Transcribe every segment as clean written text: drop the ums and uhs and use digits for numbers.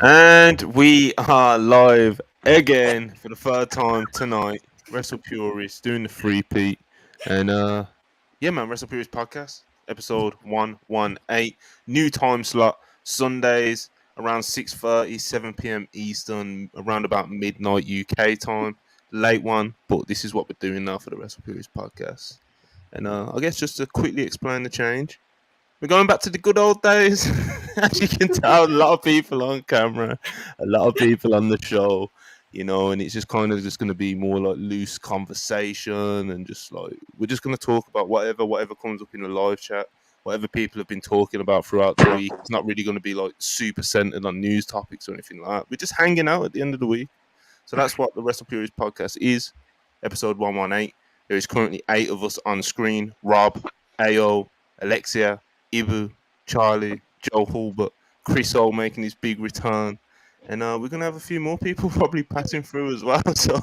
And we are live again for the third time tonight. WrestlePurists doing the three-peat. And yeah, man, WrestlePurists Podcast, episode 118. New time slot, Sundays around 6:30, 7 p.m. Eastern, around about midnight UK time. Late one, but this is what we're doing now for the WrestlePurists Podcast. And I guess just to quickly explain the change. We're going back to the good old days. As you can tell, a lot of people on camera, a lot of people on the show, and it's just kind of just going to be more like loose conversation and just like we're just going to talk about whatever comes up in the live chat, whatever people have been talking about throughout the week. It's not really going to be like super centered on news topics or anything like that. We're just hanging out at the end of the week. So that's what the WrestlePurists podcast is, episode 118. There is currently 8 of us on screen: Rob, Ao, Alexia, Ibu, Charlie, Joe Hulbert, Chris O making his big return. And we're going to have a few more people probably passing through as well. So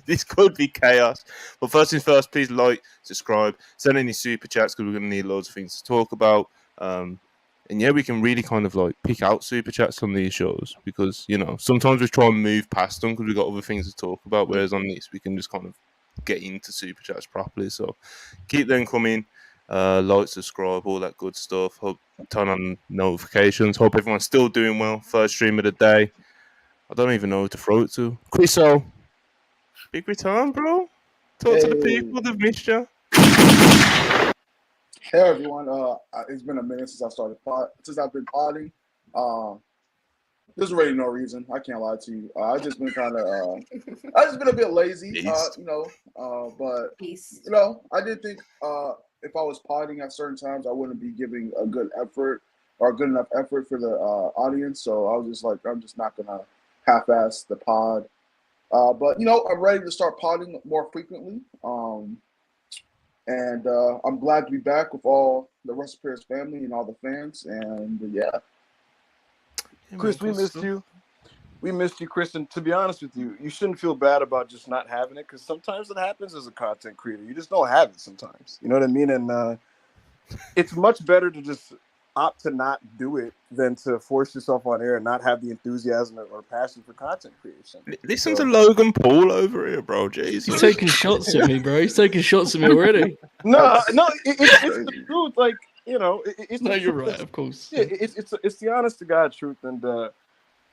this could be chaos. But first things first, please like, subscribe, send any super chats because we're going to need loads of things to talk about. And yeah, we can really kind of like pick out super chats on these shows because, sometimes we try and move past them because we've got other things to talk about. Whereas on this, we can just kind of get into super chats properly. So keep them coming. Like, subscribe, all that good stuff. Hope turn on notifications. Hope everyone's still doing well. First stream of the day. I don't even know who to throw it to. Chris O, big return, bro. Talk to the people. They've missed you. Hey everyone, it's been a minute since I've been potting. There's really no reason. I can't lie to you. I just been a bit lazy, but I did think if I was potting at certain times, I wouldn't be giving a good effort or a good enough effort for the audience. So I was just like, I'm just not gonna half-ass the pod. But I'm ready to start potting more frequently. And I'm glad to be back with all the WrestlePurists family and all the fans. And yeah. Chris, we missed you. We missed you, Chris. And to be honest with you, you shouldn't feel bad about just not having it because sometimes it happens as a content creator. You just don't have it sometimes. You know what I mean? And it's much better to just opt to not do it than to force yourself on air and not have the enthusiasm or passion for content creation. Listen to Logan Paul over here, bro. Jesus. He's taking shots at me, bro. He's taking shots at me already. No, it's the truth. Like, it's no, you're right, of course. Yeah, it's the honest to God truth. And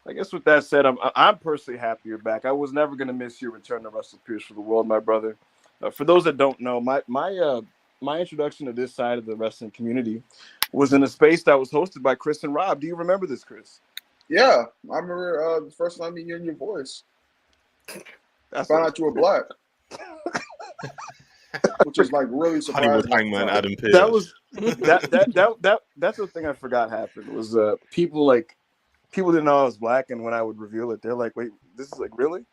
I guess with that said, I'm personally happy you're back. I was never gonna miss your return to WrestlePurists for the world, my brother. For those that don't know, my introduction to this side of the wrestling community was in a space that was hosted by Chris and Rob. Do you remember this, Chris? Yeah, I remember the first time hearing your voice. I found out you were black, which is like really surprising. Hollywood Hangman Adam Pearce. That was that's the thing I forgot happened was people didn't know I was black, and when I would reveal it, they're like, "Wait, this is like really?"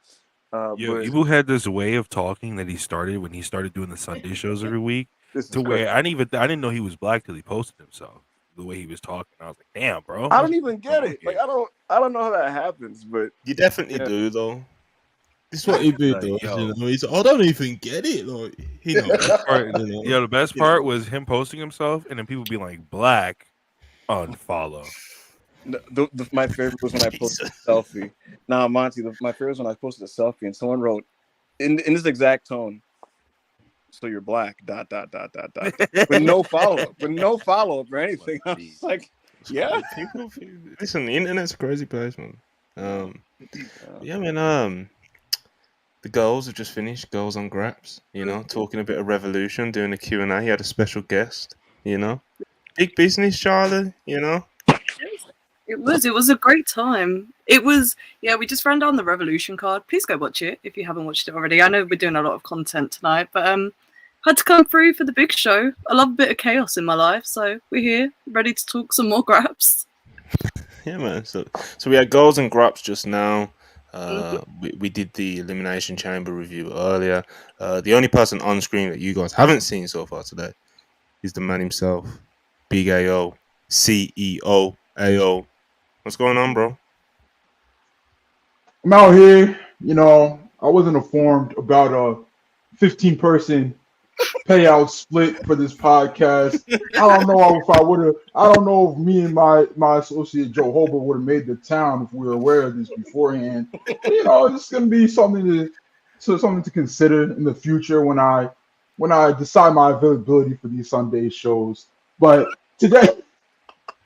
Ibu had this way of talking that he started when he started doing the Sunday shows every week. To where I didn't know he was black till he posted himself. The way he was talking, I was like, "Damn, bro!" I don't even get it. Like, I don't know how that happens, but you definitely do, though. This is what he did, though. He's like, I don't even get it. Like, the best part was him posting himself, and then people being like, "Black, unfollow." My favorite was when I posted a selfie. Nah, Monty, my favorite was when I posted a selfie, and someone wrote in this exact tone, "So you're black, ... with no follow-up or anything. I was like, yeah. Listen, the internet's a crazy place, man. Yeah, man. The girls have just finished Girls on Graps, talking a bit of Revolution, doing a Q&A. He had a special guest, Big business, Charlie, It was a great time. We just ran down the Revolution card. Please go watch it if you haven't watched it already. I know we're doing a lot of content tonight, but had to come through for the big show. I love a bit of chaos in my life, so we're here, ready to talk some more graps. Yeah, man. So we had Girls and Graps just now. We did the Elimination Chamber review earlier. The only person on screen that you guys haven't seen so far today is the man himself, Big AO, CEO AO. What's going on, bro? I'm out here. I wasn't informed about a 15-person payout split for this podcast. I don't know if I would have. I don't know if me and my associate Joe Hobart would have made the town if we were aware of this beforehand. It's going to be something to consider in the future when I decide my availability for these Sunday shows. But today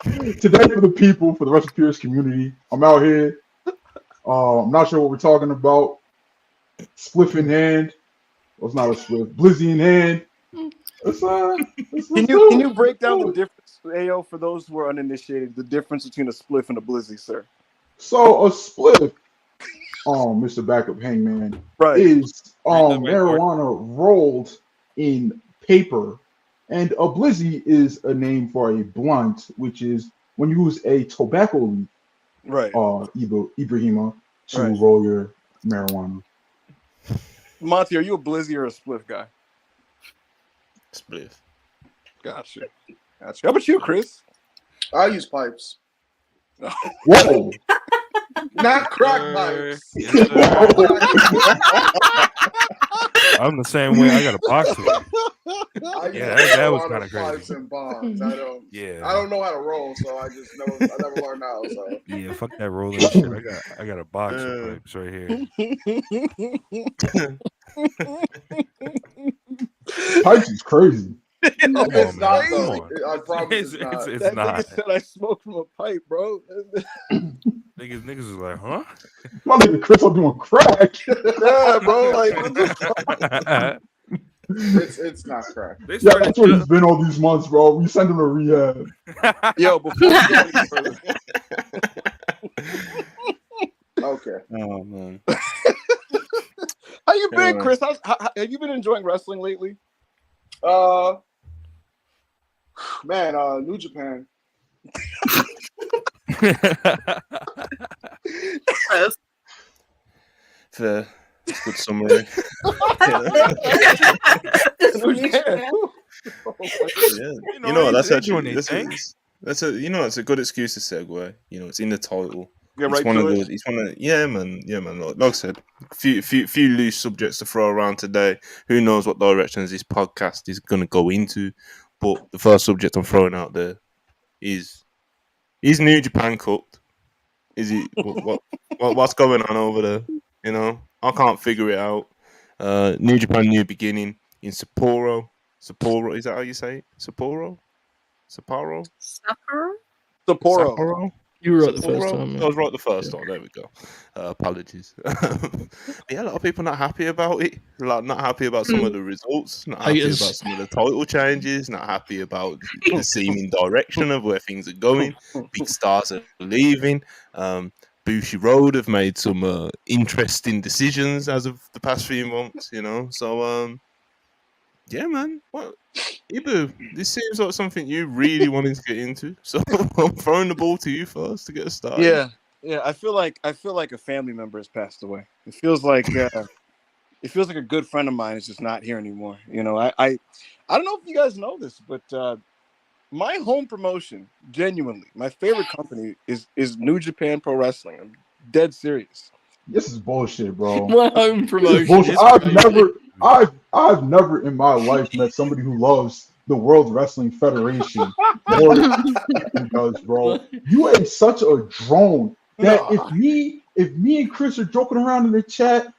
for the people, for the WrestlePurists community, I'm out here. I'm not sure what we're talking about. Spliff in hand. Well, it's not a spliff. Blizzy in hand. Can you break down the difference, AO, for those who are uninitiated, the difference between a spliff and a blizzy, sir? So a spliff, Mr. Backup Hangman, right, is marijuana rolled in paper, and a blizzy is a name for a blunt, which is when you use a tobacco leaf, right, Ibrahima, to roll your marijuana. Monty, are you a blizzy or a spliff guy? Spliff. Gotcha. How about you, Chris? I use pipes. Whoa. Not crack pipes. I'm the same way. I got a box of it. That was kind of crazy. Pipes and bonds. I don't know how to roll, so I never learned how. So yeah, fuck that rolling shit. I got a box of pipes right here. Pipes is crazy. It's not though. I promise it's not. Nigga said I smoked from a pipe, bro. Niggas is like, huh? My nigga Chris, I'm doing crack. Yeah, bro. Like, it's not crack. Yeah, that's what he's been all these months, bro. We send him to rehab. Yo, before we go any further. Okay. Oh man. How you been, Chris? Have you been enjoying wrestling lately? Man, New Japan. Fair. Good summary. It's a good excuse to segue. It's in the title. It's one of those. Yeah, man. Like I said, few loose subjects to throw around today. Who knows what directions this podcast is going to go into? But the first subject I'm throwing out there is New Japan cooked? Is it what's going on over there? I can't figure it out. New Japan New Beginning in Sapporo. Sapporo, is that how you say it? Sapporo. You were right the first time. I was right the first time. There we go. Apologies. Yeah, a lot of people not happy about it. Not happy about some of the results. Not happy about some of the title changes. Not happy about the seeming direction of where things are going. Big stars are leaving. Bushiroad have made some interesting decisions as of the past few months. So yeah, man. What? Ibu, this seems like something you really wanted to get into. So I'm throwing the ball to you first to get us started. Yeah. I feel like a family member has passed away. It feels like a good friend of mine is just not here anymore. I don't know if you guys know this, but my home promotion, genuinely, my favorite company is New Japan Pro Wrestling. I'm dead serious. This is bullshit, bro. My home promotion. I've never in my life met somebody who loves the World Wrestling Federation more than he does, bro. You ain't such a drone that if me and Chris are joking around in the chat,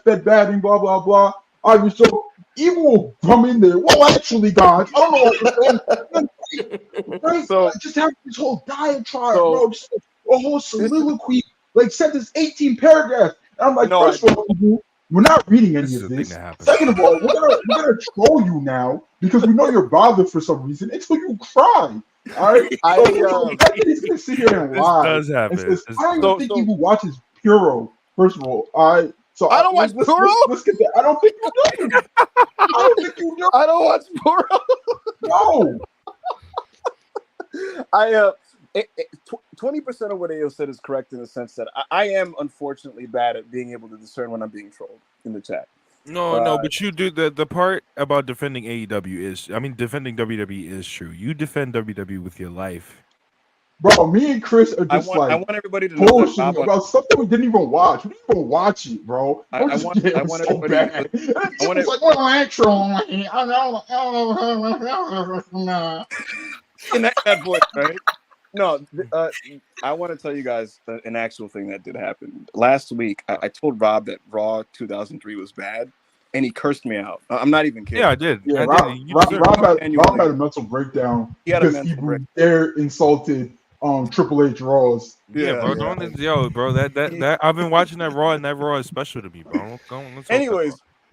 fed batting, blah blah blah. I was so Evil will come in there. Well, actually, guys, I don't know what you're saying. Right? So just have this whole diatribe, bro. Just a whole soliloquy, sent this 18 paragraphs. And I'm like, first of all, we're not reading any of this. Second of all, we're gonna troll you now because we know you're bothered for some reason until you cry. All right, he's gonna sit here and lie. This does happen. I don't even think Evil watches Puro. First of all, all right. So I don't watch Puro. Let's get that. I don't think you do. I don't watch Puro. No. 20% of what AO said is correct in the sense that I am unfortunately bad at being able to discern when I'm being trolled in the chat. No, but you do the part about defending AEW defending WWE is true. You defend WWE with your life. Bro, me and Chris are just I want everybody to know that bullshitting about something we didn't even watch. We didn't even watch it, bro. I want everybody bad. I want like, well, actual. in that voice, right? No, I want to tell you guys an actual thing that did happen. Last week, I told Rob that Raw 2003 was bad, and he cursed me out. I'm not even kidding. Yeah, I did. Yeah, Rob had a mental breakdown because Ibu insulted Triple H Raws. Yeah, bro. Bro, that I've been watching that Raw, and that Raw is special to me, bro.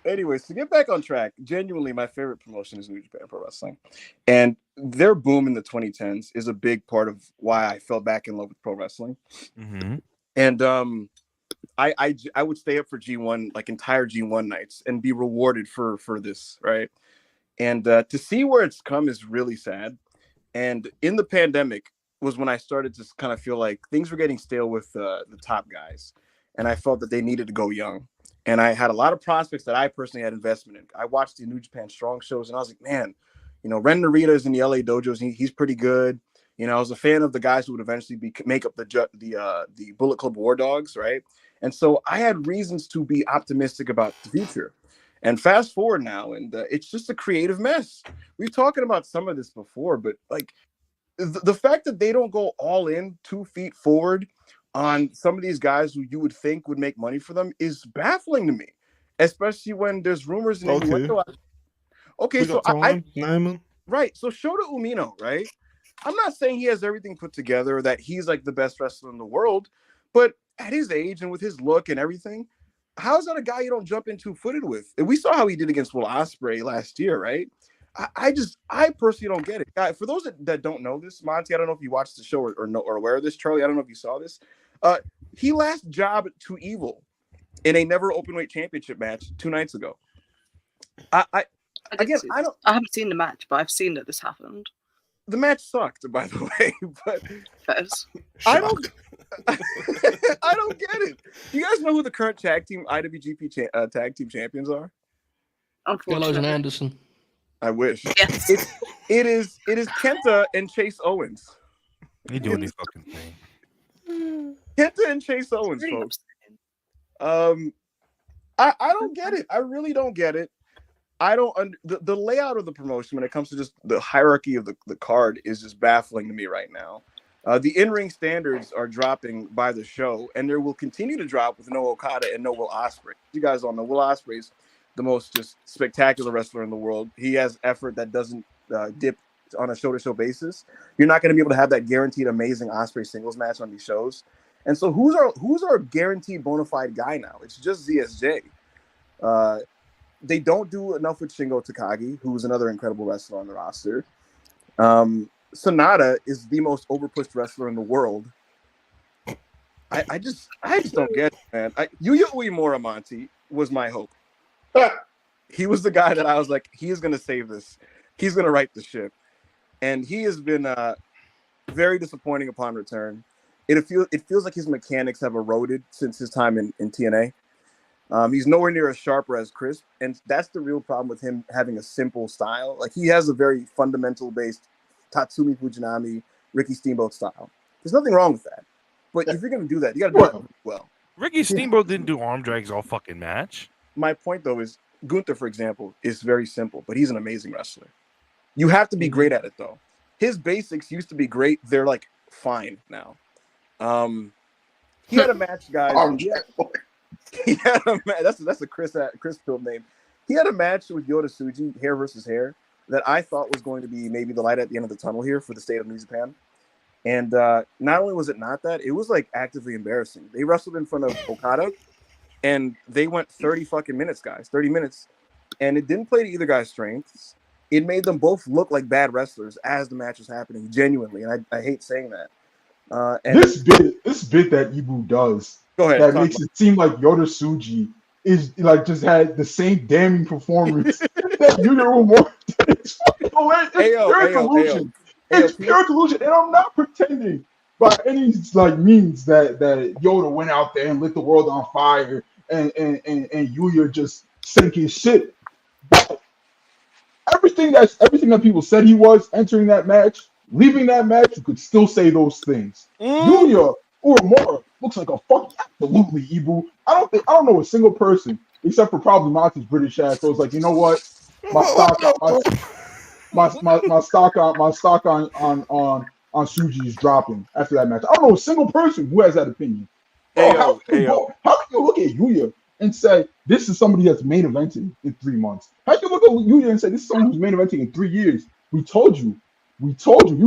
Anyways, to get back on track, genuinely, my favorite promotion is New Japan Pro Wrestling, and their boom in the 2010s is a big part of why I fell back in love with pro wrestling. Mm-hmm. And I would stay up for G1, like entire G1 nights, and be rewarded for this, right? And to see where it's come is really sad. And in the pandemic was when I started to kind of feel like things were getting stale with the top guys, and I felt that they needed to go young. And I had a lot of prospects that I personally had investment in. I watched the New Japan Strong shows, and I was like, man, Ren Narita is in the LA dojos. He's pretty good. I was a fan of the guys who would eventually make up the Bullet Club War Dogs, right? And so I had reasons to be optimistic about the future. And fast forward now, and it's just a creative mess. We've talking about some of this before, but like the fact that they don't go all in 2 feet forward on some of these guys who you would think would make money for them is baffling to me, especially when there's rumors in innuendo. Okay, so right. So Shota Umino, right? I'm not saying he has everything put together, that he's like the best wrestler in the world, but at his age and with his look and everything, how is that a guy you don't jump in 2-footed with? And we saw how he did against Will Ospreay last year, right? I personally don't get it. For those that don't know this, Monty, I don't know if you watched the show or aware of this. Charlie, I don't know if you saw this. He last jobbed to Evil in a never openweight championship match 2 nights ago. I haven't seen the match, but I've seen that this happened. The match sucked, by the way, but I don't get it. Do you guys know who the current tag team IWGP tag team champions are? Gallows and Anderson. I wish. Yes. It is Kenta and Chase Owens. They doing this fucking thing. Kenta and Chase Owens, folks. I don't get it. I really don't get it. I don't the layout of the promotion when it comes to just the hierarchy of the card is just baffling to me right now. The in-ring standards are dropping by the show, and there will continue to drop with no Okada and no Will Ospreay. You guys all know Will Ospreay's the most just spectacular wrestler in the world. He has effort that doesn't dip on a show-to-show basis. You're not going to be able to have that guaranteed amazing Ospreay singles match on these shows. And so who's our guaranteed bona fide guy now? It's just ZSJ. They don't do enough with Shingo Takagi, who's another incredible wrestler on the roster. Sonata is the most overpushed wrestler in the world. I just don't get it, man. Yuya Uemura, Monty, was my hope. He was the guy that I was like, he is going to save this. He's going to right the ship. And he has been very disappointing upon return. It feels like his mechanics have eroded since his time in TNA. He's nowhere near as sharp or as crisp, and that's the real problem with him having a simple style. Like, he has a very fundamental-based Tatsumi Fujinami, Ricky Steamboat style. There's nothing wrong with that. But if you're going to do that, you got to do it well. Ricky Steamboat didn't do arm drags all fucking match. My point, though, is Gunther, for example, is very simple, but he's an amazing wrestler. You have to be great at it, though. His basics used to be great. They're, like, fine now. He had a match, guys. He had a match. That's a Chris Phil name. He had a match with Yota Tsuji, hair versus hair, that I thought was going to be maybe the light at the end of the tunnel here for the state of New Japan. And not only was it not that, it was like actively embarrassing. They wrestled in front of Okada, and they went 30 fucking minutes, guys, 30 minutes. And it didn't play to either guy's strengths. It made them both look like bad wrestlers as the match was happening, genuinely. And I hate saying that. And this bit that Ibu does, go ahead, that makes it seem like Yota Tsuji is like just had the same damning performance that Yuya Uemura. It's fucking hilarious. It's pure delusion, and I'm not pretending by any like means that Yoda went out there and lit the world on fire and Yuya just sank his shit. But everything that people said he was entering that match leaving that match, you could still say those things. Yuya Uemura looks like a fucking absolutely Ibu. I don't know a single person except for probably Monty's British ass. So I was like, you know what? My stock on Suji is dropping after that match. I don't know a single person who has that opinion. How can you look at Yuya and say this is somebody that's main eventing in 3 months? How can you look at Yuya and say this is someone who's main eventing in 3 years? We told you. You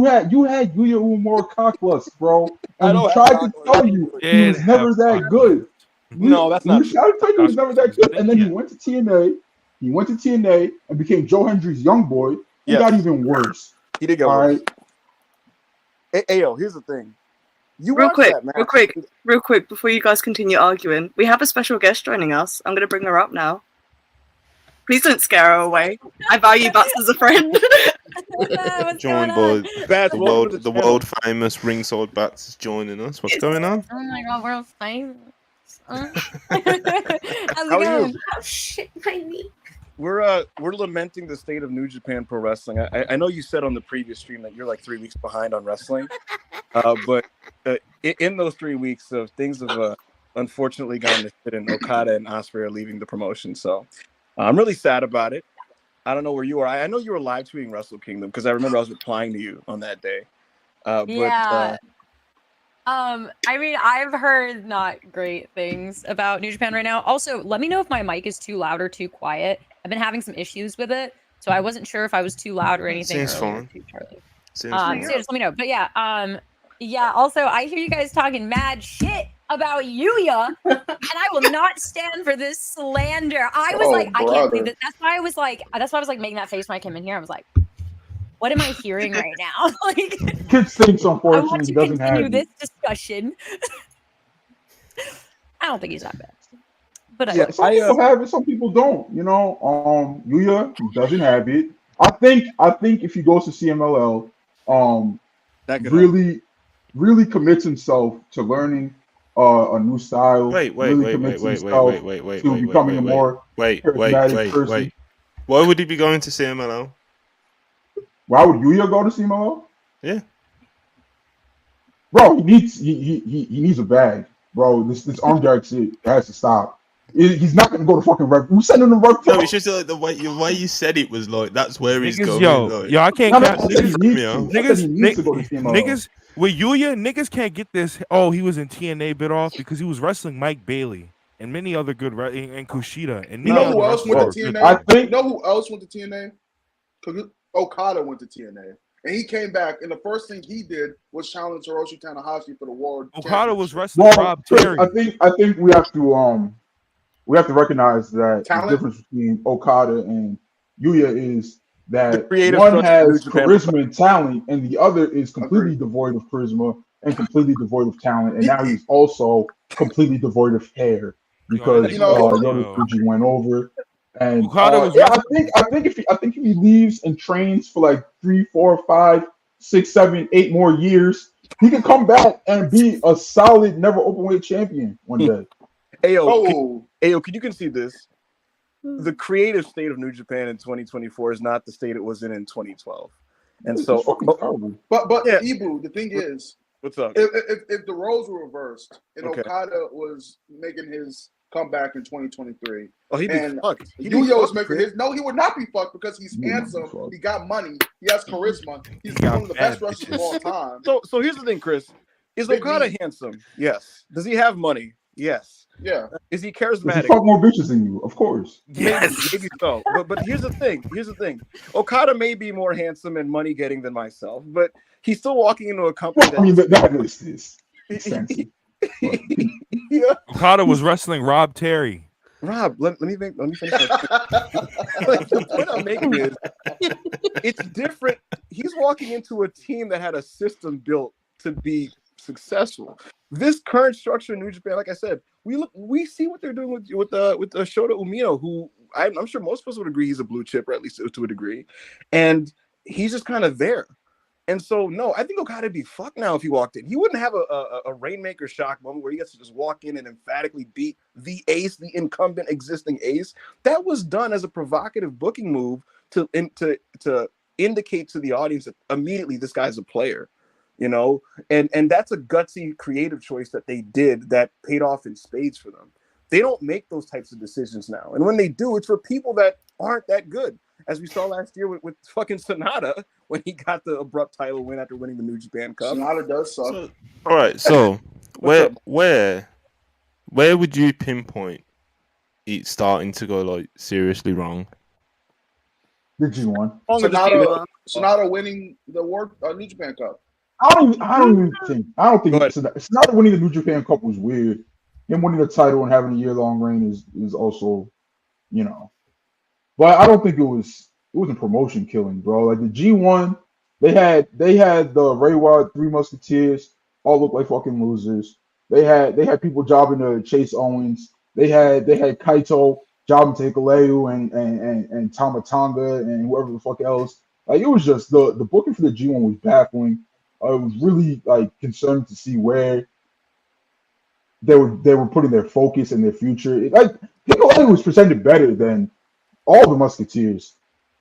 had Yuya Uemura cockless, bro. And we tried to tell you he was never that good. No, that's not true. We tried to tell you he was never that good. And then he went to TNA. He went to TNA and became Joe Hendry's young boy. It got even worse. He did get worse. Right? Ayo, here's the thing. Real quick, before you guys continue arguing, we have a special guest joining us. I'm going to bring her up now. Please don't scare her away. I value Bats as a friend. Joined by the world famous ringside Bats is joining us. What's going on? Oh my god, world famous. How's How are going? you? Oh shit, my knee. We're lamenting the state of New Japan Pro Wrestling. I know you said on the previous stream that you're like 3 weeks behind on wrestling, but in those 3 weeks, things have unfortunately gone to shit, and Okada and Ospreay are leaving the promotion. So I'm really sad about it. I don't know where you are. I know you were live tweeting Wrestle Kingdom because I remember I was replying to you on that day. I mean, I've heard not great things about New Japan right now. Also, let me know if my mic is too loud or too quiet. I've been having some issues with it, so I wasn't sure if I was too loud or anything. Seems fine. So just let me know. But yeah. Also, I hear you guys talking mad shit about Yuya, and I will not stand for this slander. I was I can't believe it. That's why I was like making that face when I came in here. I was like, what am I hearing right now? Like, Kid Stinks, unfortunately, I want to doesn't have continue this discussion. I don't think he's that bad. But some people have it, some people don't. You know, Yuya doesn't have it. I think if he goes to CMLL, really commits himself to learning a new style. Wait, to becoming a more charismatic person. Why would he be going to CMLL? Why would Yuya go to CMLL? Yeah, bro, he needs a bag, bro. This arm drag shit has to stop. He's not gonna go to fucking Rev. Who's sending him Rev? No, it's just like the way you said it was like that's where he's going. Yo, I can't. Niggas to go to CMLL. Niggas with Yuya, niggas can't get this. Oh, he was in TNA bit off because he was wrestling Mike Bailey and many other good and Kushida and you know who else went to TNA? You know who else went to TNA? Okada went to TNA, and he came back, and the first thing he did was challenge Hiroshi Tanahashi for the world. Okada was wrestling Rob Terry. I think we have to recognize that the difference between Okada and Yuya is that one has charisma and talent, and the other is completely devoid of charisma and completely devoid of talent, and now he's also completely devoid of hair because Yoda Fuji went over. And I think if he leaves and trains for like 3, 4, 5, 6, 7, 8 more years, he can come back and be a solid never openweight champion one day. Ayo, can you concede this? The creative state of New Japan in 2024 is not the state it was in 2012. And so, but Ibu, the thing is, what's up? If the roles were reversed and Okada was making his comeback in 2023. Oh, he'd be fucked. Yuya was making his. No, he would not be fucked because he's handsome. He got money. He has charisma. He's one of the best wrestlers of all time. So here's the thing, Chris. Is Okada handsome? Yes. Does he have money? Yes. Yeah. Is he charismatic? Does he fuck more bitches than you? Of course. Yes. Maybe so. But here's the thing. Okada may be more handsome and money getting than myself, but he's still walking into a company. That list is extensive. Okada was wrestling Rob Terry. Rob, let me finish. The point I'm making is, it's different. He's walking into a team that had a system built to be successful. This current structure in New Japan, like I said, we see what they're doing with Shota Umino, who I'm sure most of us would agree he's a blue chip, or at least to a degree, and he's just kind of there. And so, no, I think Okada'd be fucked now if he walked in. He wouldn't have a Rainmaker shock moment where he gets to just walk in and emphatically beat the ace, the incumbent existing ace. That was done as a provocative booking move to indicate to the audience that immediately this guy's a player, you know, and that's a gutsy creative choice that they did that paid off in spades for them. They don't make those types of decisions now, and when they do, it's for people that aren't that good, as we saw last year with fucking Sonata when he got the abrupt title win after winning the New Japan Cup. Sonata does suck. All right, so where would you pinpoint it starting to go like seriously wrong? The G1. Sonata winning the New Japan Cup. I don't think Sonata winning the New Japan Cup was weird. Him winning the title and having a year-long reign is also, you know. But I don't think it wasn't promotion killing, bro. Like the G1, they had the Ray Wyatt Three Musketeers all look like fucking losers. They had people jobbing to Chase Owens. They had Kaito jobbing to Hikuleu and Tamatanga and whoever the fuck else. Like it was just the booking for the G1 was baffling. I was really like concerned to see where they were putting their focus and their future. Like Hikuleu was presented better than all the Musketeers,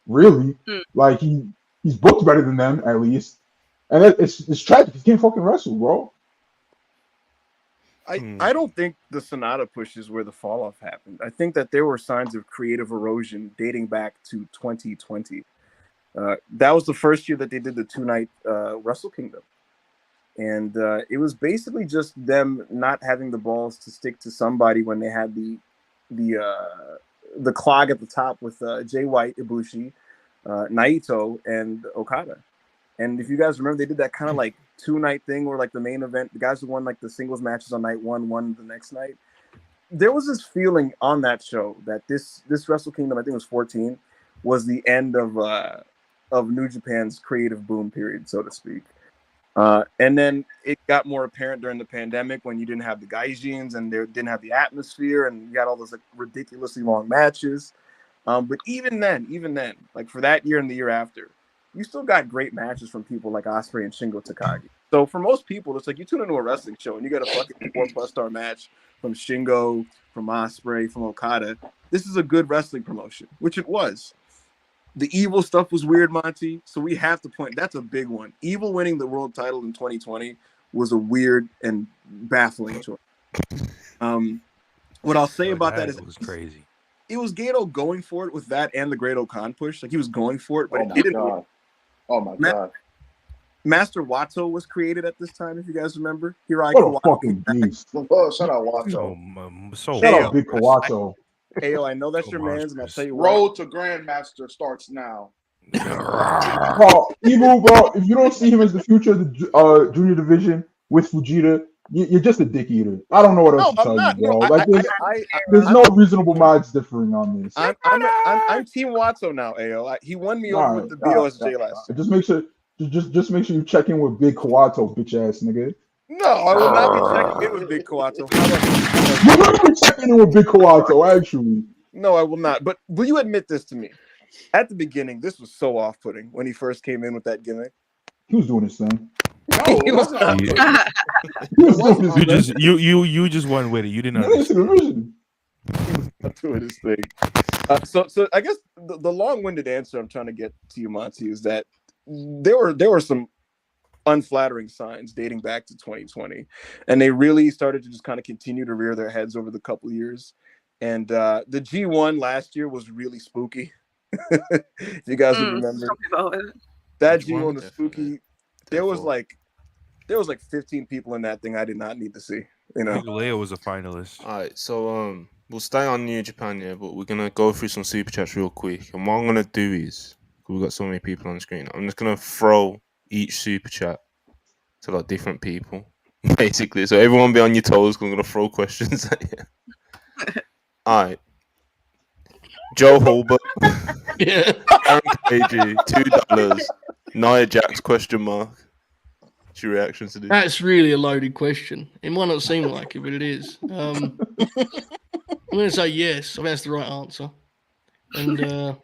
really. Like he's booked better than them at least, and it's tragic. He can't fucking wrestle, bro. I don't think the Sonata push is where the fall off happened. I think that there were signs of creative erosion dating back to 2020. That was the first year that they did the 2-night Wrestle Kingdom, and it was basically just them not having the balls to stick to somebody when they had the clog at the top with Jay White, Ibushi, Naito, and Okada. And if you guys remember, they did that kind of like 2-night thing where like the main event, the guys who won like the singles matches on night one won the next night. There was this feeling on that show that this Wrestle Kingdom, I think it was 14, was the end of New Japan's creative boom period, so to speak. And then it got more apparent during the pandemic when you didn't have the gaijins and they didn't have the atmosphere and you got all those like ridiculously long matches. But even then, like for that year and the year after, you still got great matches from people like Ospreay and Shingo Takagi. So for most people, it's like you tune into a wrestling show and you get a fucking 4+ star match from Shingo, from Ospreay, from Okada. This is a good wrestling promotion, which it was. The Evil stuff was weird, Monty. So we have to point. That's a big one. Evil winning the world title in 2020 was a weird and baffling choice. What I'll say about that is it was crazy. It was Gato going for it with that and the Great Okan push. Like he was going for it, but it didn't work. Oh my god. Master Wato was created at this time, if you guys remember. What a fucking beast. Oh, shout out Wato. Shout out Big Kawato. Ayo, I know that's your man's, and I'll tell you what. Road to Grandmaster starts now. Bro, Evil, bro, if you don't see him as the future of the junior division with Fujita, you're just a dick eater. I don't know what else to tell you, bro. Like, there's no reasonable minds differing on this. I'm Team Watso now, Ayo. He won me over with the BOSJ last year. Just make sure you check in with Big Kawato, bitch ass nigga. No, I will not be checking in with Big Kawato. You're going to be checking in with Big Kawato, actually. No, I will not. But will you admit this to me? At the beginning, this was so off-putting when he first came in with that gimmick. He was doing his thing. No, he was not. You just went with it. You didn't understand. Doing his thing. So I guess the long-winded answer I'm trying to get to you, Monty, is that there were some unflattering signs dating back to 2020, and they really started to just kind of continue to rear their heads over the couple of years. And the G1 last year was really spooky. If you guys remember, that G1 was spooky. There was like 15 people in that thing I did not need to see. You know, Leo was a finalist. All right, so we'll stay on New Japan, yeah, but we're gonna go through some super chats real quick. And what I'm gonna do is, we've got so many people on the screen, I'm just gonna throw each super chat to like different people, basically. So everyone be on your toes. I'm gonna throw questions at you. All right, Joe Holbert, Yeah. Aaron KG, $2. Nia Jax ? What's your reaction to this? That's really a loaded question. It might not seem like it, but it is. I'm going to say yes. I think that's the right answer. And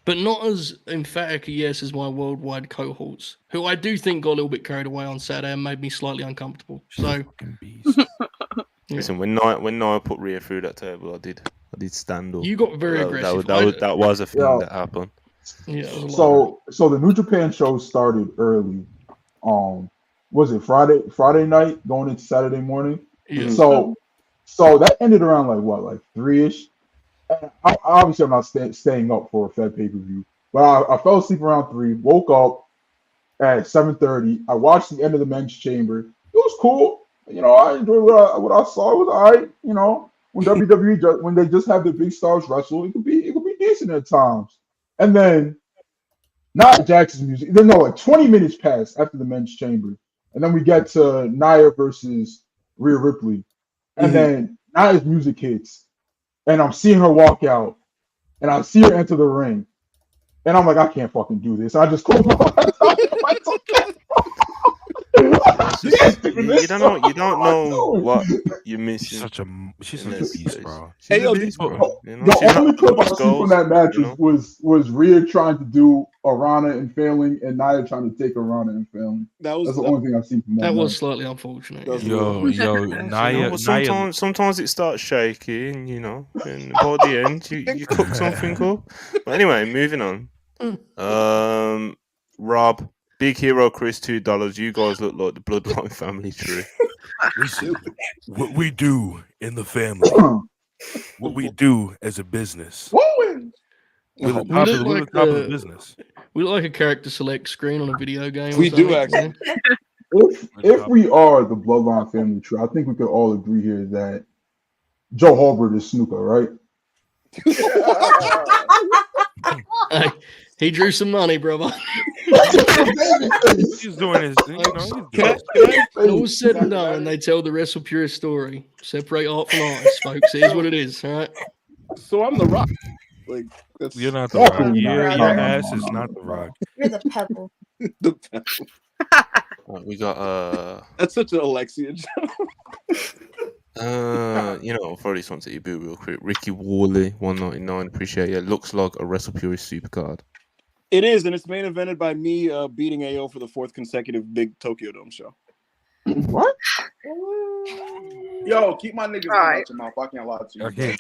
but not as emphatic a yes as my worldwide cohorts, who I do think got a little bit carried away on Saturday and made me slightly uncomfortable. So, listen, when Nia put Rhea through that table, I did stand up. You got very aggressive. That was a thing that happened. Yeah. So the New Japan show started early. Was it Friday night going into Saturday morning? Yeah. So that ended around like 3-ish. Obviously, I'm not staying up for a Fed pay-per-view, but I fell asleep around 3, woke up at 7:30. I watched the end of the men's chamber. It was cool. I enjoyed what I saw. It was all right. When WWE when they just have the big stars wrestle, it could be decent at times. And then not Jackson's music. Then 20 minutes passed after the men's chamber, and then we get to Nia versus Rhea Ripley, and then Nia's music hits, and I'm seeing her walk out, and I see her enter the ring, and I'm like, I can't fucking do this. I just close my eyes. You don't know what you're missing. She's such a beast, bro. Hey, yo, the only clip I see from that match was Rhea trying to do Arana and failing, and Nia trying to take Arana and failing. That's the only thing I've seen from that. That was match. slightly unfortunate. Yo, Nia. Sometimes it starts shaky, and by the end you cook something up. But anyway, moving on. Rob. Big Hero Chris, $2. You guys look like the Bloodline family tree. Listen, what we do in the family, what we do as a business. We're the top of the business. We look like a character select screen on a video game. We do actually. If we are the Bloodline family tree, I think we could all agree here that Joe Holbert is Snuka, right? Hey, he drew some money, brother. He's doing his thing. All said and done, they tell the WrestlePurists story. Separate art from artists, folks. It is what it is, all right? So I'm the Rock. You're not the Rock. Your ass is not the Rock. You're the pebble. The pebble. We got That's such an Alexia joke. for this one to you real quick. Ricky Worley, $1.99. Appreciate it. Looks like a WrestlePurist supercard. It is, and it's main evented by me beating AO for the 4th consecutive big Tokyo Dome show. What? Yo, keep my niggas out your mouth. I can't lie to you. Okay,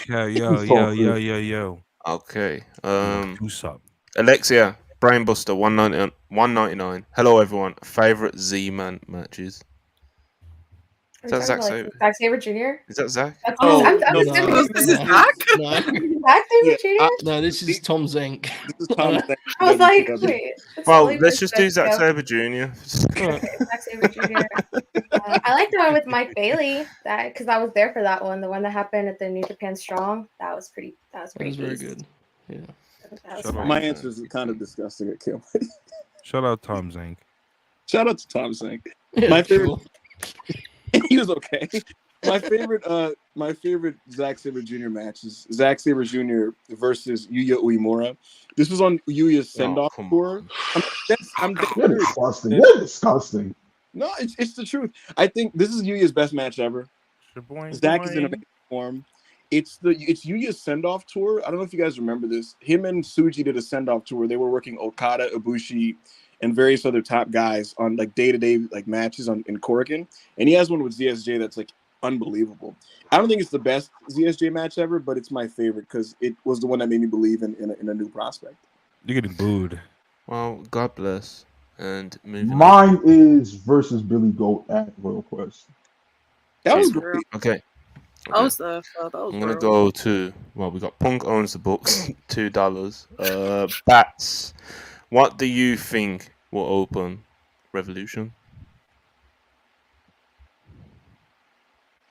yo. Okay. Do something. Alexia, Brainbuster, $1.99. Hello, everyone. Favorite Z-Man matches. Is that Zack Sabre? Zack Sabre Jr.? Is that Zack? This is Zack? Zack Sabre Jr.? No, this is Tom Zenk. This is Tom Zenk. I was like, wait. Well, let's just do Zack Sabre Jr. Zack Sabre Jr. I like the one with Mike Bailey, because I was there for that one. The one that happened at the New Japan Strong. That was pretty. That was very good. Yeah. My answer is kind of disgusting. I can't wait. Shout out Tom Zenk. Shout out to Tom Zenk. Yeah, My favorite. He was okay. My favorite Zack Sabre Jr. match is Zack Sabre Jr. versus Yuya Uemura. This was on Yuya's send-off tour. You're disgusting. You're disgusting. No, it's the truth. I think this is Yuya's best match ever. Zack is in amazing form. It's Yuya's send-off tour. I don't know if you guys remember this. Him and Tsuji did a send-off tour. They were working Okada, Ibushi, and various other top guys on day-to-day matches in Korakuen. And he has one with ZSJ that's unbelievable. I don't think it's the best ZSJ match ever, but it's my favorite because it was the one that made me believe in a new prospect. You're getting booed. Well, God bless. And mine is versus Billy Goat at Royal Quest. That was great. Okay. I was there. I'm gonna go to we got Punk owns the books, $2. Bats. What do you think will open Revolution?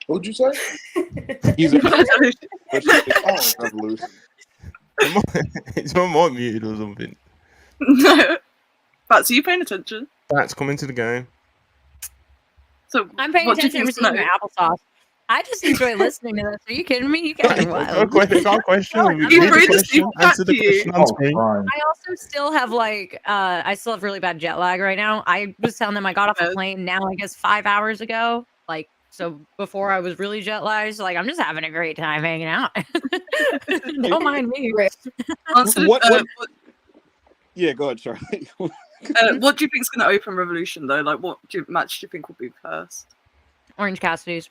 What'd you say? Revolution. Is my mic muted or something? No. Bats, are you paying attention? Bats, come into the game. So I'm paying attention to my applesauce. I just enjoy listening to this. Are you kidding me? You guys are wild. Question. Answer the question on screen. I also still have I still have really bad jet lag right now. I was telling them I got off a plane now, I guess 5 hours ago. So before I was really jet lagged. So I'm just having a great time hanging out. Don't mind me. What? Yeah, go ahead, Charlie. What do you think is going to open Revolution though? What match do you think will be first? Orange Cassidy's.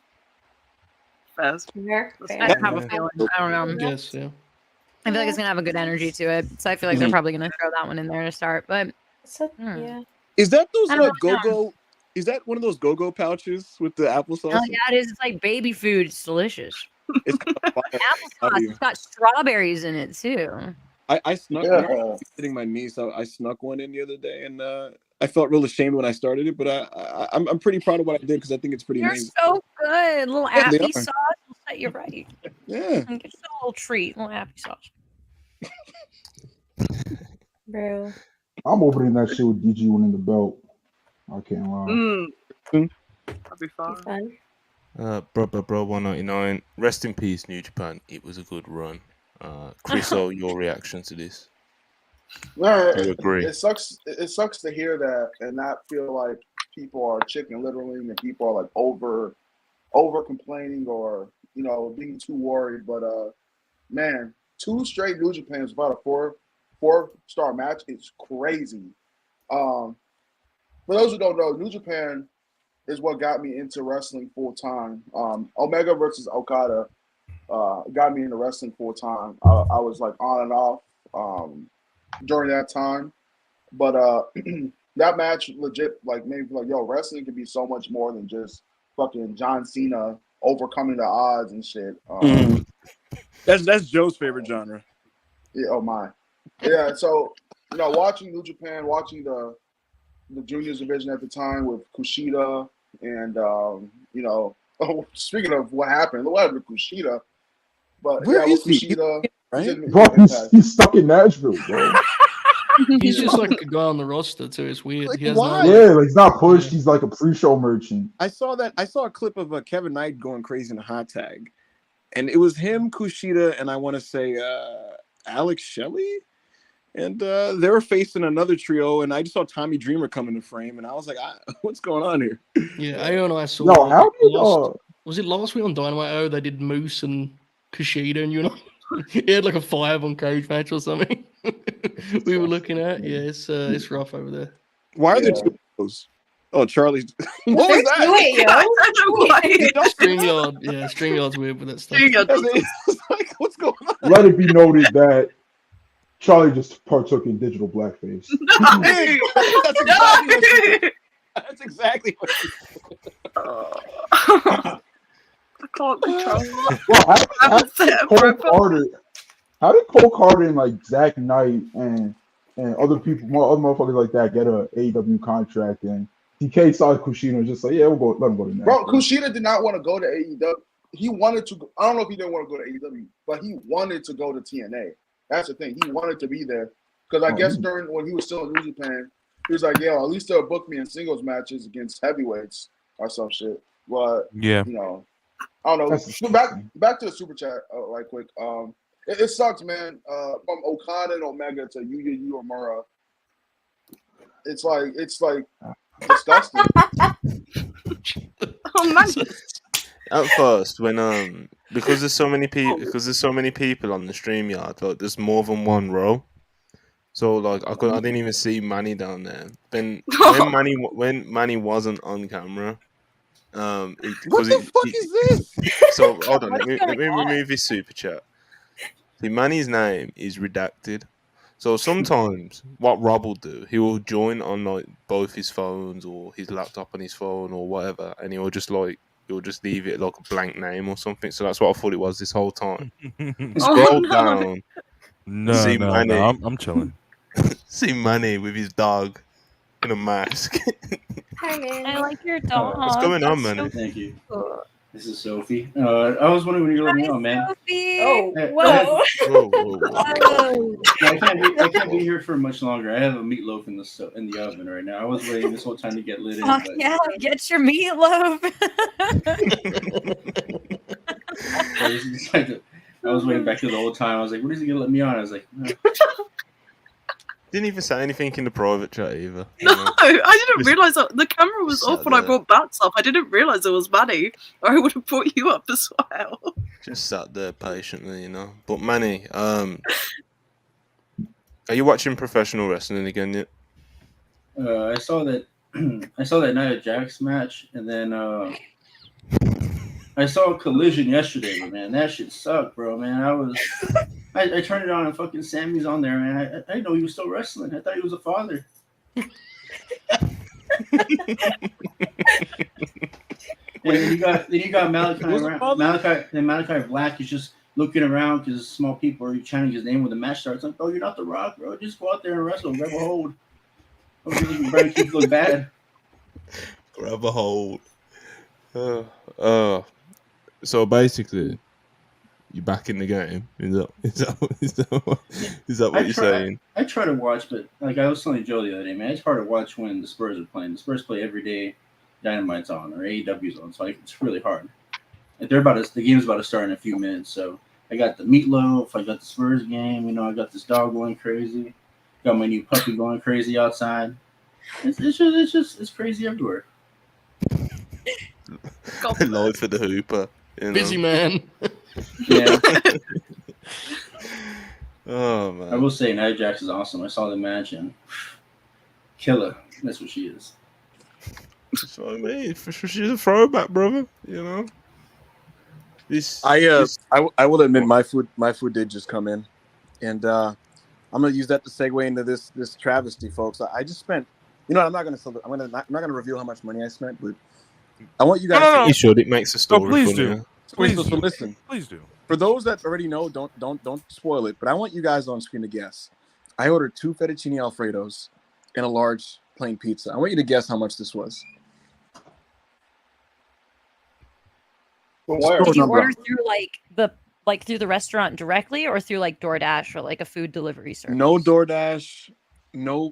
First. I have a feeling. I don't know. Yes, yeah. I feel like it's gonna have a good energy to it, so I feel like they're probably gonna throw that one in there to start. But yeah, is that those I don't know. go-go? Is that one of those go-go pouches with the applesauce? Oh yeah, it is. It's like baby food. It's delicious. It's kind of Applesauce. It's got strawberries in it too. I snuck one sitting my niece. I snuck one in the other day, and I felt real ashamed when I started it, but I'm pretty proud of what I did because I think it's pretty amazing. You're so good. Little appy sauce will set you right. Yeah. And get you a little treat, little appy sauce. bro. I'm opening that shit with DG winning the belt. I can't lie. That'd be fun. Bro, 199. Rest in peace, New Japan. It was a good run. Chris, your reaction to this? Man, Do you agree? It sucks. It sucks to hear that and not feel like people are chicken littering and people are like over complaining or being too worried. But man, 2 straight New Japans without a 4-star match is crazy. For those who don't know, New Japan is what got me into wrestling full time. Omega versus Okada got me into wrestling full time. I was like on and off during that time, but that match legit like made me feel like, yo, wrestling can be so much more than just fucking John Cena overcoming the odds and shit. That's Joe's favorite genre. Yeah, oh my. Yeah, so watching New Japan, watching the juniors division at the time with Kushida and speaking of what happened to Kushida, but where is Kushida? Right? Bro, he's stuck in Nashville, bro. He's just like a guy on the roster too. It's weird. Like, He has why? Yeah, like he's not pushed. He's like a pre-show merchant. I saw a clip of Kevin Knight going crazy in a hot tag, and it was him, Kushida, and I want to say Alex Shelley, and they were facing another trio, and I just saw Tommy Dreamer come in the frame, and I was like, what's going on here? Yeah, I saw. No, how did was it last week on Dynamite? Oh, they did Moose and Kushida, and he had like a 5 on cage match or something. We were looking at. Yeah, it's rough over there. Why are there 2 of those? Oh, Charlie's. What was that? StreamYard's weird with that stuff. It's like, what's going on? Let it be noted that Charlie just partook in digital blackface. Hey, that's exactly what I can't control it. Well, how did Cole Carter and like Zach Knight and other people, other motherfuckers like that get a AEW contract? And DK saw Kushida and was just like, yeah, we'll go. Let him go to Nashville. Bro, Kushida did not want to go to AEW. He wanted to. I don't know if he didn't want to go to AEW, but he wanted to go to TNA. That's the thing. He wanted to be there because I guess during when he was still in New Japan, he was like, "Yo, at least they'll book me in singles matches against heavyweights or some shit." But yeah, I don't know. Back to the super chat, right quick. It sucks, man. From Okada and Omega to Yuya Uemura, it's like disgusting. Oh man. At first, when because there's so many people on the StreamYard, like there's more than one row. So like I didn't even see Manny down there. Then when Manny wasn't on camera, what the fuck is this? So hold on, let me remove his super chat. See, Manny's name is redacted. So sometimes what Rob will do, he will join on like both his phones or his laptop on his phone or whatever, and he'll just leave it like a blank name or something. So that's what I thought it was this whole time. Scroll down. No, I'm chilling. See Manny with his dog in a mask. Hi, man. I like your dog. What's going on, Manny? So Thank you. cool. This is Sophie. I was wondering when you let me on, man. Sophie. Oh, Whoa. Whoa. I can't be here for much longer. I have a meatloaf in the oven right now. I was waiting this whole time to get lit in. Fuck yeah, get your meatloaf. I was waiting back to the whole time. I was like, when is he gonna let me on? I was like, no. Didn't even say anything in the private chat either. No, I didn't realize that the camera was off when I brought bats up. I didn't realize it was Manny, or I would have brought you up as well. Just sat there patiently, But Manny, are you watching professional wrestling again yet? I saw that Nia Jax match, and then I saw a Collision yesterday, but man, that shit sucked, bro. Man, I turned it on and fucking Sammy's on there, man. I didn't know he was still wrestling. I thought he was a father. And then you got Malachi Black is just looking around because small people are chanting his name when the match starts. Like, bro, you're not The Rock, bro. Just go out there and wrestle, grab a hold. Don't really your brain keep look bad. Grab a hold. So basically, you're back in the game. Is that what you're saying? I try to watch, but like I was telling Joe the other day, man, it's hard to watch when the Spurs are playing. The Spurs play every day. Dynamite's on or AEW's on, so it's really hard. Like the game's about to start in a few minutes, so I got the meatloaf, I got the Spurs game, I got this dog going crazy, got my new puppy going crazy outside. It's crazy everywhere. Live for the Hooper. Busy man. Yeah. Oh man. I will say Nia Jax is awesome. I saw the match and killer. That's what she is. So I mean, she's a throwback, brother. I will admit my food did just come in, and I'm gonna use that to segue into this travesty, folks. I just spent, I'm not gonna reveal how much money I spent, but I want you guys. You should. It makes a story. Oh, please funnier. do. So listen. Please do. For those that already know, don't spoil it. But I want you guys on screen to guess. I ordered 2 fettuccine Alfredos and a large plain pizza. I want you to guess how much this was. Where? Did you order through through the restaurant directly, or through like DoorDash or like a food delivery service? No DoorDash, no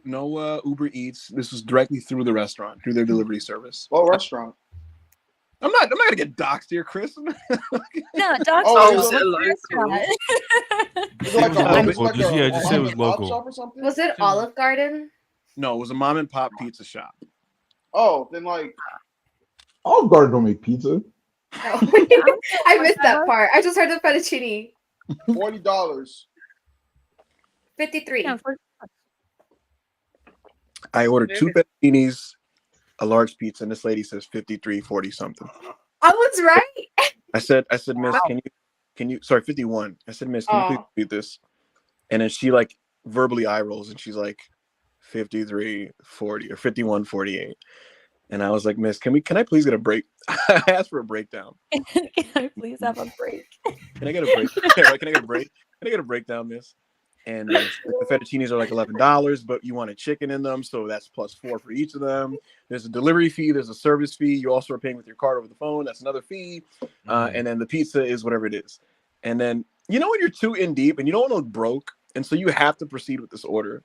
Uber Eats. This was directly through the restaurant, through their delivery service. What restaurant? I'm not gonna get doxxed here, Chris. No, doxxed. Was it just say it was local. Was it Olive Garden? No, it was a mom and pop pizza shop. Oh, then like Olive Garden don't make pizza. Oh. I missed that part. I just heard the fettuccine. $40. 53. Yeah, I ordered 2 fettuccinis, a large pizza, and this lady says 53.40 something. I was right. I said, Miss, can you? Sorry, 51. I said, Miss, can you please do this? And then she like verbally eye rolls, and she's like 53.40 or 51.48. And I was like, Miss, can I please get a break? I asked for a breakdown. Can I please have a break? Can I get a break? Right, can I get a break? Can I get a breakdown, Miss? And the fettuccinis are like $11, but you want a chicken in them, so that's +4 for each of them. There's a delivery fee, there's a service fee. You also are paying with your card over the phone. That's another fee. And then the pizza is whatever it is. And then when you're too in deep and you don't want to look broke, and so you have to proceed with this order.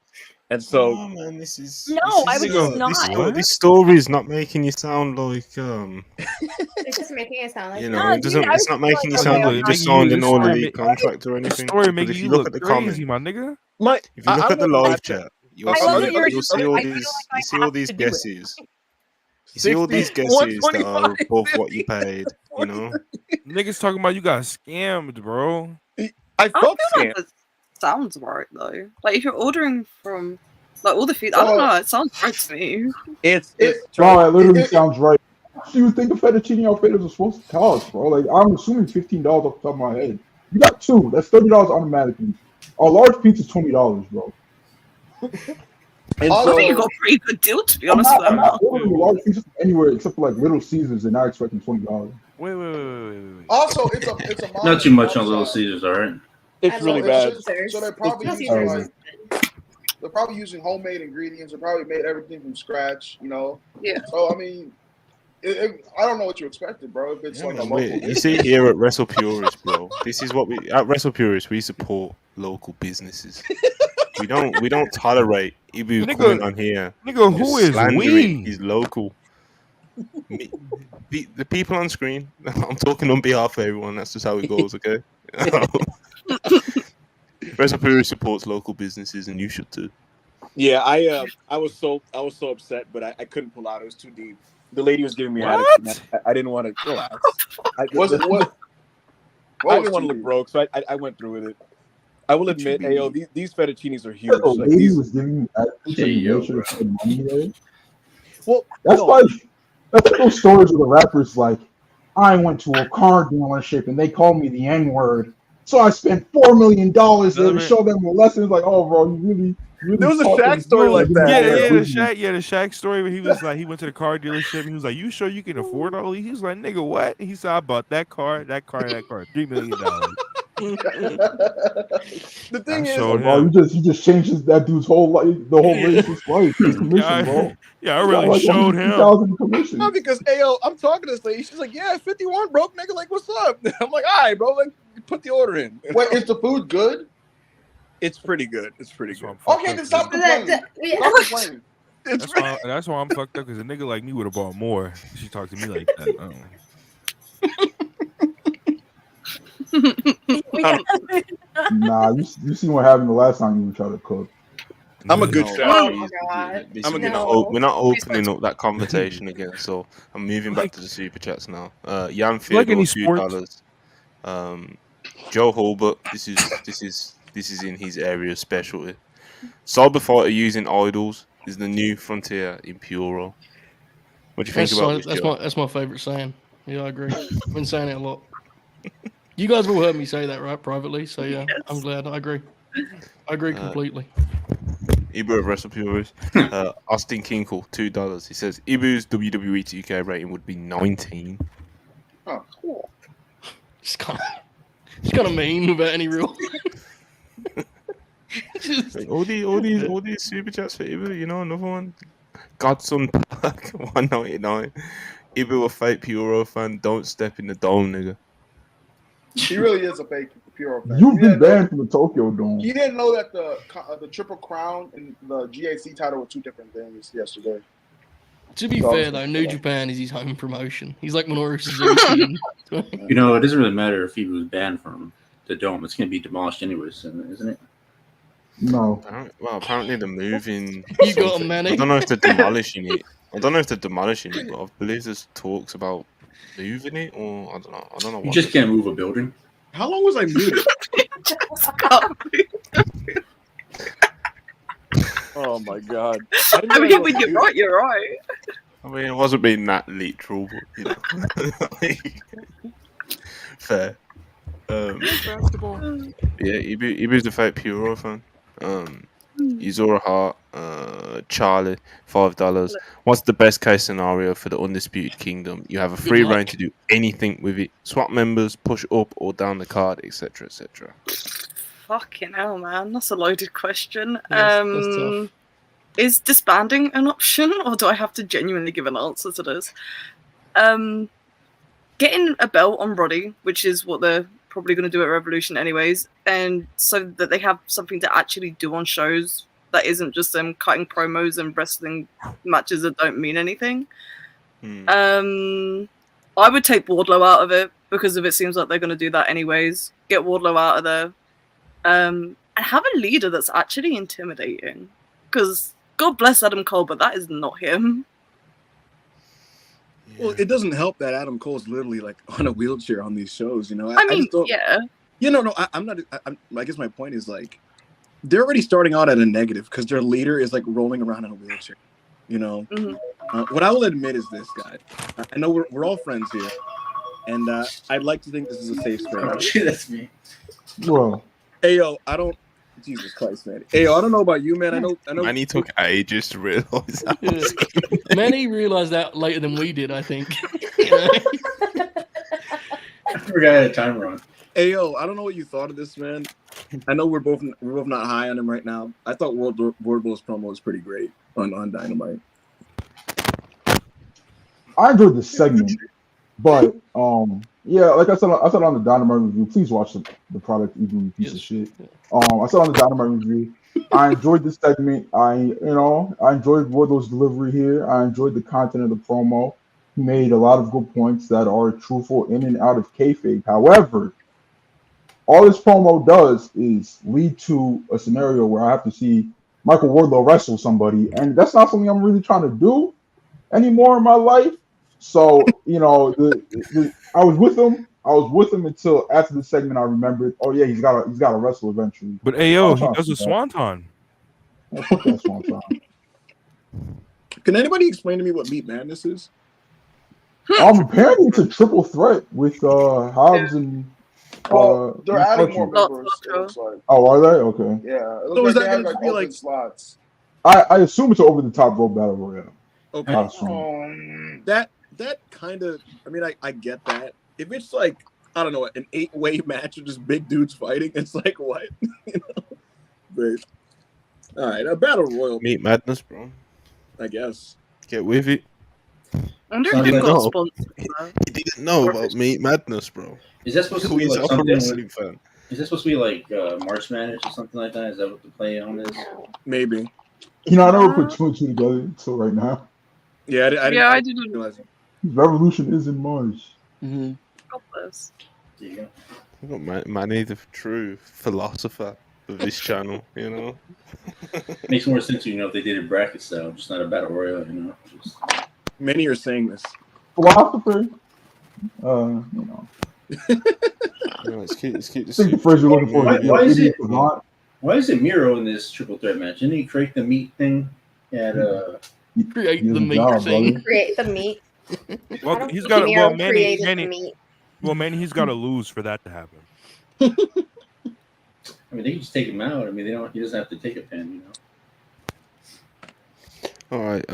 And so, oh man, this is I would just not. This story is not making you sound like It's just making it sound like it's not making you sound like you just signed an all-elite contract or anything. Story making you look at the crazy, my nigga. If you look at the live chat, you'll see all these guesses. You see all these guesses that are above what you paid. Niggas talking about you got scammed, bro. I felt scammed. Like sounds right though. Like if you're ordering from like all the food, I don't know. It sounds right to me. It's bro, it literally sounds right. You would think a fettuccine Alfredo is supposed to cost, bro. Like I'm assuming $15 off the top of my head. You got 2. That's $30 automatically. A large pizza is $20, bro. And I think you got a pretty good deal, to be honest. I'm not ordering a large pizza anywhere except for like Little Caesars, and now expecting $20. Wait. Also, it's a Not too much on Little Caesars, all right? It's really bad. So they're probably using homemade ingredients. They probably made everything from scratch. Yeah. So I mean, I don't know what you expected, bro. If it's you see here at WrestlePurists, bro. This is what we at WrestlePurists we support local businesses. we don't tolerate Ibu coming on here. Nigga, who is we? He's local. The people on screen. I'm talking on behalf of everyone. That's just how it goes, okay? WrestlePurists supports local businesses, and you should too. Yeah, I was so upset, but I couldn't pull out. It was too deep. The lady was giving me attitude. I didn't want to relax. I didn't want to look broke, so I went through with it. I will admit, these fettuccinis are huge. The like, lady was giving me well, that's like those stories of the rappers like, I went to a car dealership and they called me the N-word. So I spent $4 million there to show them a lesson. It's like, oh, bro, you really there was a Shaq story like that. The Shaq story where he was like, he went to the car dealership. And he was like, "You sure you can afford all these?" He was like, "Nigga, what?" He said, "I bought that car, $3 million." The thing is, bro, he just changes that dude's whole life, the whole racist life. His commission, bro. Yeah, I really showed him. No, because I'm talking to this lady. She's like, "Yeah, 51 broke, nigga. Like, what's up?" I'm like, "All right, bro. Like, put the order in." Wait, is the food good? It's pretty good. It's pretty good. Okay, then stop complaining. Stop complaining. That's why I'm fucked up, because a nigga like me would have bought more. She talked to me like that. Nah, you seen what happened the last time you tried to cook. I'm a good chef. Oh my god. We're not opening up that conversation again, so I'm moving back to the super chats now. Jan Theodore, $2. Joe Holbert, this is in his area of specialty. Cyberfighter using idols is the new frontier in Puro. What do you think about this? That's my favorite saying. Yeah, I agree. I've been saying it a lot. You guys have all heard me say that, right, privately? So yeah, yes. I'm glad. I agree. I agree completely. Ibu of WrestlePurists, Austin Kinkle, $2. He says Ibu's WWE 2K rating would be 19. Oh, cool. It's kind of mean without any real. all these super chats for Ibu. You know, another one. Godson Park, 199. Ibu a fake Puro fan. Don't step in the dome, nigga. He really is a fake Puro fan. You've been banned from the Tokyo Dome. He didn't know that the Triple Crown and the GAC title were two different things yesterday. To be fair, though, New Japan is his home promotion. He's like Minoru Suzuki. You know, it doesn't really matter if he was banned from the Dome. It's going to be demolished anyways, isn't it? No. Apparently they're moving. You got him, Manny. I don't know if they're demolishing it. But I believe there's talks about moving it, or I don't know. You just can't move a building. How long was I muted? Oh my god! I mean, when you're right, you're right. I mean, it wasn't being that literal, but you know, fair. Yeah, Ibu's a fake Puro fan. Yuzura Hart, Charlie, $5. What's the best case scenario for the Undisputed Kingdom? You have a free reign to do anything with it. Swap members, push up or down the card, etc., etc. Fucking hell, man. That's a loaded question. Yes, is disbanding an option, or do I have to genuinely give an answer to this? Getting a belt on Roddy, which is what they're probably going to do at Revolution anyways, and so that they have something to actually do on shows that isn't just them cutting promos and wrestling matches that don't mean anything. I would take Wardlow out of it, because if it seems like they're going to do that anyways, get Wardlow out of there, and have a leader that's actually intimidating, because God bless Adam Cole, but that is not him. Well, it doesn't help that Adam Cole's literally like on a wheelchair on these shows, you know. I mean, yeah. You know, no, I'm not. I guess my point is like they're already starting out at a negative because their leader is like rolling around in a wheelchair. You know, what I will admit is this, guys. I know we're all friends here, and I'd like to think this is a safe space. That's me. Well, hey yo, I don't. Jesus Christ, man. Hey yo, I don't know about you, man. I know. Manny took ages to realize that. Yeah. Manny realized that later than we did, I think. I forgot I had a timer on. Hey yo, I don't know what you thought of this, man. I know we're both not high on him right now. I thought Wardlow's promo was pretty great on Dynamite. I enjoyed this segment, but yeah, like I said on the Dynamite review, please watch the product, even piece of shit. I said on the Dynamite review, I enjoyed this segment. I enjoyed Wardlow's delivery here. I enjoyed the content of the promo. He made a lot of good points that are truthful in and out of kayfabe. However, all this promo does is lead to a scenario where I have to see Michael Wardlow wrestle somebody, and that's not something I'm really trying to do anymore in my life. So, you know, I was with him until after the segment. I remembered, oh yeah, he's got to wrestle eventually. But AO, he does a swanton. Yeah, fuck that swanton. Can anybody explain to me what Meat Madness is? Apparently it's a triple threat with Hobbs and. They're adding more members. It looks like. Oh, are they? Okay. Yeah. It So looks is like that they have going to be open like slots? I assume it's an over the top rope battle royale. Okay. I assume. That kind of. I mean, I get that. If it's like I don't know an 8-way match of just big dudes fighting, it's like what you know. But all right, a battle royal. Meat Madness, bro. I guess. Get with it. I wonder if You they've didn't got know. sponsors. You didn't know about Meat Madness, bro. Is that supposed to be He's like a something? wrestling fan. Is that supposed to be like March Madness or something like that? Is that what the play on is? Maybe. You know, I never put two and two together until right now. Yeah, I didn't realize it. Revolution is in March. Mm-hmm. God bless. There you go. I got Manny, the true philosopher of this channel, you know. Makes more sense, you know, if they did it bracket style, just not a battle royal, you know. Just... Many are saying this. Philosopher, you know. Let's keep I think the phrase you're looking for Why is it Miro in this triple threat match? Didn't he create the meat thing at Create the meat thing. Create the meat. Well, he's got Miro Manny. created the meat. Well, Manny, he's got to lose for that to happen. I mean, they can just take him out. I mean, he doesn't have to take a pin, you know. All right.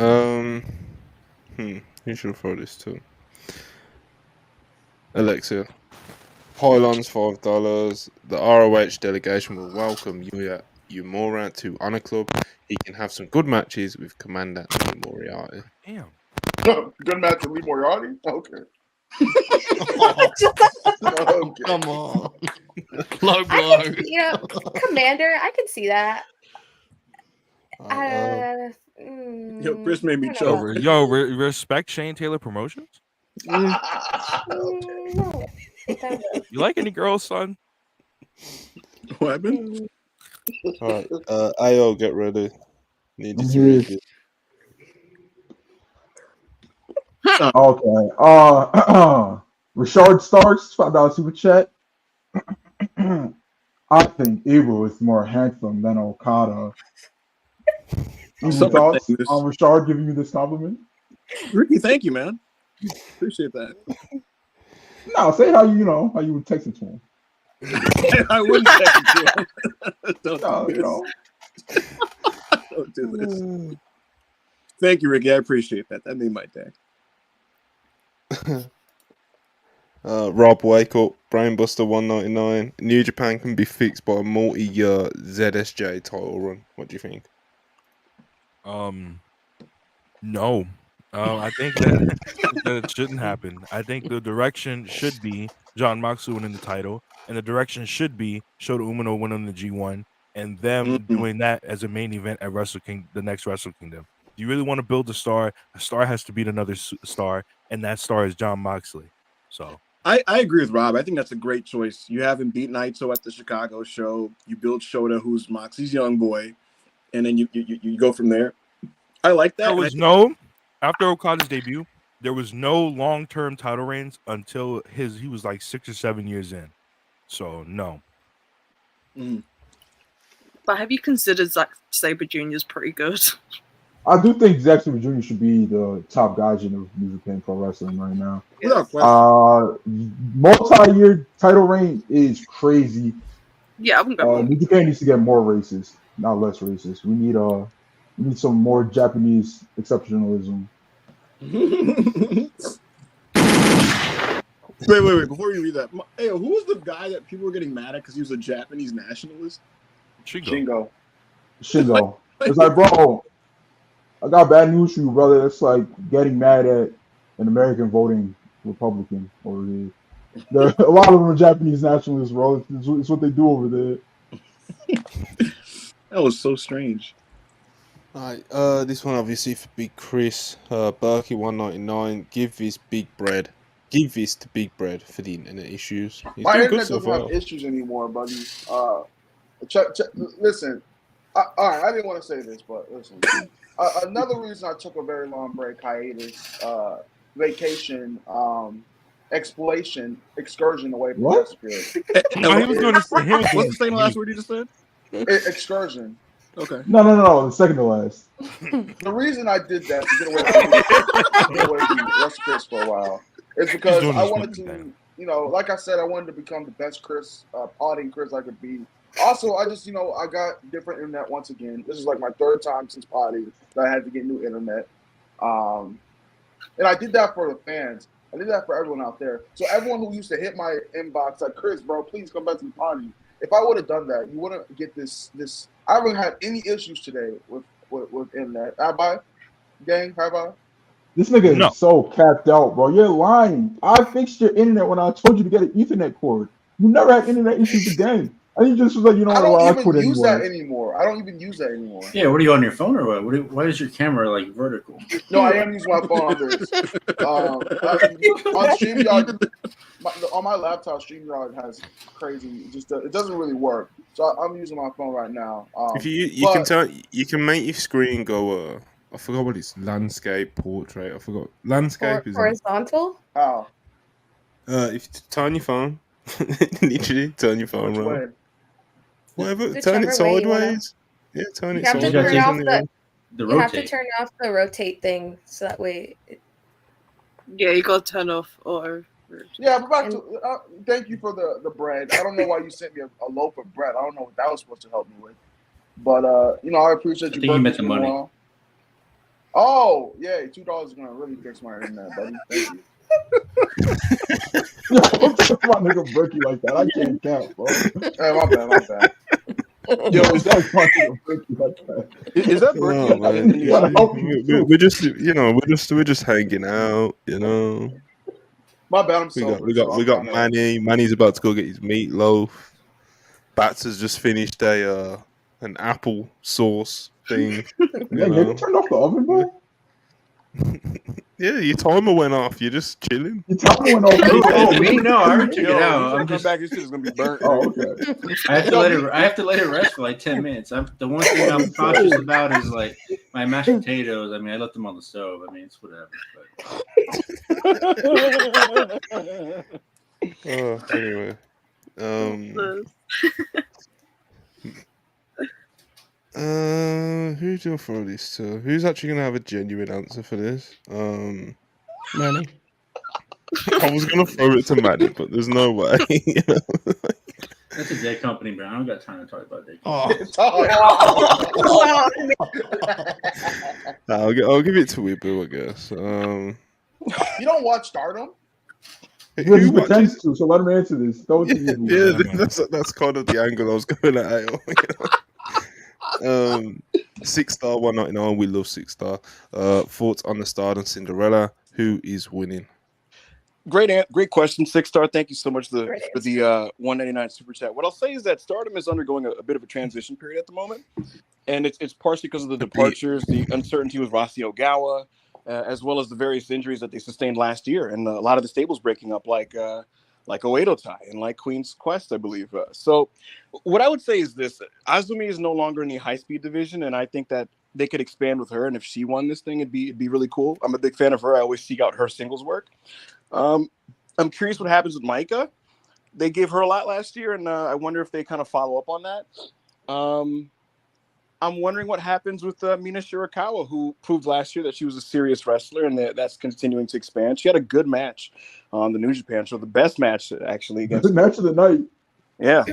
You should throw this too. Alexa, pylons $5. The ROH delegation will welcome Yumura to Honor Club. He can have some good matches with Commander and Moriarty. Damn. Good match with Lee Moriarty? Okay. Okay. Come on. Low blow. You know, Commander, I could see that. Yo, Chris made me choke. Yo, respect Shane Taylor Promotions? No. You like any girls, son? What happened? All right. AO, get ready. Need you to read it. Okay. Richard Starks, $5 super chat. I think Evil is more handsome than Okada. Any thoughts on Richard giving you this compliment? Ricky, thank you, man. Appreciate that. No, say how you would text it to him. I wouldn't text it to him. Don't do this. Thank you, Ricky. I appreciate that. That made my day. Rob, wake up. Brainbuster 199. New Japan can be fixed by a multi-year ZSJ title run. What do you think? No. I think that shouldn't happen. I think the direction should be John Moxley winning the title, and the direction should be Shota Umino winning the G1, and them doing that as a main event at the next Wrestle Kingdom. Do you really want to build a star? A star has to beat another star, and that star is John Moxley. So I agree with Rob. I think that's a great choice. You have him beat Naito at the Chicago show. You build Shota, who's Moxley's young boy, and then you go from there. I like that. After Okada's debut, there was no long-term title reigns until he was like 6 or 7 years in. So no. But have you considered Zack Sabre Jr.'s pretty good? I do think Zack Sabre Jr. should be the top guy in New Japan Pro Wrestling right now. Yes. Multi-year title reign is crazy. Yeah, I wouldn't go wrong. New Japan needs to get more racist, not less racist. We need some more Japanese exceptionalism. Wait. Before you read that, hey, who was the guy that people were getting mad at because he was a Japanese nationalist? Shingo. It's like, bro, I got bad news for you, brother. It's like getting mad at an American voting Republican over here. A lot of them are Japanese nationalists, bro. It's what they do over there. That was so strange. All right, this one obviously for Big Chris, Berkey 199. Give this to Big Bread for the internet issues. My internet doesn't have issues anymore, buddy. Listen, all right, I didn't want to say this, but listen. Another reason I took a very long break, hiatus, vacation, excursion away from the spirit. What's the same last word you just said? Excursion. Okay. No. The second to last. The reason I did that to get away from WrestlePurists for a while is because I wanted to, like I said, I wanted to become the best Chris, podding Chris I could be. Also, I just, I got different internet once again. This is like my third time since podding that I had to get new internet. And I did that for the fans. I did that for everyone out there. So everyone who used to hit my inbox like, Chris, bro, please come back to the potty. If I would have done that, you wouldn't get this. I haven't had any issues today with internet. Have I? Gang, have I? This nigga is so capped out, bro. You're lying. I fixed your internet when I told you to get an Ethernet cord. You never had internet issues again. And you just was like, I don't even use that anymore. I don't even use that anymore. Yeah, what are you on your phone or what? Why is your camera like vertical? No, I am using my phone on this. On StreamYard, on my laptop, StreamYard has crazy. It doesn't really work. So I'm using my phone right now. If you can make your screen go. I forgot what it's landscape portrait. I forgot landscape is horizontal. How? If you turn your phone, literally turn your phone around. Whatever, turn it sideways. Yeah, turn it sideways. You have to turn off the rotate thing so that way. Yeah, you gotta turn off or. Yeah, but back to thank you for the bread. I don't know why you sent me a loaf of bread. I don't know what that was supposed to help me with. But I appreciate you. I think you meant the money. Oh yeah, $2 is gonna really fix my internet, buddy. Thank you. My nigga break you like that. I can't count, bro. Hey, my bad. Yo, is that my nigga break you like that? Is that breaking? We're just hanging out, My bad. I'm we got Manny. Manny's about to go get his meatloaf. Bats has just finished an apple sauce thing. You turned off the oven, bro? Yeah, your timer went off. You're just chilling. Your timer went off. Oh, me? No, I already took it out. I'm just back. This shit is gonna be burnt. Oh, okay. I have to let it rest for like 10 minutes. The one thing I'm cautious about is like my mashed potatoes. I mean, I left them on the stove. I mean, it's whatever. But... anyway, who do I throw this to? Who's actually gonna have a genuine answer for this? Manny. I was gonna throw it to Manny, but there's no way. That's a dead company, bro. I don't got time to talk about dead company. I'll give it to Weebu, I guess. You don't watch Stardom? He pretends to, so let him answer this. That's kind of the angle I was going at. 6-star 199. We love 6-star. Thoughts on the Stardom Cinderella? Who is winning? Great question, 6-star. Thank you so much for the 199 super chat. What I'll say is that Stardom is undergoing a bit of a transition period at the moment, and it's partially because of the departures, the uncertainty with Rossy Ogawa, as well as the various injuries that they sustained last year, and a lot of the stables breaking up, like Oedo Tai and like Queen's Quest, I believe. So what I would say is this: Azumi is no longer in the high-speed division, and I think that they could expand with her, and if she won this thing, it'd be really cool. I'm a big fan of her. I always seek out her singles work. I'm curious what happens with Maika. They gave her a lot last year, and I wonder if they kind of follow up on that. I'm wondering what happens with Mina Shirakawa, who proved last year that she was a serious wrestler, and that's continuing to expand. She had a good match on the New Japan show, the best match actually. The match of the night. Yeah.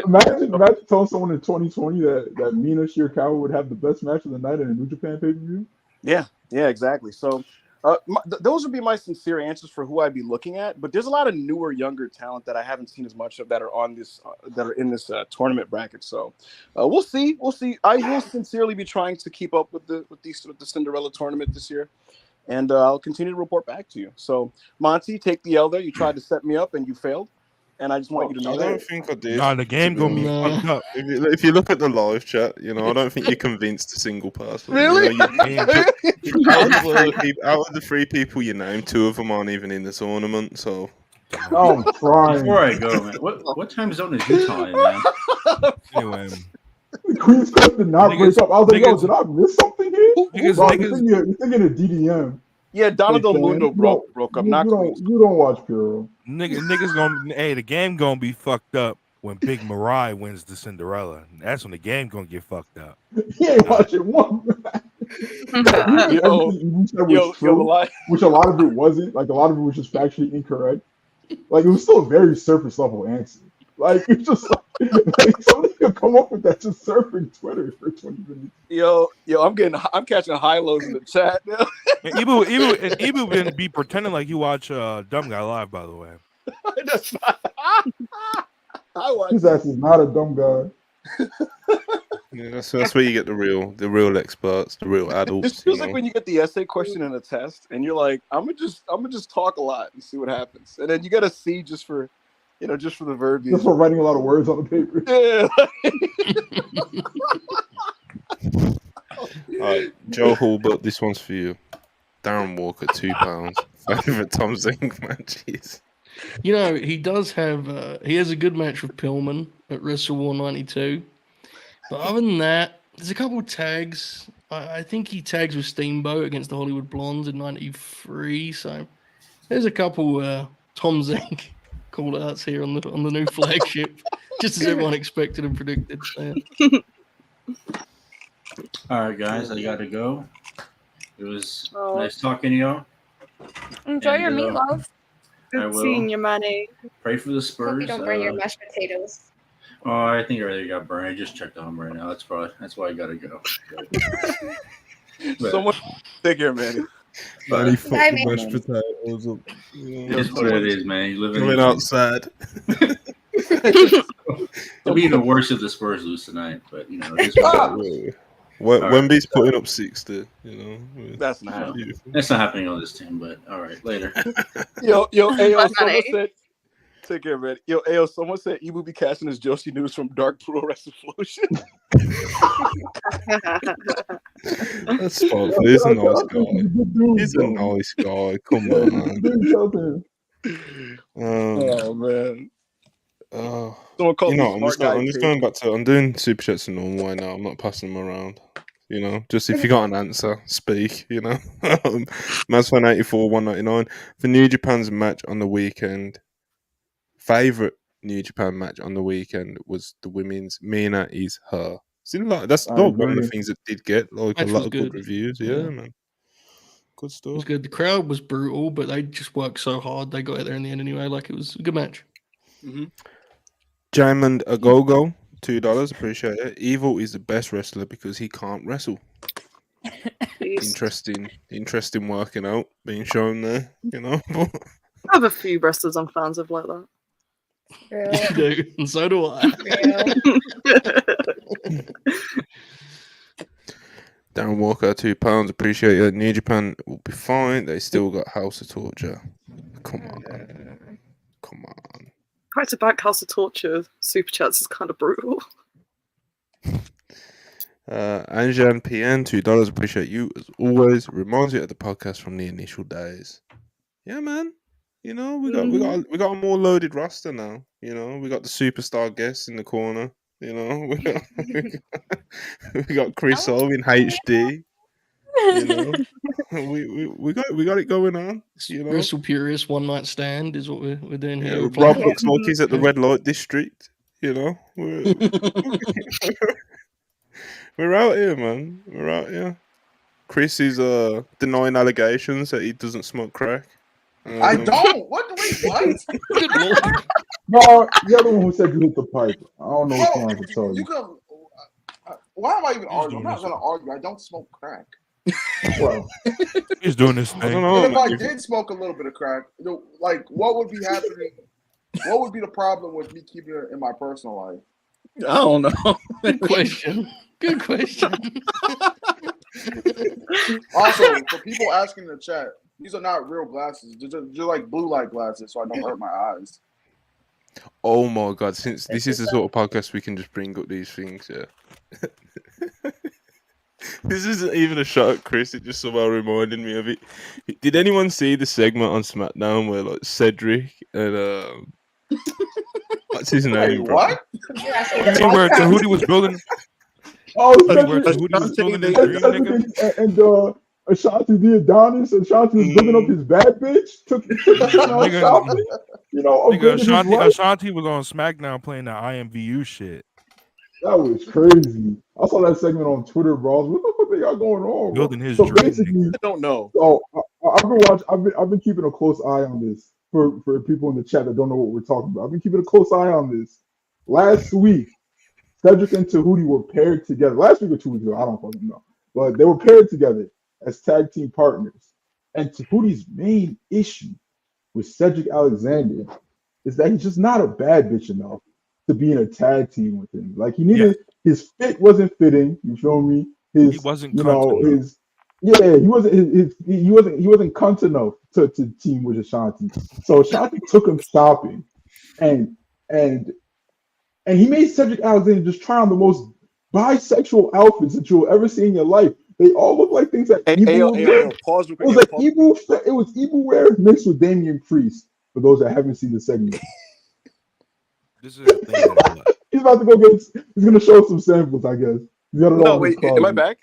Imagine telling someone in 2020 that Mina Shirakawa would have the best match of the night in a New Japan pay-per-view. Yeah, exactly. So those would be my sincere answers for who I'd be looking at. But there's a lot of newer, younger talent that I haven't seen as much of that are on this, that are in this tournament bracket. So we'll see. I will sincerely be trying to keep up with the Cinderella tournament this year, and I'll continue to report back to you. So Monty, take the L there. You tried to set me up and you failed. And I just want you to know I don't think I did. Nah, the game gonna be fucked up. If you look at the live chat, I don't think you convinced a single person. Really? Out of the 3 people you named, 2 of them aren't even in the tournament. So. Oh, crying. Before I go, man, what time zone is Utah in, man? Anyway. The Queen's Quest did not break up. I was like, yo, did I miss something here? You're thinking of DDM. Yeah, Donna Del Mundo broke up. You don't watch Puro. Niggas gonna the game gonna be fucked up when Big Mariah wins the Cinderella. That's when the game gonna get fucked up. He ain't watching one. Which a lot of it wasn't. Like a lot of it was just factually incorrect. Like it was still a very surface level answer. Like it's just like somebody could come up with that just surfing Twitter for 20 minutes. Yo, I'm catching high lows in the chat now. And Ibu been be pretending like you watch Dumb Guy Live, by the way. That's not. His ass is not a dumb guy. Yeah, that's where you get the real experts, the real adults. It feels like when you get the essay question in a test, and you're like, I'm gonna just talk a lot and see what happens, and then you get a C just for the verbiage. Just for writing a lot of words on the paper. Yeah. All right, Joe Hulbert, this one's for you. Darren Walker, £2. Favorite Tom Zink matches. You know, he does have he has a good match with Pillman at Wrestle War 92. But other than that, there's a couple of tags. I think he tags with Steamboat against the Hollywood Blondes in 93. So there's a couple Tom Zink call outs here on the new flagship, just as everyone expected and predicted. So, yeah. All right, guys, I gotta go. It was nice talking to y'all. Enjoy your meatloaf. Good seeing you, Manny. Pray for the Spurs. Hope you don't burn your mashed potatoes. Oh, I think I already got burned. I just checked on right now. That's why I gotta go. Someone take care, Manny. Manny Bye, fucking mashed potatoes up. It's what it is, man. You live Coming outside. It'll be even worse if the Spurs lose tonight, but you know. Wemby's putting up 60. You know, that's not happening. That's not happening on this team. But all right, later. Yo, someone said. Take care, man. Yo, someone said Ibu be casting his Joshi news from Dark Pro Wrestling Flotion. That's spot. He's a nice guy. He's a nice guy. Come on, man. Oh man. I'm just going back to. I'm doing super chats in normal way now. I'm not passing them around. You know, just if you got an answer, speak. You know, Mazfan 84 199 for New Japan's match on the weekend. Favorite New Japan match on the weekend was the women's Mina is Her. Seems like that's not one of the things that did get like a lot of good reviews. Yeah, man. Good stuff. It was good. The crowd was brutal, but they just worked so hard. They got it there in the end anyway. Like it was a good match. Mm-hmm. Jamond Agogo, $2. Appreciate it. Evil is the best wrestler because he can't wrestle. Interesting working out being shown there. You know, I have a few wrestlers I'm fans of like that. You do, and so do I. Darren Walker, £2. Appreciate it. New Japan will be fine. They still got House of Torture. Come on. Back to back House of Torture super chats is kind of brutal. Anjan PN, $2. Appreciate you as always. Reminds me of the podcast from the initial days. Yeah, man. You know, we got a more loaded roster now. You know, we got the superstar guests in the corner. You know, we got Chris O in HD. You know, we got it going on. You know, WrestlePurists one night stand is what we're doing here. Rob looks like he's at the red light district. You know, we're out here, man. We're out here. Chris is denying allegations that he doesn't smoke crack. I don't. What? Good Lord. No, the other one who said you hit the pipe. I don't know what's wrong to tell you. Why am I even arguing? I'm not going to argue. I don't smoke crack. Well, he's doing this thing. And if I did smoke a little bit of crack, like what would be happening? What would be the problem with me keeping it in my personal life? I don't know. Good question. Also, for people asking in the chat, these are not real glasses. They're like blue light glasses, so I don't hurt my eyes. Oh my god! Since this is the sort of podcast we can just bring up these things, yeah. This isn't even a shot at Chris. It just somehow reminded me of it. Did anyone see the segment on SmackDown where like Cedric and what's his name? What? Where Tahuti was building. Oh, where Tahuti was building this dream, nigga. And Ashanti the Adonis, Ashanti was looking up his bad bitch. Took You know, Ashanti was on SmackDown playing the IMVU shit. That was crazy. I saw that segment on Twitter, bro. What the fuck they got going on? Building his so dream. Basically, I don't know. So I've been watching. I've been keeping a close eye on this for people in the chat that don't know what we're talking about. I've been keeping a close eye on this. Last week, Cedric and Tahuti were paired together. Last week or 2 weeks ago, I don't fucking know, but they were paired together as tag team partners. And Tahuti's main issue with Cedric Alexander is that he's just not a bad bitch enough to be in a tag team with him. Like he needed his fit wasn't fitting. You feel me? He wasn't. You know his. Yeah, he wasn't. He wasn't cunt enough to team with Ashanti. So Ashanti took him shopping, and he made Cedric Alexander just try on the most bisexual outfits that you'll ever see in your life. They all look like things that Ibu would wear. Pause real quick. It was like It was Ibu wear mixed with Damian Priest. For those that haven't seen the segment, this is the thing. He's about to go get. He's gonna show some samples, I guess. No, wait. Am I back?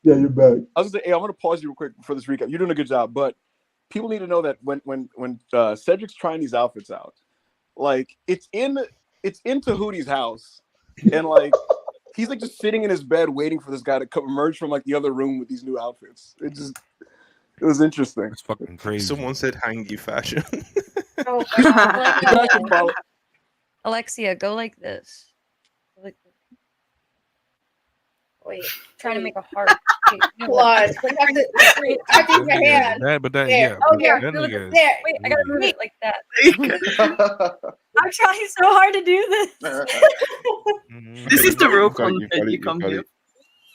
Yeah, you're back. I was gonna say, hey, I'm gonna pause you real quick for this recap. You're doing a good job, but people need to know that when Cedric's trying these outfits out, like it's in Tahuti's house, and like he's like just sitting in his bed waiting for this guy to emerge from like the other room with these new outfits. It was interesting. It's fucking crazy. Someone said hangy fashion. Oh, Alexia, go like this. Wait, trying to make a heart. Blood. I think your hand. Yeah. Oh, yeah. There. Wait, I gotta move it like that. I'm trying so hard to do this. This is the real content you come here.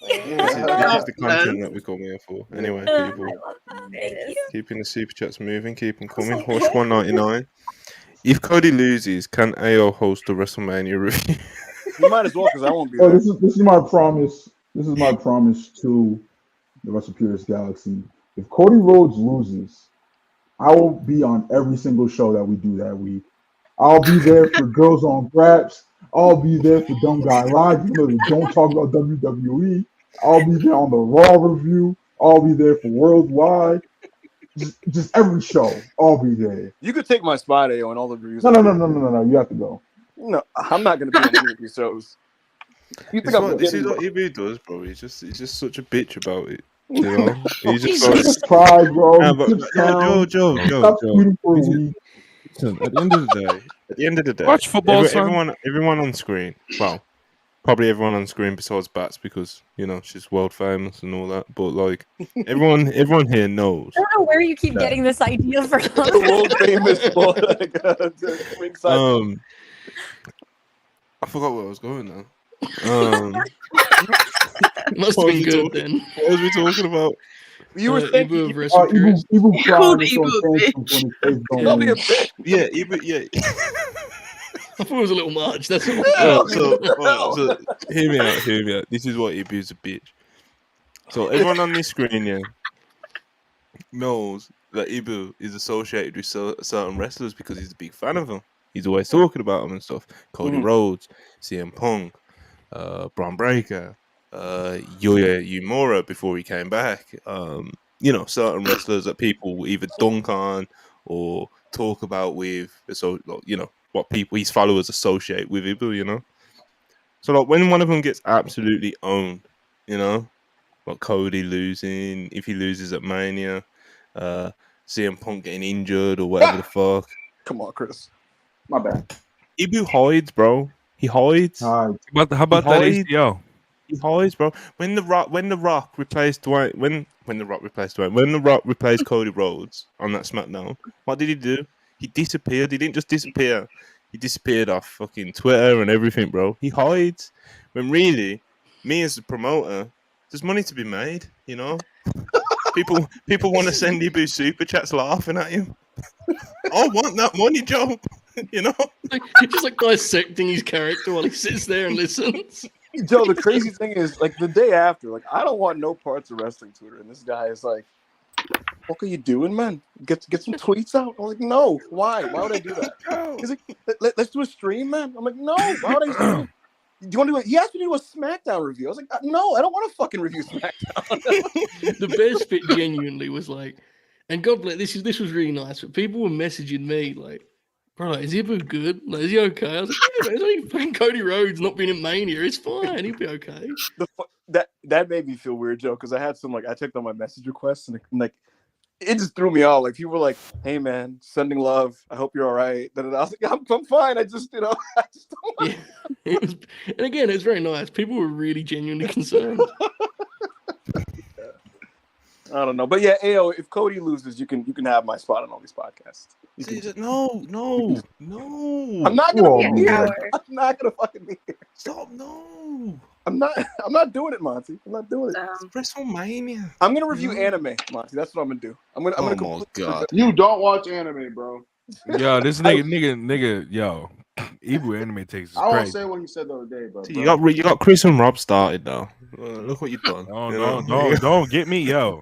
This is the content that we come here for. Anyway, people. Keeping the super chats moving, keep them coming. Horse 199. If Cody loses, can AO host the WrestleMania review? You might as well, because I won't be there. This is my promise. This is my promise to the WrestlePurists Galaxy. If Cody Rhodes loses, I will be on every single show that we do that week. I'll be there for Girls on Graps. I'll be there for Dumb Guy Live, even though they don't talk about WWE. I'll be there on the Raw review. I'll be there for Worldwide. Just every show, I'll be there. You could take my spot, AO, on all the reviews. No. You have to go. No, I'm not going to be on any of these shows. This is what Ibu does, bro. He's just such a bitch about it. You know, he's just like pride, bro. Joe. Listen, at the end of the day, watch football. Everyone on screen. Well, probably everyone on screen besides Bats, because you know she's world famous and all that. But like everyone here knows. I don't know where you keep getting this idea from. World famous. I forgot where I was going now. Must have been good then. What was we talking about? You were thinking Ibu Yeah, Ibu. Yeah. I thought it was a little much. That's all. So hear me out. This is what Ibu's a bitch. So everyone on this screen, knows that Ibu is associated with certain wrestlers because he's a big fan of them. He's always talking about them and stuff. Cody Rhodes, CM Punk, Braun Breaker, Yuya Uemura before he came back. Certain wrestlers that people either dunk on or talk about with. So what his followers associate with Ibu. So like when one of them gets absolutely owned, like Cody losing, if he loses at Mania, CM Punk getting injured or whatever the fuck. Come on, Chris. My bad. Ibu hides, bro. He hides. How about that ACL? He hides, bro. When the Rock replaced Dwayne, when the Rock replaced Cody Rhodes on that SmackDown, what did he do? He disappeared. He didn't just disappear. He disappeared off fucking Twitter and everything, bro. He hides. When really, me as a promoter, there's money to be made, People want to send Ibu super chats laughing at him. I want that money, Joe. He's just like dissecting his character while he sits there and listens. Joe, the crazy thing is, like the day after, like I don't want no parts of wrestling Twitter, and this guy is like, "What are you doing, man? Get some tweets out." I'm like, "No, why? Why would I do that?" He's like, "Let's do a stream, man." I'm like, "No, why would I stream?" Do you want to do it? He asked me to do a SmackDown review. I was like, "No, I don't want to fucking review SmackDown." The best bit genuinely was like, and God bless, this was really nice, but people were messaging me like, Bro, like, is he ever good? Like, is he okay? I was like, yeah, man, it's only fucking Cody Rhodes not being in Mania. It's fine. He'll be okay. That made me feel weird, Joe, because I had some I checked on my message requests and like it just threw me off. Like people were like, "Hey man, sending love. I hope you're all right." I was like, "I'm fine. I just don't want." Yeah, and again, it was very nice. People were really genuinely concerned. I don't know, but yeah, AO, if Cody loses, you can have my spot on all these podcasts. No. I'm not gonna be here. I'm not gonna fucking be here. Stop, no. I'm not doing it, Monty. I'm not doing it. It's WrestleMania. I'm gonna review anime, Monty. That's what I'm gonna do. I'm gonna. Oh my god. You don't watch anime, bro. Yo, this nigga, yo. Evil anime takes is I won't crazy. say what he said the other day, bro. You got Chris and Rob started though. Look what you've done. Don't get me, yo.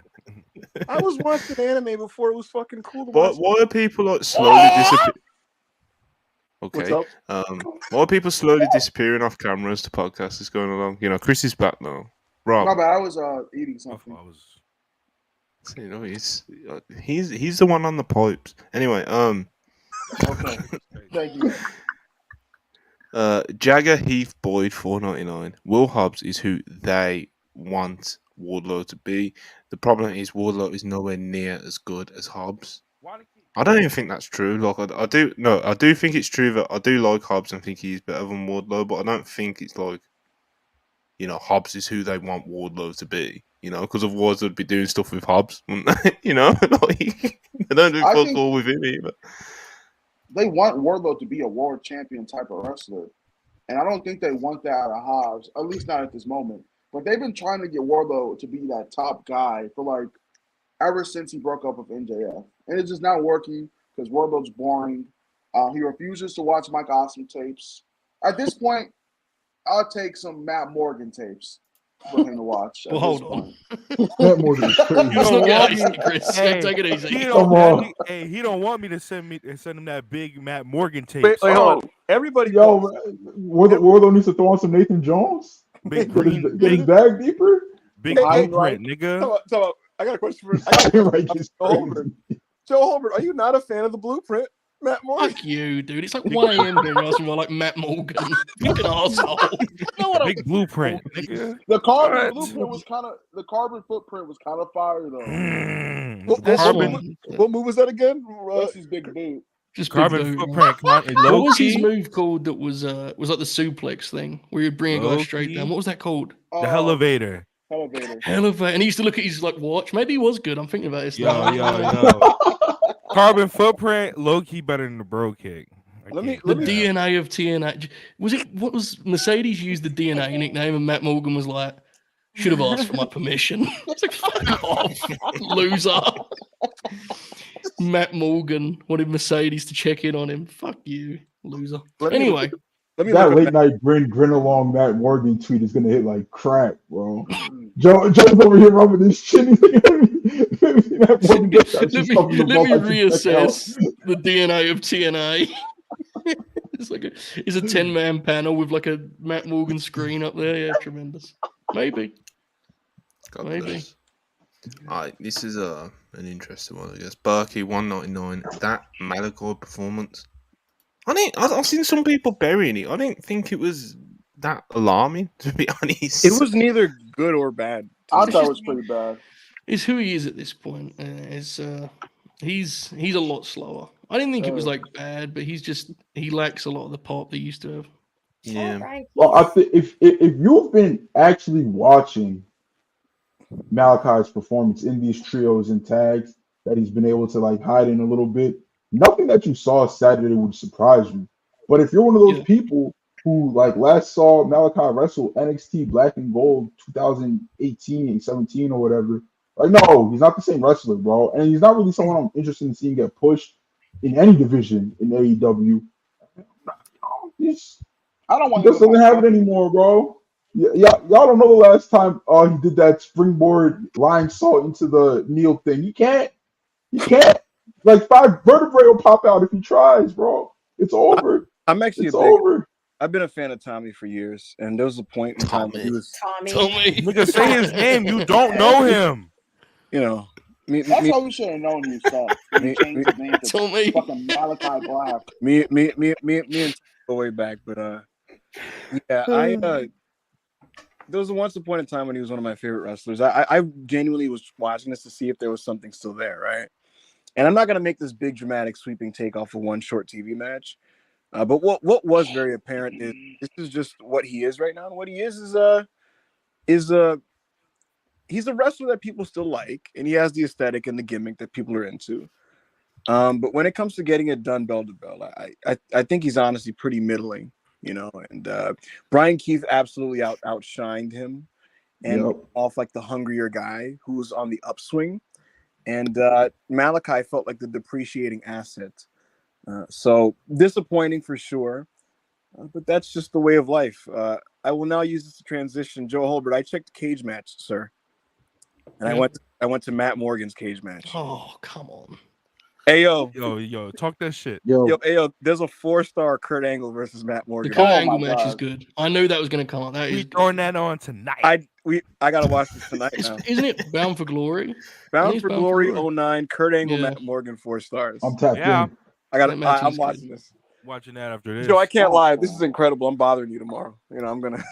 I was watching anime before it was fucking cool to watch. Why are people like slowly disappearing? Okay. Why are people slowly disappearing off camera as the podcast is going along? You know, Chris is back now. Rob. No, but I was eating something. You know, he's the one on the pipes. Anyway, Okay. Thank you. Jagger Heath Boyd $4.99. Will Hobbs is who they want Wardlow to be. The problem is Wardlow is nowhere near as good as Hobbs. I don't even think that's true. Like I do think it's true that I do like Hobbs and think he's better than Wardlow, but I don't think it's like, you know, Hobbs is who they want Wardlow to be. You know, because otherwise they'd be doing stuff with Hobbs, wouldn't they? You know, like, they don't do fuck all with him either. They want Wardlow to be a world champion type of wrestler, and I don't think they want that out of Hobbs, at least not at this moment. But they've been trying to get Wardlow to be that top guy for like ever since he broke up with NJF. And it's just not working because Wardlow's boring. He refuses to watch Mike Awesome tapes. At this point, I'll take some Matt Morgan tapes for him to watch. Well, hold on. Matt Morgan is crazy. Take it easy. He don't want me to send him that big Matt Morgan tape. Wait, hold on. Everybody, Wardlow needs to throw on some Nathan Jones. Big get his bag deeper. Big blueprint, nigga. So, I got a question for Joe Holbert. Are you not a fan of the blueprint, Matt Morgan? Fuck you, dude. It's like 1 a.m. here asking about like Matt Morgan. Fucking asshole. Big blueprint, nigga. The carbon blueprint was the carbon footprint was kind of fire though. What move was that again? Rusty's big boot. Just carbon footprint. What was his move called that was like the suplex thing where you'd bring a guy straight down? What was that called? The elevator. Elevator. And he used to look at his like watch. Maybe he was good. I'm thinking about it. Yo. Carbon footprint, low key better than the bro kick. The DNA of TNA. What was Mercedes used the DNA nickname and Matt Morgan was like, should have asked for my permission. It's like, fuck off, loser. Matt Morgan wanted Mercedes to check in on him. Fuck you, loser. Anyway. That late night grin along Matt Morgan tweet is gonna hit like crack, bro. Joe's over here rubbing his chin. Let me reassess the DNA of TNA. It's a 10-man panel with like a Matt Morgan screen up there. Yeah, tremendous. Maybe. Maybe. All right, this is an interesting one, I guess. Berkey $1.99. That Malachi performance. I've seen some people burying it. I didn't think it was that alarming, to be honest. It was neither good or bad. I thought it was pretty bad. It's who he is at this point. He's a lot slower. I didn't think it was like bad, but he lacks a lot of the pop they used to have. Yeah. Well, I think if you've been actually watching Malachi's performance in these trios and tags that he's been able to like hide in a little bit, nothing that you saw Saturday would surprise you. But if you're one of those people who like last saw Malachi wrestle NXT Black and Gold 2018, 17 or whatever, like no, he's not the same wrestler, bro. And he's not really someone I'm interested in seeing get pushed in any division in AEW. He just doesn't have it anymore, bro. Y'all don't know the last time he did that springboard line salt into the kneel thing. He can't. Like 5 vertebrae will pop out if he tries, bro. It's over. It's over. I've been a fan of Tommy for years, and there was a point in time when he was Tommy. Nigga, say his name. You don't know him. You know, That's how we should have known he sucked. He changed his name to fucking Malachi Black. Me and go way back, but yeah, there was once upon a time when he was one of my favorite wrestlers. I genuinely was watching this to see if there was something still there, right? And I'm not gonna make this big dramatic sweeping take off of one short TV match, but what was very apparent is this is just what he is right now, and what he is he's a wrestler that people still like, and he has the aesthetic and the gimmick that people are into. But when it comes to getting it done bell to bell, I think he's honestly pretty middling, you know. And Brian Keith absolutely outshined him, and off like the hungrier guy who was on the upswing. And Malachi felt like the depreciating asset. So disappointing for sure, but that's just the way of life. I will now use this to transition. Joe Holbert, I checked the cage match, sir. And I went to Matt Morgan's cage match. Oh, come on. Hey yo, talk that shit. Yo, there's a 4-star Kurt Angle versus Matt Morgan. The Kurt Angle match is good. I knew that was going to come up. We throwing that on tonight. I gotta watch this tonight now. Isn't it Bound for Glory? Bound for Glory 09, Kurt Angle, Matt Morgan, 4 stars. I'm tapped in. I'm watching this. Watching that after this. Joe, I can't lie. This is incredible. I'm bothering you tomorrow. You know, I'm gonna.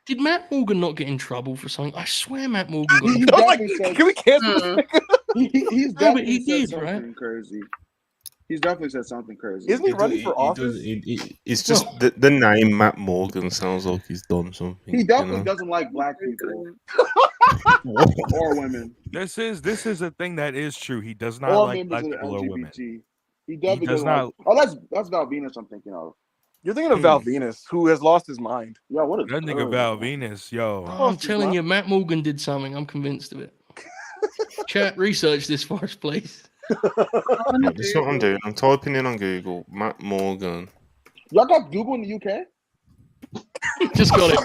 Did Matt Morgan not get in trouble for something? I swear Matt Morgan got can we cancel this? He's definitely said something right? crazy. He's definitely said something crazy. Isn't he running for office? It's just the name Matt Morgan sounds like he's done something. He definitely doesn't like black people or women. This is a thing that is true. He does not or like black members of people the or women. LGBT. He definitely does doesn't not. Like, that's Val Venus I'm thinking of. You're thinking of Val Venus, who has lost his mind. Yeah, what a That nigga Val Venus, yo. Oh, I'm telling you, Matt Morgan did something. I'm convinced of it. Chat, research this for us, please. That's what I'm doing. I'm typing in on Google Matt Morgan. Y'all got Google in the UK? Just got it.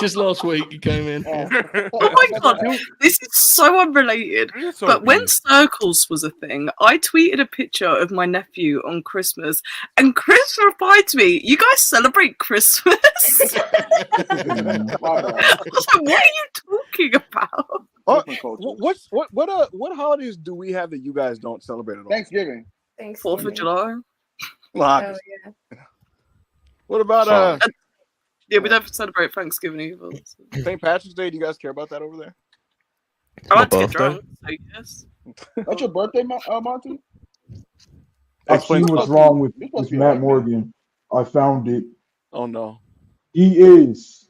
Just last week he came in. Oh my god, this is so unrelated. But when circles was a thing, I tweeted a picture of my nephew on Christmas, and Chris replied to me, "You guys celebrate Christmas?" I was like, "What are you talking about?" What holidays do we have that you guys don't celebrate at all? Thanksgiving. 4th of July. Well, what about Yeah, we don't celebrate Thanksgiving either. So. St. Patrick's Day? Do you guys care about that over there? I like to get drunk, so yes. That's your birthday, Monty? I see what's wrong with Matt Morgan. I found it. Oh no. He is.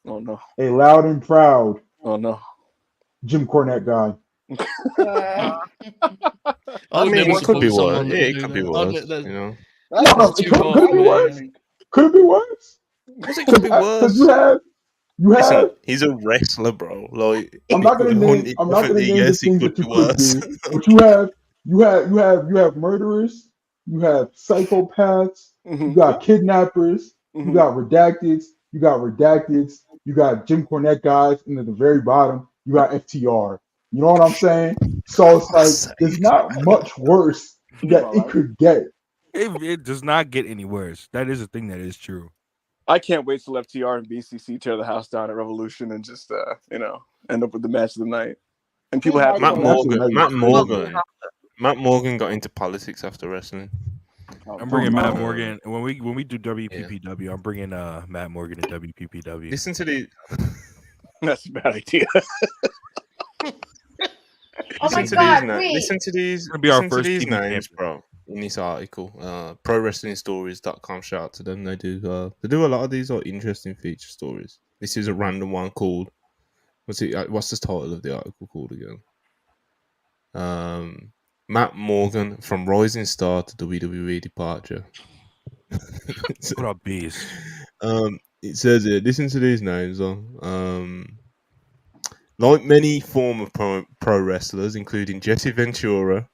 Oh no. A loud and proud. Oh no. Jim Cornette guy. I mean, it could be worse. Yeah, it could be worse. You know. Could be worse. Could be worse. It could be worse. Listen, he's a wrestler, bro. Like I'm not gonna name the things that you could do. But you have murderers, you have psychopaths, you got kidnappers, you got redacteds, you got Jim Cornette guys, and at the very bottom, you got FTR. You know what I'm saying? So it's like there's not much worse that it could get. It does not get any worse. That is a thing that is true. I can't wait till FTR and BCC tear the house down at Revolution and just end up with the match of the night. And people have Matt Morgan got into politics after wrestling. I'm bringing Matt Morgan when we do WPPW. I'm bringing Matt Morgan to WPPW. Listen to the. That's a bad idea. Listen to these names, bro. In this article, ProWrestlingStories.com. Shout out to them. They do a lot of these interesting feature stories. This is a random one called. What's the title of the article called again? Matt Morgan from rising star to WWE departure. What up, bees? It says here. Listen to these names. Like many former pro wrestlers, including Jesse Ventura,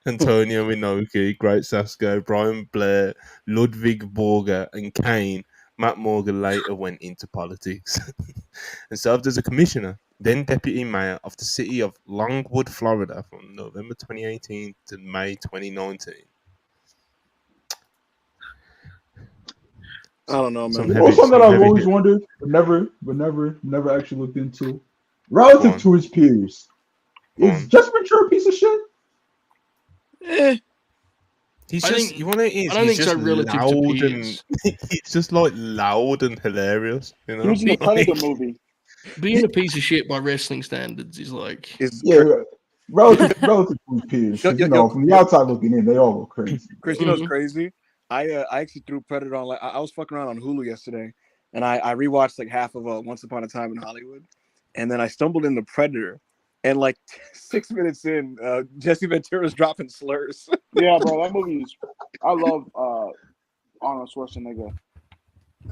Antonio Inoki, Great Sasuke, Brian Blair, Ludwig Borger, and Kane, Matt Morgan later went into politics and served as a commissioner, then deputy mayor of the city of Longwood, Florida, from November 2018 to May 2019. I don't know, man. Something that I've always wondered, but never actually looked into. Relative to his peers, is Jesse Ventura a piece of shit? He's just, you want to eat? I don't think so. Relative to loud and he's just like loud and hilarious. You know, he was in the Predator movie. Being a piece of shit by wrestling standards is like relative to his peers. You know, from the outside looking in, they all look crazy. Chris, you know what's crazy? I actually threw Predator on. Like I was fucking around on Hulu yesterday, and I rewatched like half of Once Upon a Time in Hollywood, and then I stumbled into Predator, and like 6 minutes in, Jesse Ventura's dropping slurs. Yeah, bro, that movie is. I love Arnold Schwarzenegger.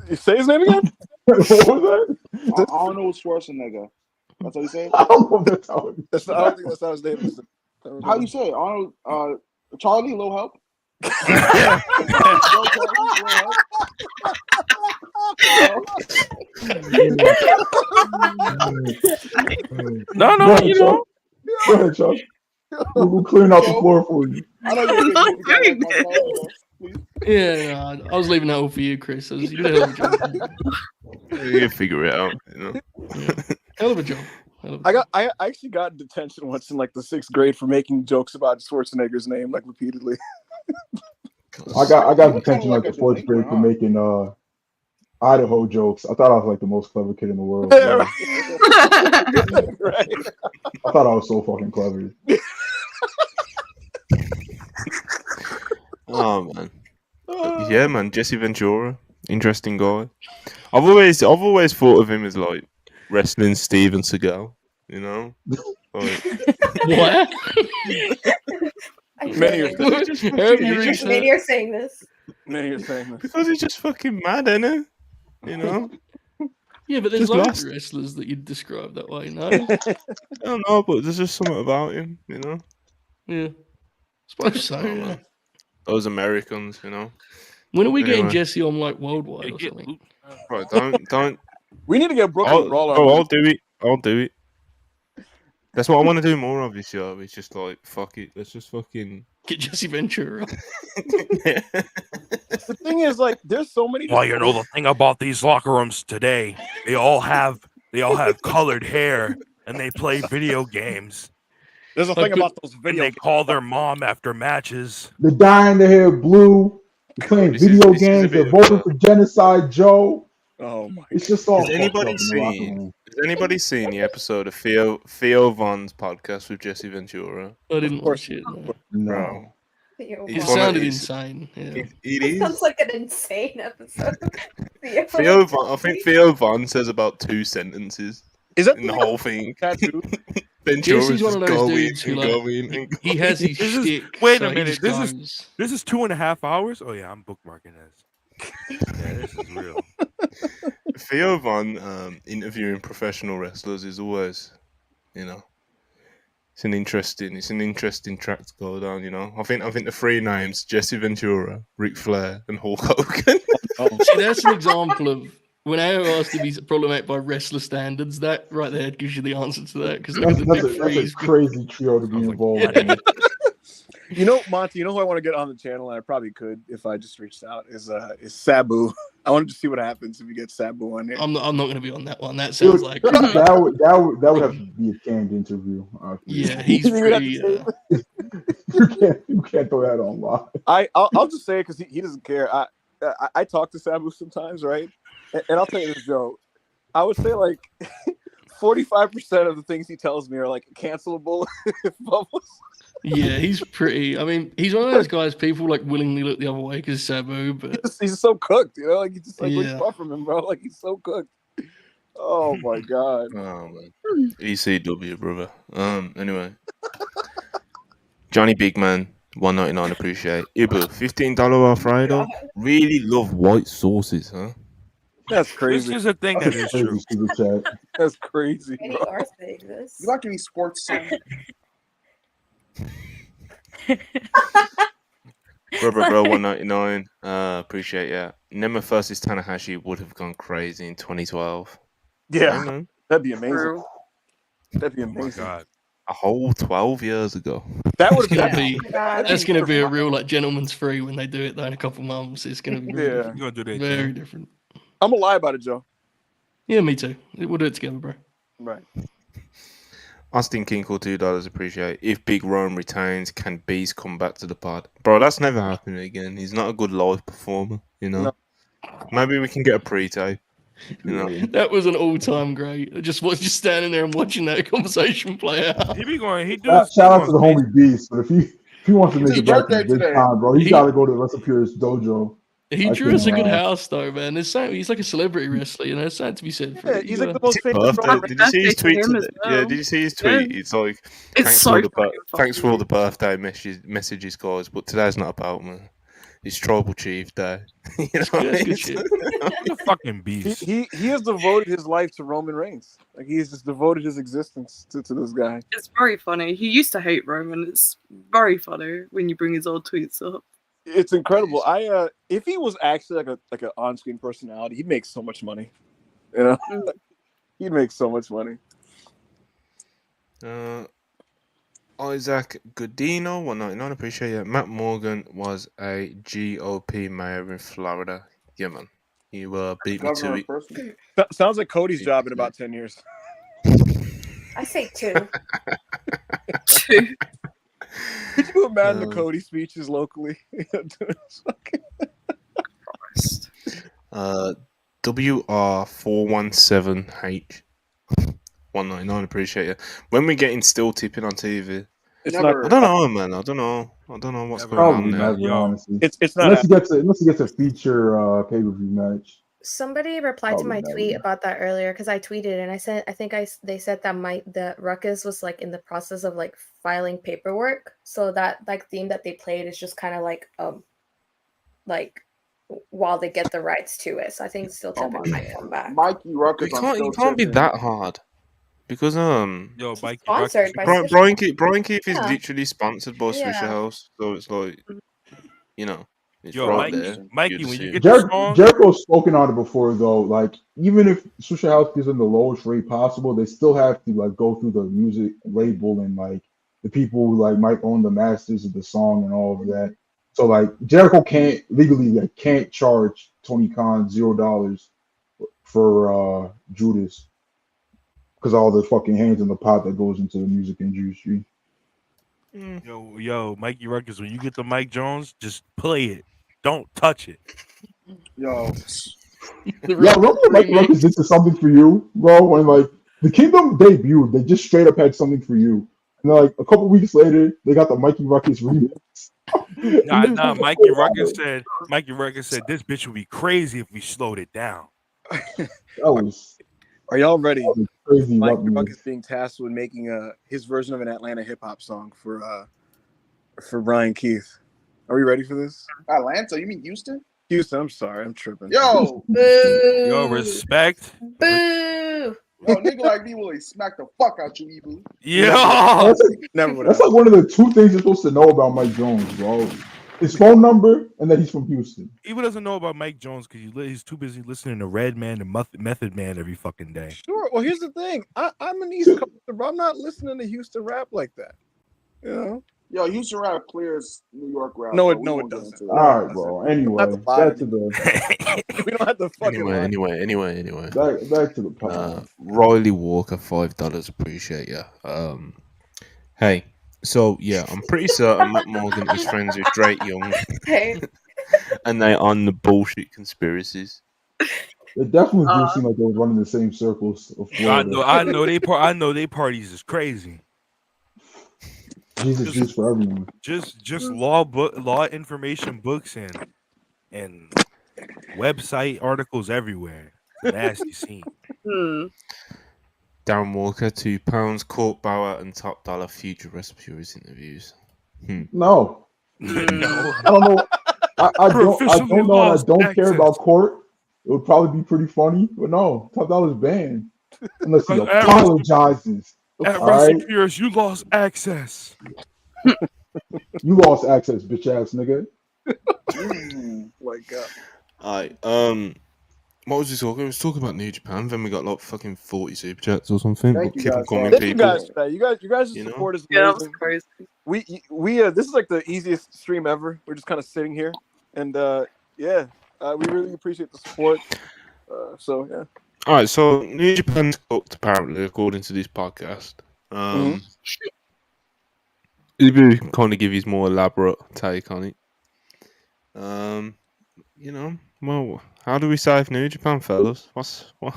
You say his name again? What was that? Arnold Schwarzenegger. That's how you say it. I don't know if that's how. I don't think that's how his name is. How you say it? Arnold? Charlie, low help. No, you know. Go ahead, Chuck. We'll clean out the floor for you. Yeah, I was leaving that all for you, Chris. You did a hell of a job. You can figure it out, you know. Yeah. Hell of a job. I actually got in detention once in like the 6th grade for making jokes about Schwarzenegger's name like repeatedly. I got detention like the 4th grade for making Idaho jokes. I thought I was like the most clever kid in the world. Right. I thought I was so fucking clever. Oh man, yeah, man. Jesse Ventura, interesting guy. I've always thought of him as like wrestling Steven Seagal. You know, like, what? Many are saying this. Because he's just fucking mad, isn't he? You know. Yeah, but there's lots of wrestlers that you'd describe that way, no? I don't know, but there's just something about him, you know. Yeah, I suppose so. Yeah. Those Americans, you know. When are we getting Jesse on like worldwide or something? Right, don't. We need to get Brooklyn Brawler. I'll do it. That's what I want to do more of this show. It's just like, fuck it. Let's just fucking get Jesse Ventura. The thing is, like, there's so many. Well, you know the thing about these locker rooms today, they all have colored hair and they play video games. There's a thing about those video. They call their mom after matches. They're dyeing their hair blue. They're playing video games. They're voting for Genocide Joe. Oh my! It's just all. Has anybody seen the episode of Theo Von's podcast with Jesse Ventura? I didn't watch it. No. It sounded insane. Yeah. It sounds like an insane episode. Theo Von, I think Theo Von says about 2 sentences. Is that in the whole thing? Ventura's one of those dudes who he has his shtick. Wait a minute. This is 2.5 hours. Oh yeah, I'm bookmarking this. Yeah, this is real. Theo Von interviewing professional wrestlers is always, you know, it's an interesting track to go down. You know, I think the 3 names: Jesse Ventura, Ric Flair, and Hulk Hogan. See, that's an example of when I asked if he's problematic by wrestler standards. That right there gives you the answer to that because that's a crazy trio to be involved in. You know, Monty, you know who I want to get on the channel, and I probably could if I just reached out, is Sabu. I wanted to see what happens if you get Sabu on there. I'm not going to be on that one. That sounds like that would have to be a canned interview. Yeah, he's pretty. You can't throw that on live. I'll just say it because he doesn't care. I talk to Sabu sometimes, right? And I'll tell you this, Joe. I would say like 45% of the things he tells me are like cancelable bubbles. Yeah, he's pretty. I mean, he's one of those guys people like willingly look the other way because Sabu, but he's so cooked, you know. Like you just like look far from him, bro. Like he's so cooked. Oh my god. Oh man. ECW, brother. Anyway, Johnny Bigman, $1.99. Appreciate. Ibu, $15 off Friday. Really love white sauces, huh? That's crazy. This is a thing that is true. That's crazy. Many are saying this. You like any sports? Bro, $1.99. Appreciate ya. Nema versus Tanahashi would have gone crazy in 2012. Yeah, man. That'd be amazing. That'd be amazing. Oh my God. A whole 12 years ago. That would be. That's gonna be a real like gentleman's free when they do it though in a couple months. It's gonna be You're gonna do that. Very different. I'm gonna lie about it, Joe. Yeah, me too. We'll do it together, bro. Right. Austin Kinkle, $2. Appreciate. If Big Rome retains, can Beast come back to the pod? Bro, that's never happening again. He's not a good live performer, you know. No. Maybe we can get a pre-tape. You know, that was an all-time great. Just standing there and watching that conversation play out. He be going. Shout out to the homie Beast, but if he wants to make it back to big time, bro, he's got to go to the WrestlePurists dojo. He drew us a good house, though, man. He's like a celebrity wrestler, you know. There's something to be said for it. He's like the most famous. Did you see his tweet today? Yeah, did you see his tweet? Yeah. It's like, thanks for all the birthday messages, guys, but today's not about me. It's Tribal Chief Day. You know what I mean? He's a fucking beast. He has devoted his life to Roman Reigns. Like he's just devoted his existence to this guy. It's very funny. He used to hate Roman. It's very funny when you bring his old tweets up. It's incredible. If he was actually like an on-screen personality, he'd make so much money. You know, he'd make so much money. Isaac Godino, 199. Appreciate it. Matt Morgan was a GOP mayor in Florida. Yeah, man. You beat me to it. Sounds like Cody's job in about 10 years. I say 2. 2. Could you imagine the Cody speeches locally? WR417H 199. Appreciate it. When we getting still tipping on TV? I don't know, man. I don't know what's going on there. Honestly. It's not unless he gets a feature pay-per-view match. Somebody replied to my tweet about that earlier because I tweeted and I said they said that Ruckus was like in the process of like filing paperwork, so that like theme that they played is just kind of like while they get the rights to it. So I think Still Tipping might come back. Mikey Ruckus. It can't be that hard because Mikey sponsored Ruckus. by Brian Keith is literally sponsored by Swisher House, so it's like It's right there. Mikey, when you get the song, Jericho's spoken on it before though. Like even if Swisher House gives them the lowest rate possible, they still have to like go through the music label and like the people who like might own the masters of the song and all of that. So like Jericho can't legally can't charge Tony Khan $0 for Judas because all the fucking hands in the pot that goes into the music industry. Yo, Mikey Ruckus, when you get the Mike Jones, just play it. Don't touch it. Yo, remember Mikey Ruckus did something for you, bro? When like the Kingdom debuted, they just straight up had something for you. And then, like a couple weeks later, they got the Mikey Ruckus remix. Nah, Mikey Ruckus said this bitch would be crazy if we slowed it down. Are y'all ready? Crazy Mikey Ruckus being tasked with making his version of an Atlanta hip hop song for Brian Keith. Are we ready for this? Atlanta? You mean Houston? Houston, I'm sorry, I'm tripping. Yo, boo. Yo, respect. Boo. Yo, nigga like me will smack the fuck out you, Ebu. Yeah. That's like one of the two things you're supposed to know about Mike Jones, bro. His phone number and that he's from Houston. Ebu doesn't know about Mike Jones because he's too busy listening to Redman and Method Man every fucking day. Sure. Well, here's the thing. I'm an East Coaster, bro. I'm not listening to Houston rap like that. You know? Yo, Houston rap clears New York rap. No, it doesn't. All right, bro. Anyway, back to the. We don't have to fucking. Anyway. Back to the pod. Riley Walker, $5. Appreciate you. Hey, so yeah, I'm pretty certain Matt Morgan is friends with Drake Young, and they on the bullshit conspiracies. They definitely do seem like they were running the same circles of Florida. I know they parties is crazy. Jesus is for everyone. Just law information books and website articles everywhere. Nasty scene. Darren Walker, £2. Court Bauer and Top Dollar future WrestlePurists interviews. No. I don't know. I don't know. I don't care about Court. It would probably be pretty funny, but no, Top Dollar's banned unless he apologizes. At WrestlePurists, you lost access. You lost access, bitch ass nigga. My God. All right. What was he talking? He was talking about New Japan. Then we got like fucking 40 super chats or something. Thank you Keep guys. coming, Thank people. you guys. You guys' support is Yeah, that was amazing. crazy. We this is like the easiest stream ever. We're just kind of sitting here, and we really appreciate the support. So yeah. All right, so New Japan's cooked apparently, according to this podcast. If you kind of give his more elaborate take on it. Well, how do we save New Japan, fellas? What?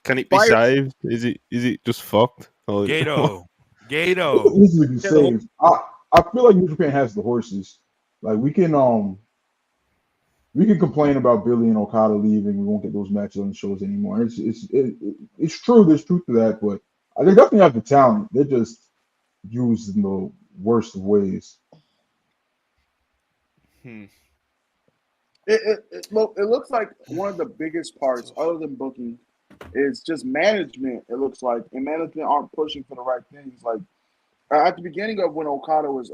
Can it be saved? Is it just fucked? Gato. This is saved. I feel like New Japan has the horses. Like we can complain about Billy and Okada leaving. We won't get those matches on the shows anymore. It's true. There's truth to that, but they definitely have the talent. They're just used in the worst of ways. It looks like one of the biggest parts, other than booking, is just management. It looks like, and management aren't pushing for the right things. Like at the beginning of when Okada was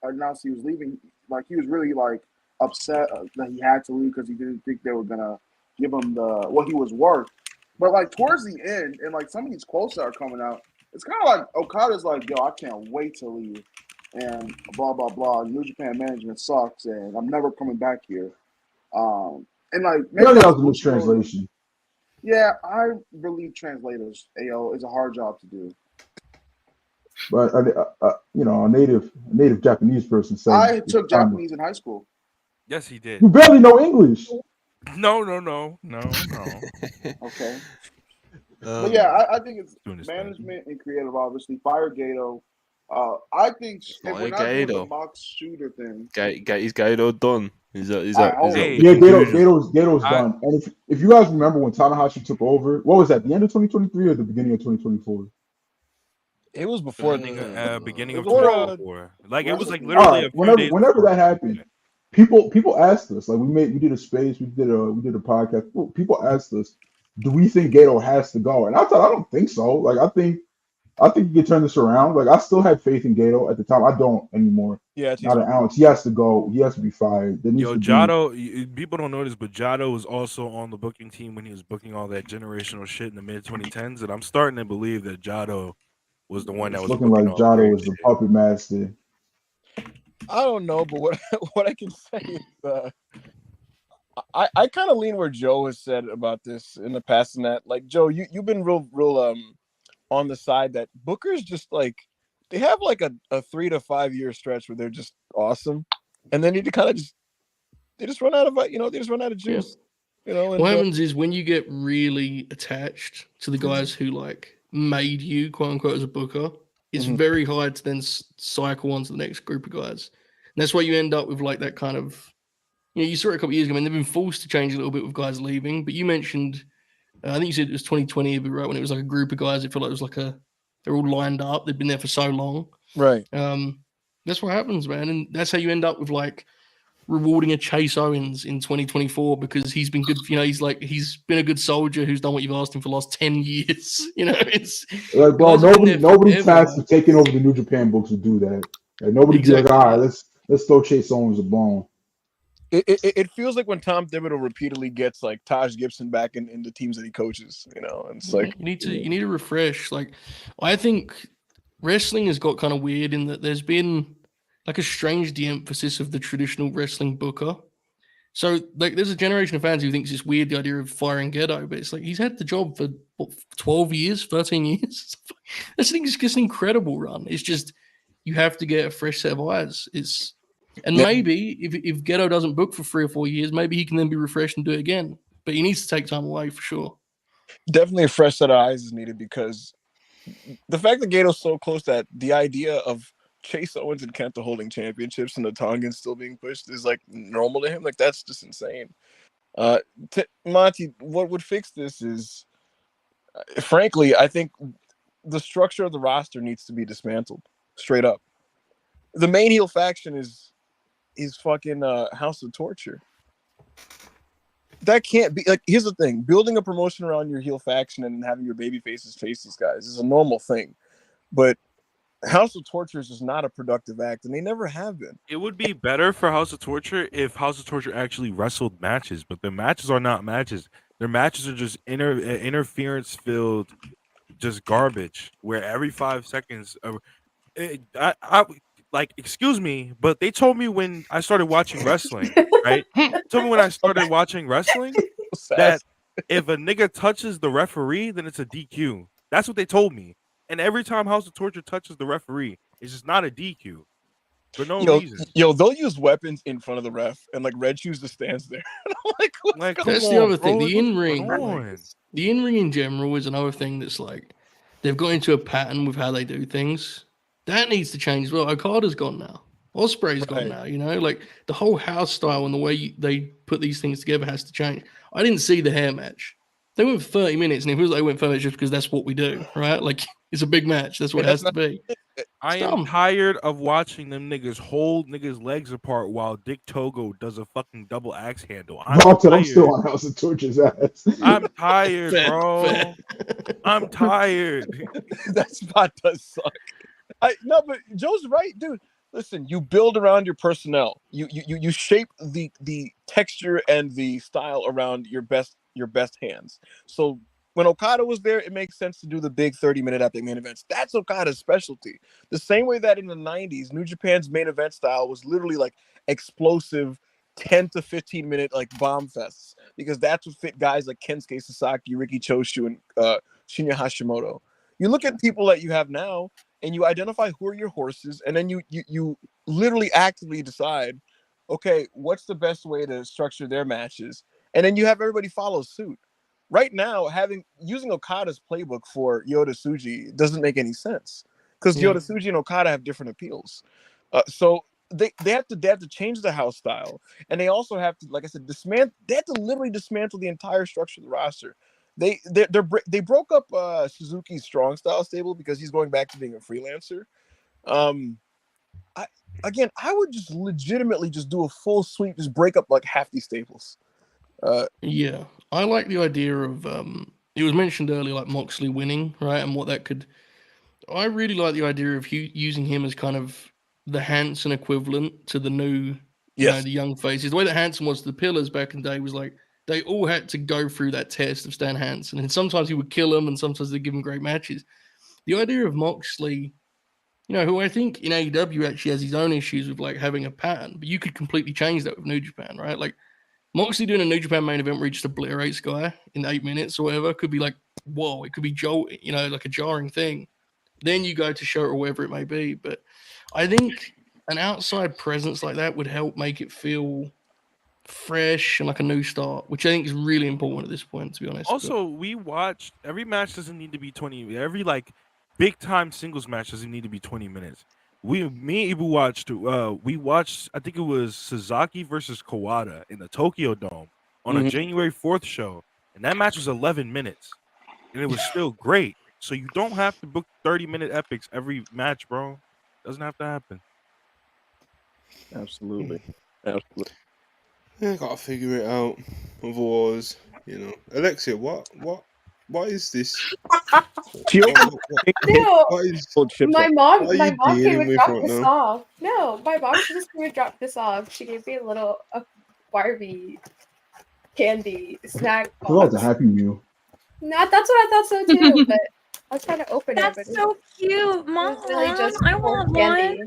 announced he was leaving, like he was really like upset that he had to leave because he didn't think they were gonna give him what he was worth. But like towards the end, and like some of these quotes that are coming out, it's kind of like Okada's like, "Yo, I can't wait to leave," and blah blah blah. New Japan management sucks, and I'm never coming back here. And like maybe that was a mistranslation. Yeah, I believe translators, is a hard job to do. But a native Japanese person said I took Japanese in high school. Yes, he did. You barely know English. No. Okay. But yeah, I think it's management and creative. Obviously, fire Gato. I think if we're not doing the Mox shooter thing, is Gato done? Is that yeah, Gato's done. And if you guys remember when Tanahashi took over, what was that? The end of 2023 or the beginning of 2024? It was before beginning of 2024. Like it was like literally whenever that happened. People asked us, like we did a space, we did a podcast. People asked us, do we think Gato has to go? And I thought, I don't think so. Like I think you can turn this around. Like I still had faith in Gato at the time. I don't anymore. Yeah, not an ounce. He has to go. He has to be fired. Jado. People don't know this, but Jado was also on the booking team when he was booking all that generational shit in the mid 2010s, and I'm starting to believe that Jado was the one that was looking like Jado was the puppet master. I don't know, but what I can say is, I kind of lean where Joe has said about this in the past, and that like Joe, you've been real on the side that bookers just like they have like a 3 to 5 year stretch where they're just awesome, and then they kind of just run out of juice. Yeah. What happens is when you get really attached to the guys who like made you quote unquote as a booker, it's very hard to then cycle on to the next group of guys. And that's why you end up with like that kind of, you saw it a couple of years ago. I mean, they've been forced to change a little bit with guys leaving. But you mentioned, I think you said it was 2020, right? When it was like a group of guys, it felt like it was like they're all lined up. They've been there for so long. Right. That's what happens, man. And that's how you end up with like rewarding a Chase Owens in 2024 because he's been good. He's been a good soldier who's done what you've asked him for the last 10 years. It's like, bro, nobody tasked with taking over the New Japan books would do that. Like, nobody like, all right, let's throw Chase Owens a bone. It feels like when Tom Thibodeau repeatedly gets like Taj Gibson back in the teams that he coaches, and it's like you need to refresh. Like I think wrestling has got kind of weird in that there's been like a strange de-emphasis of the traditional wrestling booker. So like there's a generation of fans who thinks it's weird the idea of firing Gedo, but it's like he's had the job for 12 years, 13 years. This thing is just an incredible run. It's just you have to get a fresh set of eyes. Maybe if Gedo doesn't book for 3 or 4 years, maybe he can then be refreshed and do it again. But he needs to take time away for sure. Definitely a fresh set of eyes is needed because the fact that Gato's so close, that the idea of Chase Owens and Kenta holding championships and the Tongans still being pushed is like normal to him. Like that's just insane. Monty, what would fix this is, frankly, I think the structure of the roster needs to be dismantled straight up. The main heel faction is fucking House of Torture. That can't be like. Here's the thing: building a promotion around your heel faction and having your baby faces face these guys is a normal thing, but House of Torture is just not a productive act, and they never have been. It would be better for House of Torture if House of Torture actually wrestled matches, but the matches are not matches. Their matches are just interference filled, just garbage. Where every 5 seconds, I like, excuse me, but they told me when I started watching wrestling, right? Told me when I started watching wrestling that if a nigga touches the referee, then it's a DQ. That's what they told me. And every time House of Torture touches the referee, it's just not a DQ for no reason. They'll use weapons in front of the ref, and like Red Shoes just stands there. Like, that's the other thing. The in-ring in general is another thing that's like they've got into a pattern with how they do things. That needs to change as well. Okada's gone now. Ospreay's gone now. You know, like the whole house style and the way they put these things together has to change. I didn't see the hair match. They went for 30 minutes, and it feels like they went 30 minutes just because that's what we do, right? Like, it's a big match. That's what it has to be. I am tired of watching them niggas hold niggas' legs apart while Dick Togo does a fucking double axe handle. I'm still on House of Torture's ass. I'm tired, bro. I'm tired. That spot does suck. No, but Joe's right, dude. Listen, you build around your personnel. You shape the texture and the style around your best hands. So when Okada was there, it makes sense to do the big 30-minute epic main events. That's Okada's specialty. The same way that in the 90s, New Japan's main event style was literally like explosive 10 to 15-minute like bomb fests, because that's what fit guys like Kensuke Sasaki, Riki Choshu, and Shinya Hashimoto. You look at people that you have now, and you identify who are your horses, and then you literally actively decide, okay, what's the best way to structure their matches, and then you have everybody follow suit. Right now, using Okada's playbook for Yota Tsuji doesn't make any sense, because Yota Tsuji and Okada have different appeals. So they have to change the house style, and they also have to, like I said, they have to literally dismantle the entire structure of the roster. They broke up Suzuki's strong style stable because he's going back to being a freelancer. I would just legitimately just do a full sweep, just break up like half these stables. Yeah, I like the idea of it was mentioned earlier, like Moxley winning, right, and what that could. I really like the idea of using him as kind of the Hanson equivalent to the new, the young faces. The way that Hanson was to the Pillars back in the day was like they all had to go through that test of Stan Hansen, and sometimes he would kill them, and sometimes they'd give him great matches. The idea of Moxley, who I think in AEW actually has his own issues with like having a pattern, but you could completely change that with New Japan, right? Like Moxley doing a New Japan main event where he just obliterates guy in 8 minutes or whatever could be like, whoa, it could be like a jarring thing. Then you go to show or whatever it may be. But I think an outside presence like that would help make it feel fresh and like a new start, which I think is really important at this point, to be honest. Also, we watched every match doesn't need to be 20. Every like big time singles match doesn't need to be 20 minutes. Me and Ibu watched. We watched. I think it was Sasaki versus Kawada in the Tokyo Dome on a January 4th show, and that match was 11 minutes, and it was still great. So you don't have to book 30-minute epics every match, bro. Doesn't have to happen. Absolutely. Yeah, gotta figure it out. Otherwise, Alexia, what is this? No, my mom came and dropped this off. No, my mom just came and dropped this off. She gave me a Barbie candy snack box. Oh, that's a Happy Meal. That's what I thought so too, but I was trying to open it. That's so cute, Mom. Really just I want candy.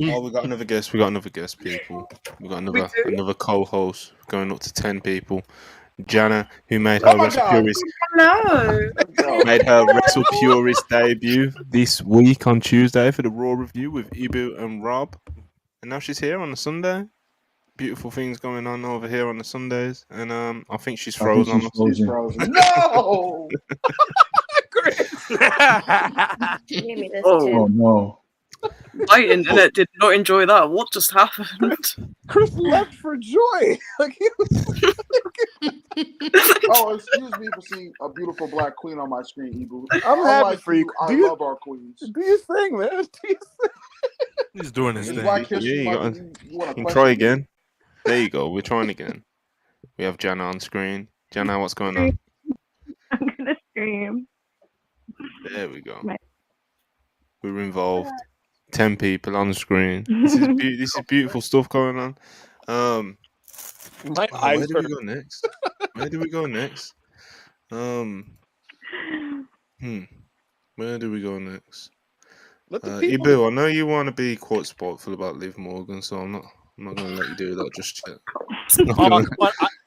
Oh, we got another guest. People. We got another co-host going up to 10 people. Jana, who made her WrestlePurist debut this week on Tuesday for the Raw review with Ibu and Rob, and now she's here on a Sunday. Beautiful things going on over here on the Sundays, and I think she's frozen. She's frozen. No. Oh no. My internet did not enjoy that. What just happened? Chris left for joy. Like he was... Oh, excuse me for seeing a beautiful black queen on my screen, Eagle. I'm happy for you. I love our queens. Do your thing, man. He's doing his thing. You can try again. There you go. We're trying again. We have Jana on screen. Jana, what's going on? I'm gonna stream. There we go. We're involved. 10 people on screen. This is beautiful stuff going on. My eyes where do we go next? Where do we go next? Where do we go next? Ibu, I know you want to be quite spiteful about Liv Morgan, so I'm not going to let you do that just yet.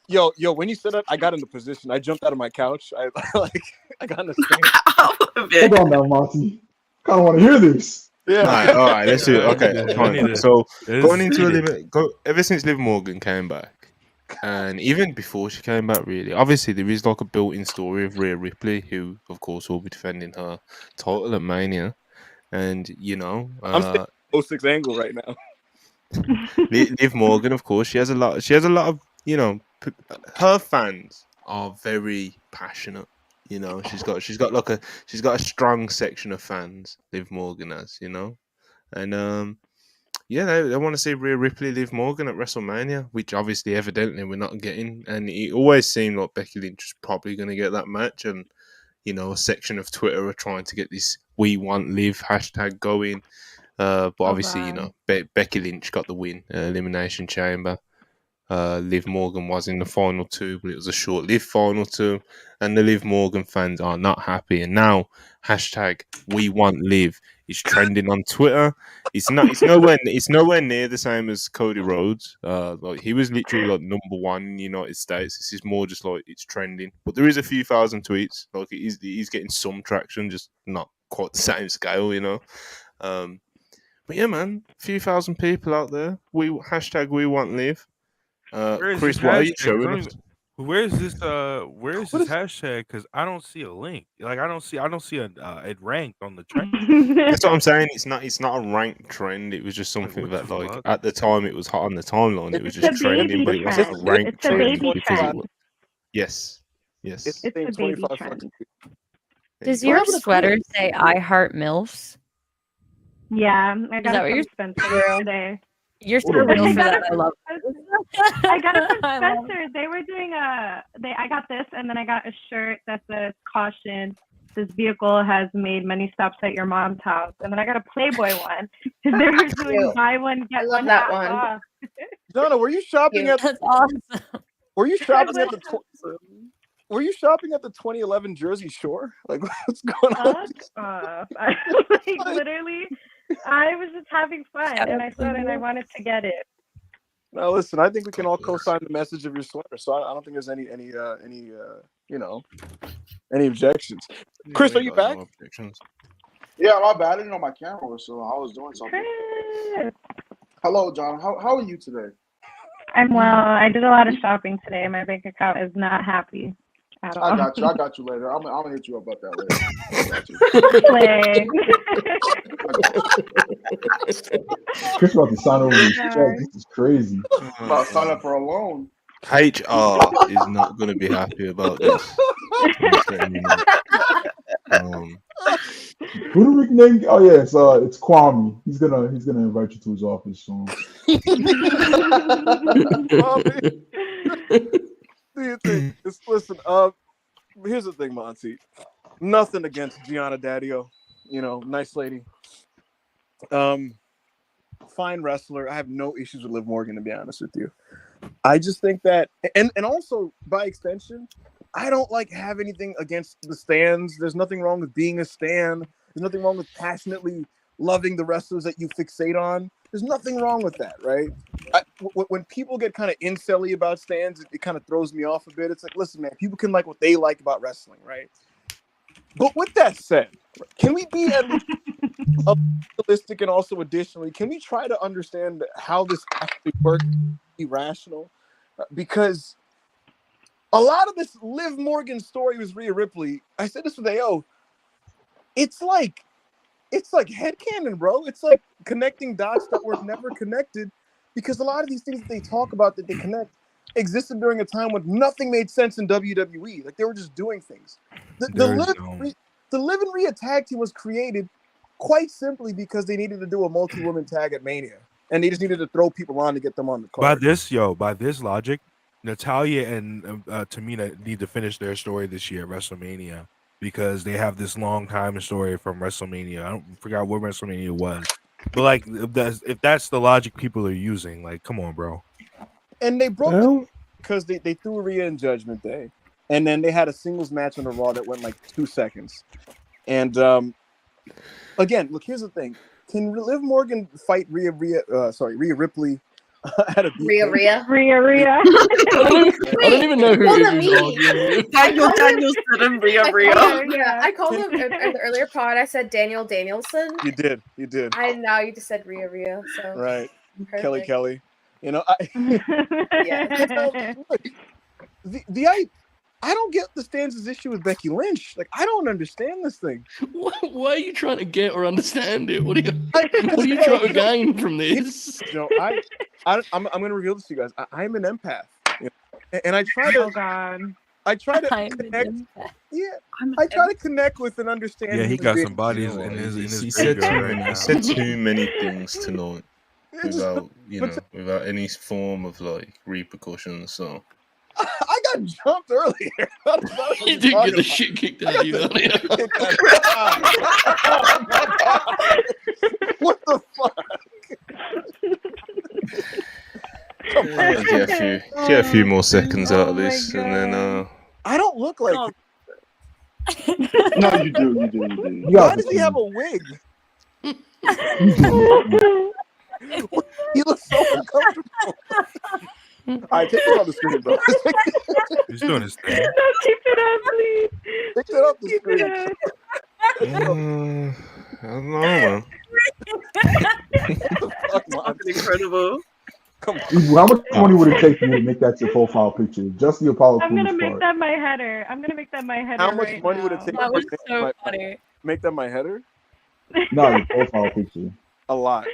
Yo, when you said that, I got in the position. I jumped out of my couch. I got in the stand. Hold on now, Monty. Kind of want to hear this. Yeah. All right, let's do it. Okay, fine. So going into a limit, ever since Liv Morgan came back, and even before she came back, really, obviously there is like a built-in story of Rhea Ripley, who of course will be defending her title at Mania, and I'm staying 06 angle right now. Liv Morgan, of course, she has a lot of her fans are very passionate. She's got a strong section of fans. Liv Morgan has, and they want to see Rhea Ripley, Liv Morgan at WrestleMania, which obviously, evidently, we're not getting. And it always seemed like Becky Lynch was probably going to get that match, and a section of Twitter are trying to get this "We Want Liv" hashtag going. But obviously, Becky Lynch got the win, Elimination Chamber. Liv Morgan was in the final two, but it was a short-lived final two, and the Liv Morgan fans are not happy. And now hashtag We Want Liv is trending on Twitter. It's nowhere near the same as Cody Rhodes. Like he was literally like number one in the United States. This is more just like it's trending, but there is a few thousand tweets. Like he's getting some traction, just not quite the same scale, But yeah, man, a few thousand people out there. Hashtag We Want Liv. Chris, what are you showing us? Where's this hashtag? Because I don't see a link. Like I don't see it ranked on the trend. That's what I'm saying. It's not a ranked trend. It was just something that at the time it was hot on the timeline. It was just trending, but it wasn't a ranked trend because it was. Yes. It's the baby trend. Does your sweater say "I Heart MILFs"? Yeah, I got it from Spencer today. You're so real for that. I love it. I got it from Spencer. They were doing I got this, and then I got a shirt that says "Caution. This vehicle has made many stops at your mom's house." And then I got a Playboy one because they were doing buy one get one half off. Donna, were you shopping at? That's awesome. Were you shopping at the? Were you shopping at the 2011 Jersey Shore? Like, what's going on? Literally, I was just having fun, and I saw it, and I wanted to get it. Now, listen, I think we can all co-sign the message of your sweater, so I don't think there's any objections. Chris, are you back? Yeah, my bad. I didn't know my camera was so I was doing something. Hello, John. How are you today? I'm well. I did a lot of shopping today. My bank account is not happy. I got you later. I'm gonna hit you up about that later. Chris about to sign over this check. This is crazy. About to sign up for a loan. HR is not going to be happy about this. Who do we name? Oh yeah, it's Kwame. He's gonna invite you to his office soon. Listen, here's the thing, Monty. Nothing against Gianna Daddio. Nice lady. Fine wrestler. I have no issues with Liv Morgan, to be honest with you. I just think that, and also by extension, I don't have anything against the stands. There's nothing wrong with being a stan. There's nothing wrong with passionately loving the wrestlers that you fixate on. There's nothing wrong with that, right? When people get kind of incelly about stands, it kind of throws me off a bit. It's like, listen, man, people can like what they like about wrestling, right? But with that said, can we be at least realistic, and also additionally, can we try to understand how this actually works, be rational? Because a lot of this Liv Morgan story was Rhea Ripley. I said this with AO. It's like headcanon, bro. It's like connecting dots that were never connected, because a lot of these things that they talk about that they connect existed during a time when nothing made sense in WWE. Like, they were just doing things. The Liv and Rhea tag team was created quite simply because they needed to do a multi-woman tag at Mania, and they just needed to throw people on to get them on the card. By this logic, Natalya and Tamina need to finish their story this year at WrestleMania, because they have this long time story from WrestleMania. I forgot what WrestleMania was, but if that's the logic people are using, come on, bro. And they broke because they threw Rhea in Judgment Day, and then they had a singles match on the Raw that went like 2 seconds. And again, look, here's the thing: can Liv Morgan fight Rhea Ripley? Rhea. I don't even know who it is. Daniel Danielson and Rhea. I called him in the earlier pod. I said Daniel Danielson. You did. And now you just said Rhea. So Right, perfect. Kelly. You know, Yeah. I don't get the Stanz's issue with Becky Lynch. Like, I don't understand this thing. Why are you trying to get or understand it? What are you trying to gain from this? I'm going to reveal this to you guys. I'm an empath, you know? And I try to. Oh God. I try to connect. Yeah, I try to connect with and understand. Yeah, he got some bodies in his. He said too many things tonight without without any form of like repercussions. So. I got jumped earlier. You did get the shit kicked out of you earlier. What the fuck? Get a few more seconds out of this, and then I don't look like. No, you do. Why does he have a wig? He looks so uncomfortable. All right, take it off the screen, bro. He's doing his thing. No, keep it up, please. Take it off the screen. I don't know, man. Fucking incredible. Come on. Ibu, how much money would it take for you to make that your profile picture? Just the Apollo I'm gonna Crews make part. that my header. How much money would it take That to was so funny. make that my header? No, your profile picture. A lot.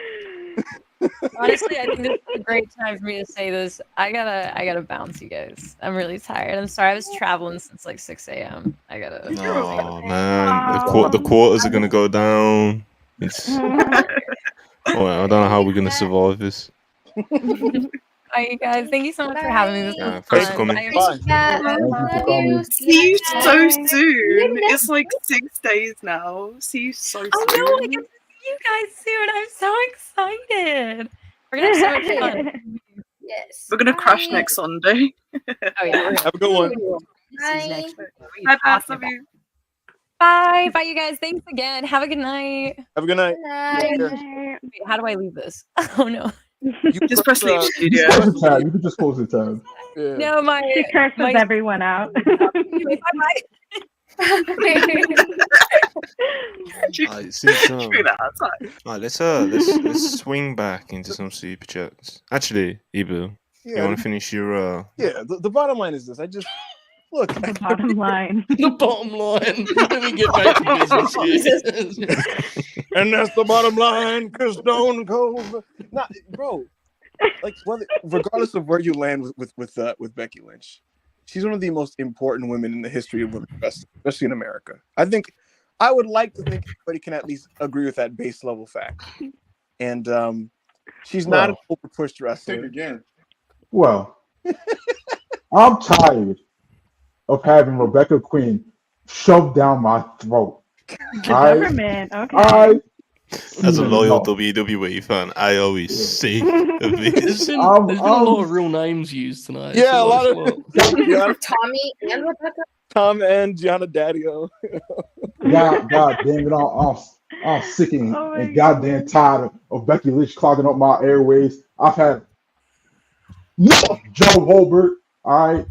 Honestly, I think this is a great time for me to say this. I gotta bounce, you guys. I'm really tired. I'm sorry. I was traveling since like 6 a.m. I gotta. Oh man, the quarters are gonna go down. It's. I don't know how we're gonna survive this. Bye, you guys. Thank you so much for having me. This was Thanks for fun. coming. Bye. See you so soon. It's like 6 days now. See you so soon. Oh no, I get to see you guys soon. I'm so excited. We're gonna have so much fun. Yes. We're gonna crash next Sunday. Oh yeah. Have a good one. This is next week. What are you Bye, talking love you. Bye. Bye, you guys. Thanks again. Have a good night. Have a good night. Wait, how do I leave this? Oh no. You Just press leave studio. Close the tab. You can just close the tab. Yeah. No, my She curses everyone out. Bye. Let's swing back into some super chats. Actually, Ibu, you want to finish your? Yeah. The bottom line is this. I just look. The bottom line. The bottom line. Let me get back to business here. And that's the bottom line, cause Stone Cold. Nah, bro. Like, regardless of where you land with Becky Lynch, she's one of the most important women in the history of women wrestling, especially in America. I would like to think everybody can at least agree with that base level fact. And she's not an overpushed wrestler. Take it again. Well, I'm tired of having Rebecca Quinn shoved down my throat. Government. Okay. As a loyal WWE fan, I always see There's been a lot of real names used tonight. Yeah, a lot of Tommy and Rebecca. Tom and Gianna Daddio. God damn it! I'm sick and goddamn tired of Becky Lynch clogging up my airways. I've had Joe Holbert. All right.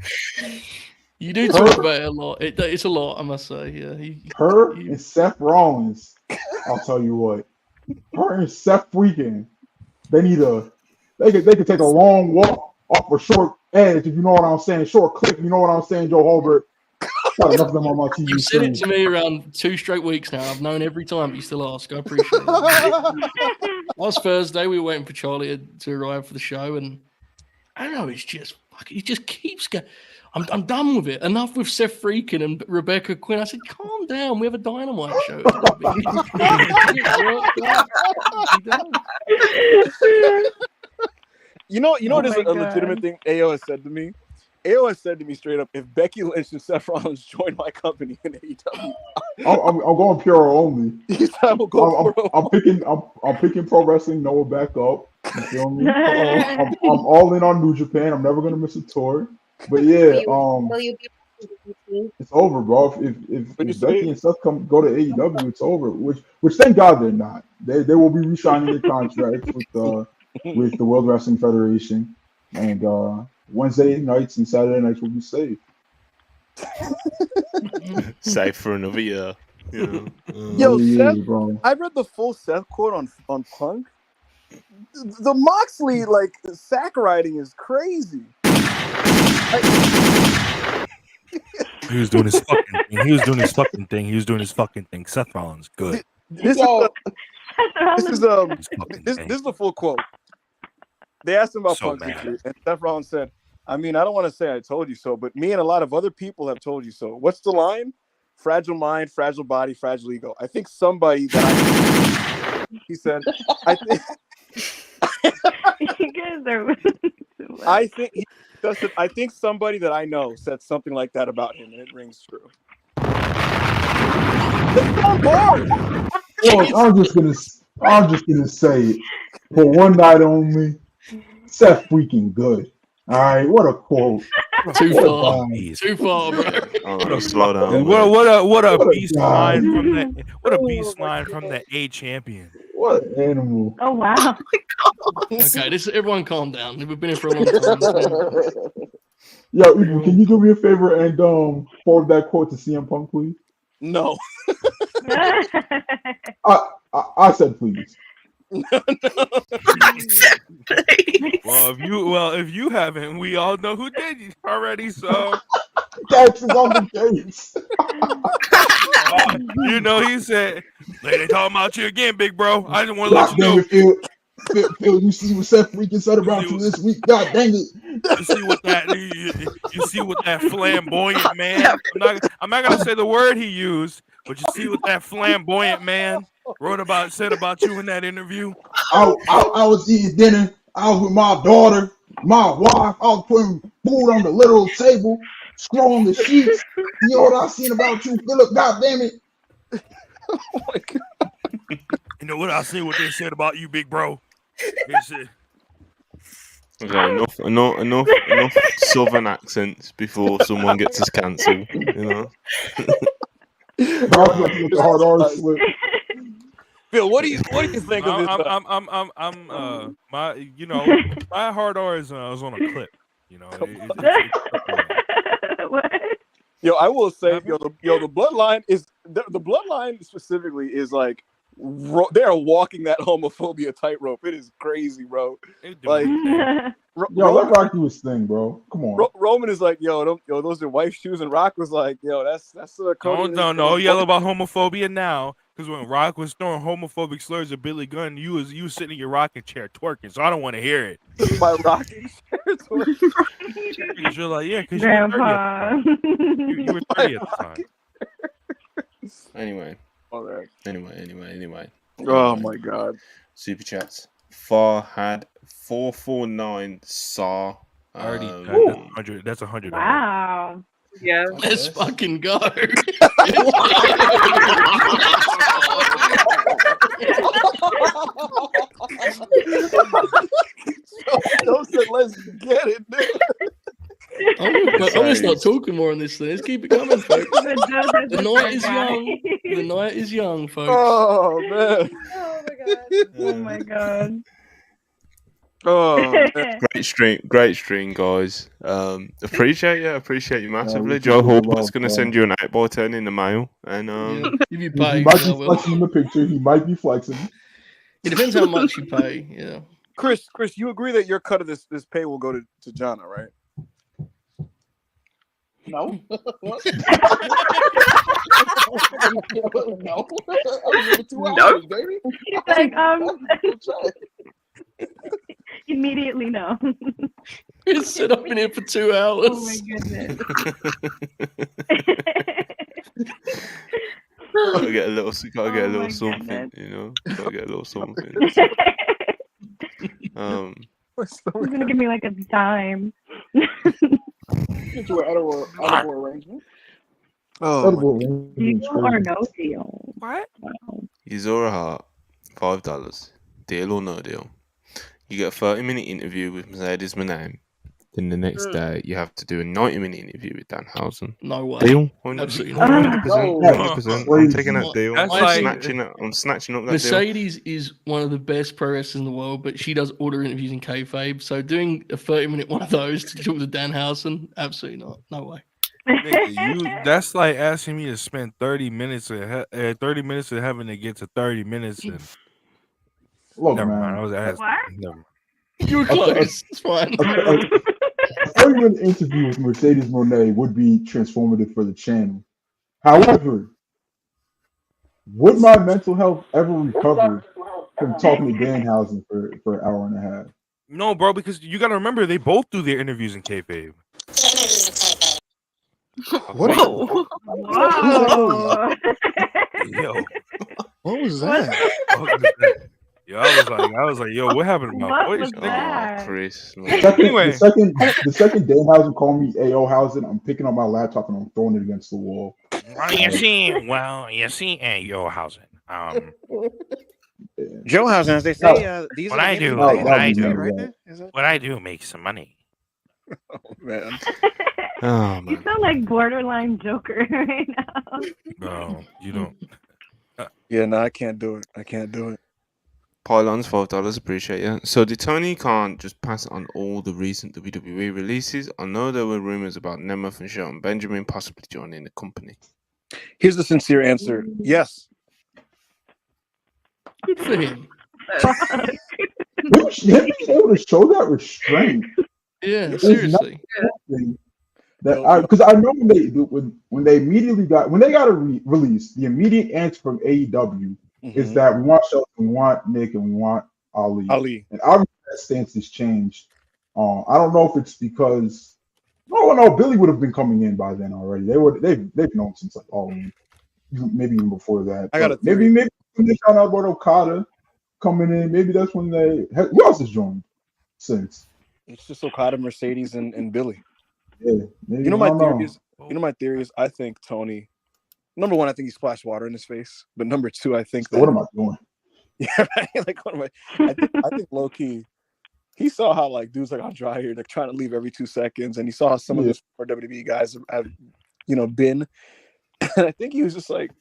You do talk about it a lot. It's a lot, I must say. Yeah. Her and Seth Rollins. I'll tell you what. Her and Seth Freaking. They could take a long walk off a short edge, if you know what I'm saying. Short clip, you know what I'm saying, Joe Holbert. Got enough of them on my TV You've said it to me around 2 straight weeks now. I've known every time, but you still ask. I appreciate it. Last Thursday, we were waiting for Charlie to arrive for the show, and I don't know, it just keeps going. I'm done with it. Enough with Seth Freakin and Rebecca Quinn. I said, calm down. We have a Dynamite show. You know what is a legitimate thing AO has said to me? AO has said to me straight up, if Becky Lynch and Seth Rollins join my company in AEW, I'm going pure only. I'm picking Pro Wrestling Noah back up. You feel me? I'm all in on New Japan. I'm never gonna miss a tour. But yeah, Will you be it's over, bro. If Becky and Seth go to AEW, it's over. Which thank God they're not. They will be re-signing their contracts with the World Wrestling Federation, and Wednesday nights and Saturday nights will be safe. Safe for another year. You know? Yo, Yeah, Seth, bro. I read the full Seth quote on Punk. The Moxley sack riding is crazy. He was doing his fucking thing. He was doing his fucking thing. He was doing his fucking thing. Seth Rollins, good. This is the full quote. They asked him about So Punk mad. history, and Seth Rollins said, "I mean, I don't want to say I told you so, but me and a lot of other people have told you so. What's the line? Fragile mind, fragile body, fragile ego. I think somebody that he said, I think." You guys are. I think he just said, I think somebody that I know said something like that about him, and it rings true. Look, I'm just gonna say it. For one night only, Seth freaking good. All right, what a quote. Too What a far. guy. Too far, bro. Oh, slow down. And man. what a What a beast guy. line from the line from the A champion. What an animal. Oh wow. Okay, everyone calm down. We've been here for a long time. Yo, Eagle, can you do me a favor and forward that quote to CM Punk, please? No. I said please. Well, if you haven't, we all know who did already. So That's on the case. he said, "They talking about you again, big bro. I just want to let God you know." dang it, Phil, you see what Seth freaking said about you this week? God dang it. You see what that flamboyant man? I'm not gonna say the word he used, but you see what that flamboyant man said about you in that interview. I was eating dinner. I was with my daughter, my wife. I was putting food on the literal table, scrolling the sheets. You know what I seen about you, Philip? God damn it. Oh my God. You know what I see? What they said about you, big bro. They said, Okay, enough southern accents before someone gets us cancelled. You know. The hard R slip. Phil, what do you think of this? My hard R is on a clip. You know. What? Yo, I will say, the bloodline is the bloodline specifically is like they are walking that homophobia tightrope. It is crazy, bro. Like, Yo, let Rock do his thing, bro. Come on. Roman is like, yo, those are wife shoes, and Rock was like, yo, that's Cody. No, yell about homophobia now, because when Rock was throwing homophobic slurs at Billy Gunn, you was sitting in your rocking chair twerking, so I don't want to hear it. My rocking chair twerking. Because you're like, yeah, because Grandpa. you were 30 at the time. Anyway. All right. Anyway. Oh my God. Super chats. Farhad 449 saw. Already, that's 100. Wow. Yeah. Let's fucking go. Joe said, "Let's get it, dude." I'm gonna start talking more on this thing. Let's keep it coming, folks. The night is young. The night is young, folks. Oh man. Oh my God. Oh, man. Great stream, guys. Appreciate you massively. Joe Horvat's gonna send you an 8x10 in the mail, and if you He pay, might be flexing in the picture. He might be flexing. It depends how much you pay. Yeah. Chris, you agree that your cut of this pay will go to Jana, right? No. What? No. No. Baby. He's like, immediately no. It's set up in here for 2 hours. Oh my goodness. gotta get a little something, goodness. you know. Gotta get a little something. He's gonna give me like a dime. Get you an edible arrangement. Oh, Deal or no deal? What? Wow. Yuzora Hart, $5. Deal or no deal? You get a 30-minute interview with Mercedes Moné Then the next day, you have to do a 90-minute interview with Danhausen. No way. Deal? Absolutely 100%. No. 100%. I'm taking that deal. That's I'm like- snatching up that deal. Mercedes is one of the best pro wrestlers in the world, but she does order interviews in kayfabe. So doing a 30-minute one of those to talk to Danhausen, absolutely not. No way. Nigga, that's like asking me to spend 30 minutes of 30 minutes of having to get to 30 minutes. And Look, never man. mind. I was asking. What? Never. You were close. It's fine. A 30-minute interview with Mercedes Moné would be transformative for the channel. However, would my mental health ever recover from talking to Danhausen for an hour and a half? No, bro, because you got to remember they both do their interviews in kayfabe. What? Whoa. Whoa. Yo, What was that? what was that? Yo, I was like, yo, what happened to my What voice? was nigga? that? Chris, The man. second, Anyway. the second Danhausen called me A.O. Hausen, I'm picking up my laptop and I'm throwing it against the wall. Well, you see, yo, Hausen. Joehouse, as they say, these What are I the do, interviews what that I you do. get right there? Is that? what I do makes some money. Oh, man. Oh, You man. sound like borderline Joker right now. Bro, you don't. Yeah, no, I can't do it. I can't do it. Pylons, $5. Appreciate you. So did Tony Khan just pass on all the recent WWE releases? I know there were rumors about Nemeth and Shelton Benjamin possibly joining the company. Here's the sincere answer. Yes. Good for him. Him being able to show that restraint Yeah, is seriously. something that because I know when they immediately got released, the immediate answer from AEW is that we want Shelton, we want Nick, and we want Ali. And obviously that stance has changed. I don't know if it's because no, Billy would have been coming in by then already. They've known since like Halloween, maybe even before that. I got a But maybe when they found out about Okada coming in, maybe that's when who else has joined since? It's just Okada, Mercedes, and Billy. Yeah, maybe, You know my I don't theory is. You know my theory is. I think Tony. Number one, I think he splashed water in his face. But number two, I think that. What am I doing? Yeah, right? Like what am I think low key. He saw how like dudes like Andrade they're trying to leave every 2 seconds, and he saw how some of the WWE guys have been. And I think he was just like,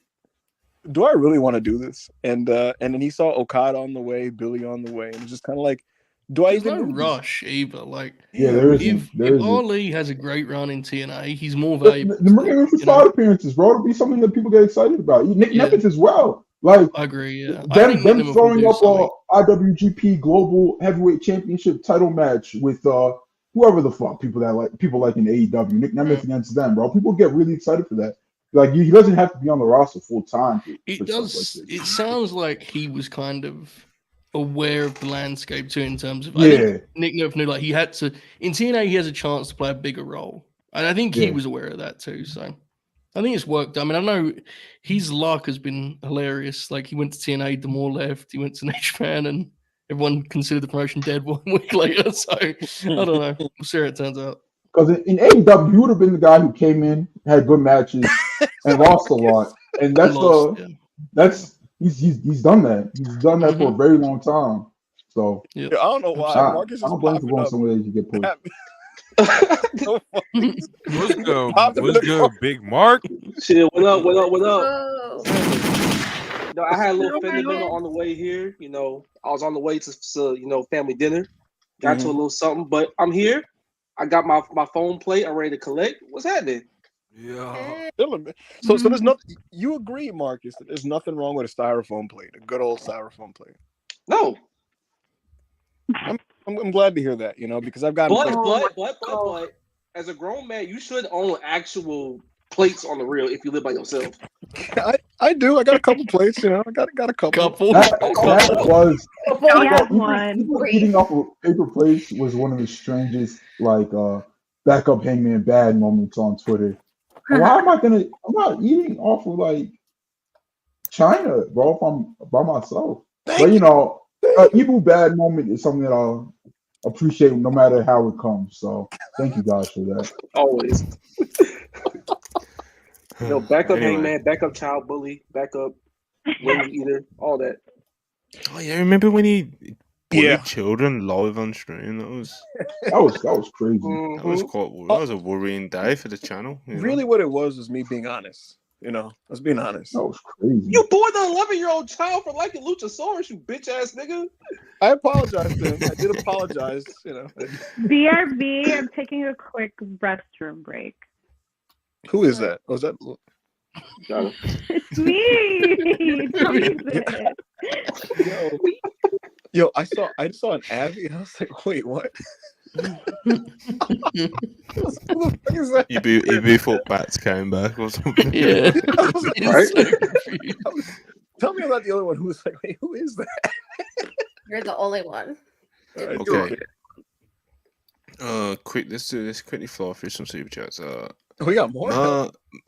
do I really want to do this? And then he saw Okada on the way, Billy on the way, and it's just kind of like, do I There's even no do this? rush either. Like, there if isn't. Ali has a great run in TNA, he's more valuable. The bringing for side appearances, bro, it'll be something that people get excited about. Nick Nemeth as well. Like, I agree. Yeah, I think them Nick Nemeth will throwing do up something. IWGP Global Heavyweight Championship title match with whoever the fuck people like in AEW. Nick Nemeth against them, bro. People get really excited for that. Like, he doesn't have to be on the roster full time. It does. It sounds like he was kind of aware of the landscape too, in terms of. I think Nick Nemeth knew like he had to in TNA. He has a chance to play a bigger role, and I think he was aware of that too. So I think it's worked. I mean, I know his luck has been hilarious. Like he went to TNA, Demore left. He went to New Japan, and everyone considered the promotion dead 1 week later. So I don't know. We'll see how it turns out. Because in AEW, he would have been the guy who came in, had good matches, and lost a lot. And that's he's done that. He's done that for a very long time. So I don't know why Marcus is I don't blame him for going up. somewhere that you get pushed. What's good, Big Mark? Shit, what up? I had a little family dinner on the way here. I was on the way to family dinner. Got to a little something, but I'm here. I got my phone plate. I'm ready to collect. What's happening? Yeah. So there's nothing. You agree, Marcus? That there's nothing wrong with a styrofoam plate, a good old styrofoam plate. No. I'm glad to hear that. Because I've got. But as a grown man, you should own actual plates on the real if you live by yourself. I do. I got a couple plates. I got a couple. That was one. Eating off of paper plates was one of the strangest backup Hangman Bad moments on Twitter. Why am I I'm not eating off of China, bro, if I'm by myself. But an evil bad moment is something that I'll appreciate no matter how it comes. So thank you guys for that. Always. Backup Hangman, backup child bully, backup wing eater, all that. Oh yeah, remember when he bullied children live on stream. That was crazy. That was quite. That was a worrying day for the channel. Really, what it was me being honest. I was being honest. That was crazy. You bore the 11-year-old child for liking Luchasaurus, you bitch ass nigga. I apologize to him. I did apologize. BRB, I'm taking a quick restroom break. Who is that? Was that? It's me. Yo, I saw an Abby, and I was like, wait, what? You thought bats came back or something. Yeah. Right? Tell me about the other one who was like, wait, who is that? You're the only one. Okay. Quick. Let's do this. Quickly fly through some super chats. We got more.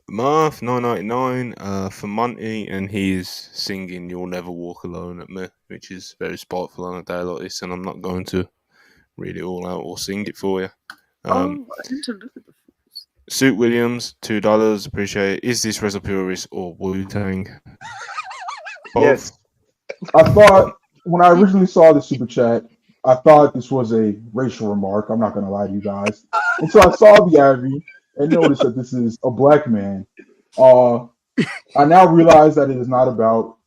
Marth 999 for Monty, and he's singing "You'll Never Walk Alone" at me, which is very spiteful on a day like this, and I'm not going to read it all out or sing it for you. I need to look at the Suit Williams, $2. Appreciate it. Is this WrestlePurists or Wu-Tang? Yes. I thought when I originally saw the super chat, I thought this was a racial remark. I'm not going to lie to you guys. And so I saw the Abby and noticed that this is a black man. I now realize that it is not about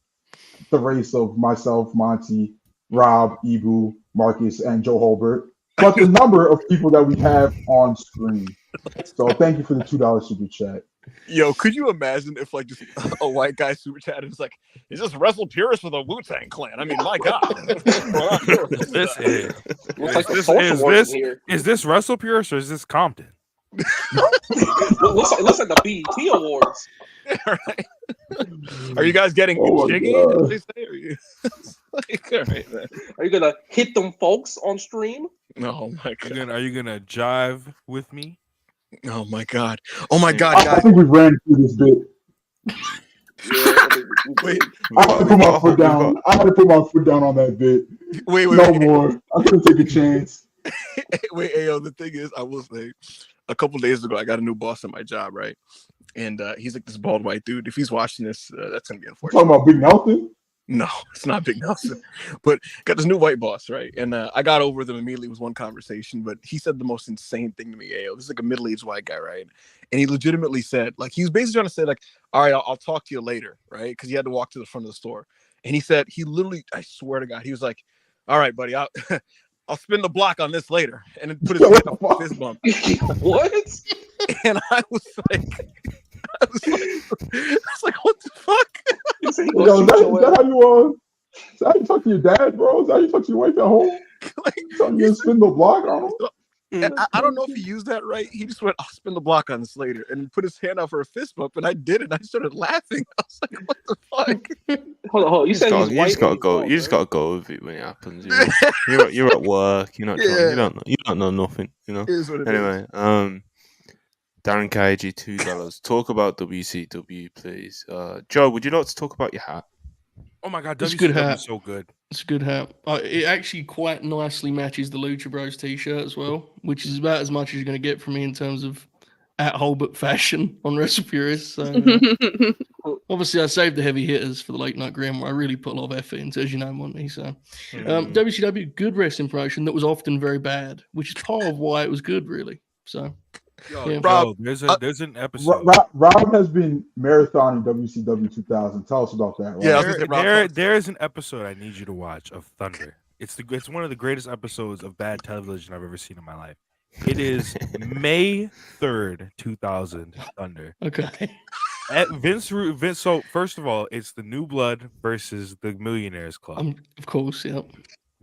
the race of myself, Monty, Rob, Ibu, Marcus, and Joe Holbert, but the number of people that we have on screen. So thank you for the $2 super chat. Yo, could you imagine if like just a white guy super chat is like, is this WrestlePurists for the Wu-Tang Clan? I mean, my God. Is this WrestlePurists or is this Compton? looks like the BET Awards. Right. Are you guys getting jiggy? As they say? Are you all right, man. Are you gonna hit them folks on stream? Oh my God. Are you gonna jive with me? Oh my God. Oh my God, I guys. think we ran through this bit. Wait. I had to put my foot down. I had to put my foot down on that bit. Wait. No more. I couldn't take a chance. Wait, Ayo, the thing is, I will say, a couple days ago, I got a new boss at my job, right? And he's like this bald white dude. If he's watching this, that's gonna be unfortunate. Talking about Big Nelson? No, it's not Big Nelson. But got this new white boss, right? And I got over with him immediately. It was one conversation, but he said the most insane thing to me. Ayo, this is like a middle-aged white guy, right? And he legitimately said, like, he was basically trying to say, like, all right, I'll talk to you later, right? Because he had to walk to the front of the store. And he said, he literally, I swear to God, he was like, all right, buddy, I'll spin the block on this later. And then put his hand up a fist bump. What? And I was like, what the fuck? Yo, is that how you talk to your dad, bro? Is that how you talk to your wife at home? Telling you to spin the block on him? And I don't know if he used that right. He just went, I'll spin the block on this later, and put his hand out for a fist bump, and I did it. And I started laughing. I was like, what the fuck? Hold on. You just gotta go. You just gotta go with it when it happens. You're at work. You're not. You don't know nothing. You know. It is what it anyway, Darren KG, $2. Talk about WCW, please. Joe, would you like to talk about your hat? Oh my God, It's a good WCW hat. is so good. It's a good hat. It actually quite nicely matches the Lucha Bros t-shirt as well, which is about as much as you're going to get from me in terms of at Holbert fashion on WrestlePurists. So obviously, I saved the heavy hitters for the late night grim, where I really put a lot of effort into, as you know, Monty. So WCW, good wrestling promotion that was often very bad, which is part of why it was good, really. So. Yeah. Rob, there's an episode. Rob has been marathoning WCW 2000. Tell us about that. Yeah, there's an episode I need you to watch of Thunder. It's one of the greatest episodes of bad television I've ever seen in my life. It is May 3rd, 2000. Thunder. Okay. At Vince. So first of all, it's the New Blood versus the Millionaires Club. Of course, yeah.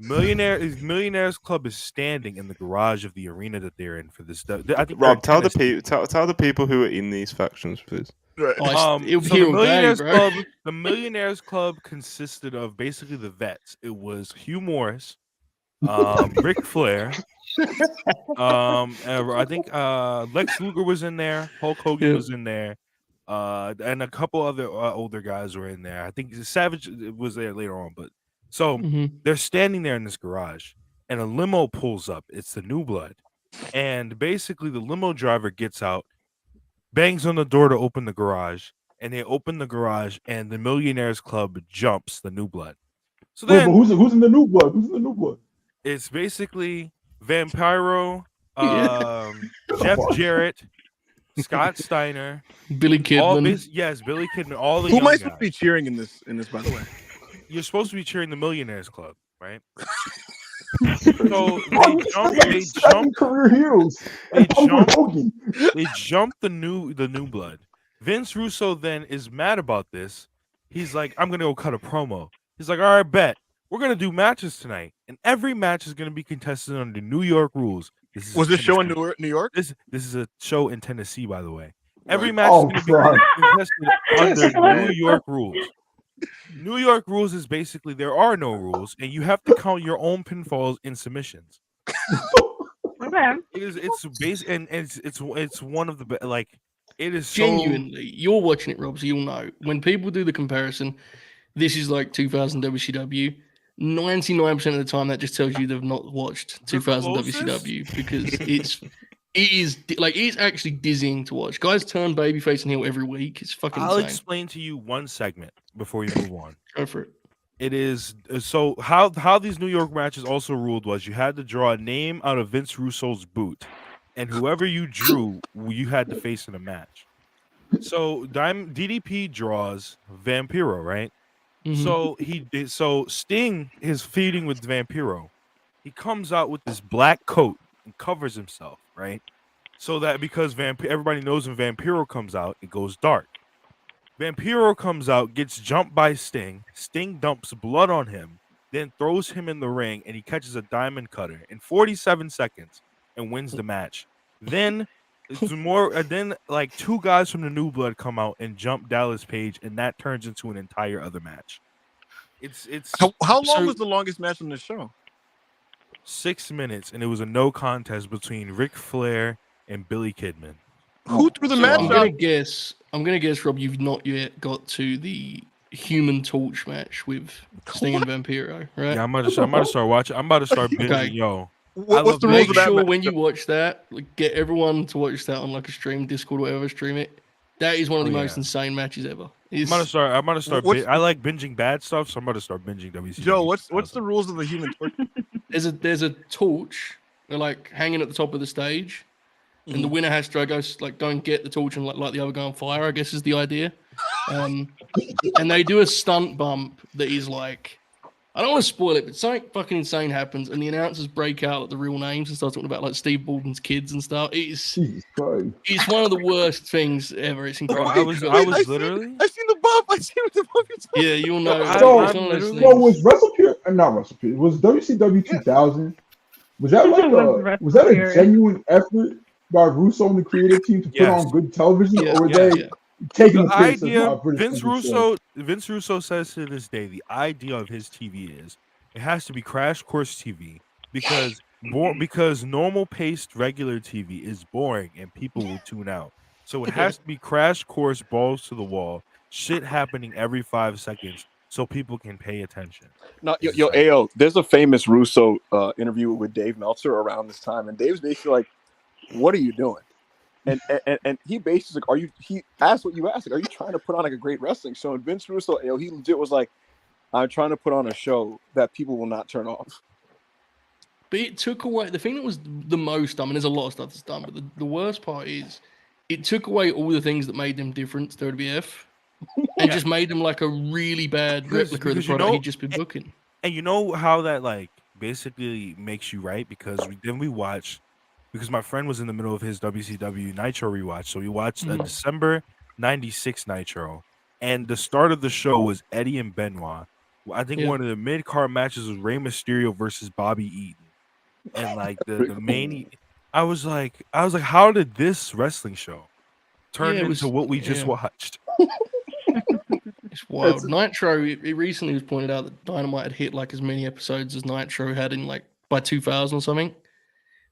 Millionaires Club is standing in the garage of the arena that they're in for this. I think Rob, tell the people who are in these factions, please. Right. The Millionaires Club consisted of basically the vets. It was Hugh Morris, Ric Flair, I think Lex Luger was in there, Hulk Hogan was in there, and a couple other older guys were in there. I think Savage was there later on, but. So they're standing there in this garage, and a limo pulls up. It's the New Blood. And basically, the limo driver gets out, bangs on the door to open the garage, and they open the garage, and the Millionaires Club jumps the New Blood. So Wait, then, but who's in the new blood? Who's in the new blood? it's basically Vampiro, Yeah. Jeff Jarrett, Scott Steiner, Billy Kidman. Yes, Billy Kidman. All the Who young am I guys. supposed to be cheering in this? By the way, You're supposed to be cheering the Millionaires Club, right? So they jump career heroes. They They jump the new blood. Vince Russo then is mad about this. He's like, I'm gonna go cut a promo. He's like, all right, bet. We're gonna do matches tonight, and every match is gonna be contested under New York rules. Was this show in New York? This is a show in Tennessee, by the way. Every match is gonna be contested under New York rules. New York rules is basically there are no rules, and you have to count your own pinfalls in submissions. Okay. It's one of the like it is Genuinely, you're watching it, Rob, so you'll know. When people do the comparison, this is like 2000 WCW. 99% of the time, that just tells you they've not watched 2000 WCW because it's actually dizzying to watch. Guys turn babyface and heel every week. It's fucking I'll insane. explain to you one segment before you move on. Go for it. It is so how these New York matches also ruled was you had to draw a name out of Vince Russo's boot, and whoever you drew, you had to face in a match. So DDP draws Vampiro, right? Mm-hmm. So Sting is feeding with Vampiro. He comes out with this black coat and covers himself, right? So that because everybody knows when Vampiro comes out, it goes dark. Vampiro comes out, gets jumped by Sting. Sting dumps blood on him, then throws him in the ring, and he catches a diamond cutter in 47 seconds and wins the match. Then then like two guys from the New Blood come out and jump Dallas Page, and that turns into an entire other match. It's how long was the longest match on the show? 6 minutes, and it was a no contest between Ric Flair and Billy Kidman. Who threw the match I'm out? gonna guess, Rob, you've not yet got to the Human Torch match with Sting and Vampiro, right? Yeah, I'm about to start watching. I'm about to start binging. Okay. Yo, What's the rules Make of that sure match? when you watch that, get everyone to watch that on like a stream, Discord, whatever, stream it. That is one of the most insane matches ever. I'm about to start. I like binging bad stuff, so I'm about to start binging WCW. Joe, what's the rules of the Human Torch? There's a torch, like hanging at the top of the stage, and the winner has to go and get the torch and light the other guy on fire. I guess is the idea. And they do a stunt bump that is like, I don't want to spoil it, but something fucking insane happens, and the announcers break out the real names and start talking about like Steve Baldwin's kids and stuff. It's one of the worst things ever. It's incredible. I was literally. I seen the bump. I seen the bump. Yeah, you'll know. Was WrestlePurists? Was WCW 2000? Was that a genuine effort by Russo and the creative team to put on good television, or were they taking the idea? Vince Russo says to this day, the idea of his TV is it has to be Crash Course TV because normal paced regular TV is boring and people will tune out. So it has to be Crash Course, balls to the wall, shit happening every 5 seconds, so people can pay attention. No, yo, Ayo, there's a famous Russo interview with Dave Meltzer around this time, and Dave's basically like, "What are you doing?" And he basically like, he asked what you asked, like, are you trying to put on like a great wrestling show? And Vince Russo, he legit was like, I'm trying to put on a show that people will not turn off. But it took away the thing that was the most dumb, and there's a lot of stuff that's done, but the worst part is it took away all the things that made them different to WWF and just made them like a really bad replica of the product he'd just been booking. And you know how that like basically makes you right? Because we watched. Because my friend was in the middle of his WCW Nitro rewatch. So we watched a December 96 Nitro. And the start of the show was Eddie and Benoit. I think one of the mid-card matches was Rey Mysterio versus Bobby Eaton. And like the main... I was like, how did this wrestling show turn into what we just watched? It's wild. Nitro, it recently was pointed out that Dynamite had hit like as many episodes as Nitro had in like by 2000 or something.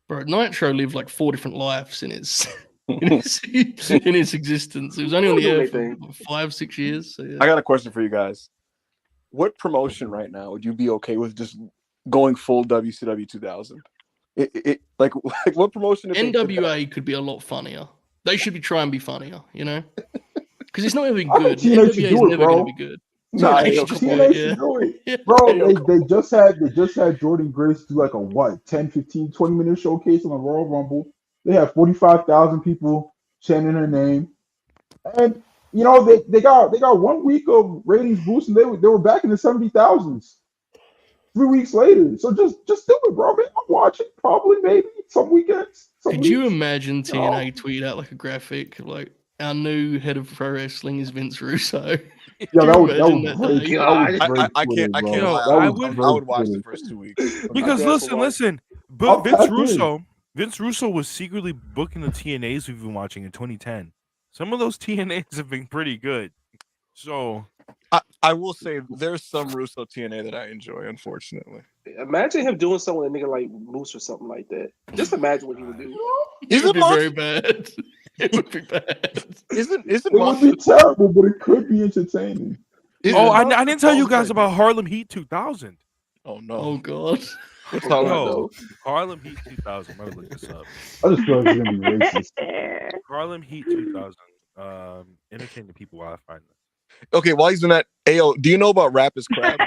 Bro, Nitro lived like 4 different lives in its existence. It was only on the air for 5-6 years. So, yeah. I got a question for you guys. What promotion right now would you be okay with just going full WCW 2000? Like what promotion? NWA could be a lot funnier. They should be trying to be funnier, you know? Because it's not going to be good. NWA is never going to be good. Nah, TNA yo, should come do on. it, TNA should do it. yeah. Bro, they just had Jordan Grace do like a what 10, 15, 20-minute showcase on the Royal Rumble. They have 45,000 people chanting her name. And you know, they got 1 week of ratings boost and they were back in the 70,000s 3 weeks later. So just do it, bro. Man, I'm watching probably maybe some weekends. Could you imagine TNA tweet out like a graphic like our new head of pro wrestling is Vince Russo? Yeah, that would Imagine break. day. I can't bro. lie. That I would would break watch the Twitter. first 2 weeks. Because listen, but I'll tap Vince Russo was secretly booking the TNAs we've been watching in 2010. Some of those TNAs have been pretty good. So I will say there's some Russo TNA that I enjoy, unfortunately. Imagine him doing something with a nigga like Moose or something like that. Just imagine what he would do. It would be very bad. It would be bad. Isn't It would be terrible, but it could be entertaining. I didn't tell you guys about Harlem Heat 2000. Oh no! Oh god! What's all that, Yo, though? Harlem Heat 2000. I'm gonna look this up. I just feel like it's gonna be racist. Harlem Heat 2000. Entertain the people while I find this. Okay, while he's in that, Ayo, do you know about Rap is Crap?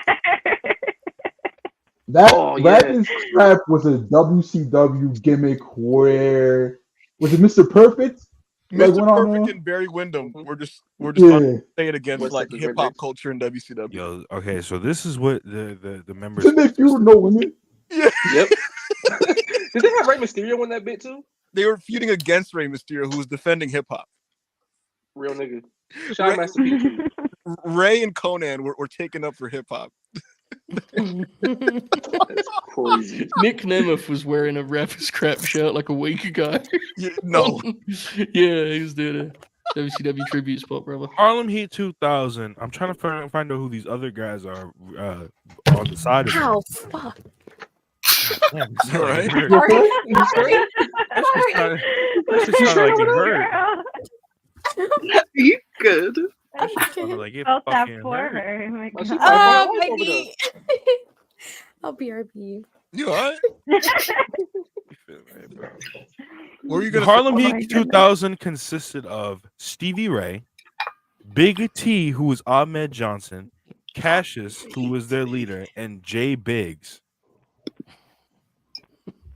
That yeah. Rapping Scrap was a WCW gimmick where was it Mr. Perfect? Like, Mr. went on Perfect there? and Barry Windham. We're just Yeah. trying to say it against What's like that, the hip hop Rednecks? culture in WCW. Yo, okay, so this is what the members. Didn't they feud with no women? Yeah. Yep. Did they have Rey Mysterio in that bit too? They were feuding against Rey Mysterio, who was defending hip hop. Real nigga. Shout out Master P. too. Ray and Conan were taken up for hip hop. That's crazy. Nick Nemeth was wearing a Rapper Scrap shirt like a week ago. No. Yeah, he was doing a WCW tribute spot, brother. Harlem Heat 2000. I'm trying to find out who these other guys are on the side of Ow, it. fuck. Damn, You all right? Sorry. That's just sounded like it hurt. Are you good? Sounded like it Felt that fucking for hurt. her. Oh my Oh, she God. fight my Oh, wife my over there. knee. I'll BRB. You all right? What were you The gonna Harlem Oh Heat my 2000 consisted of Stevie Ray, Big T, who was Ahmed Johnson, Cassius, who was their leader, and Jay Biggs.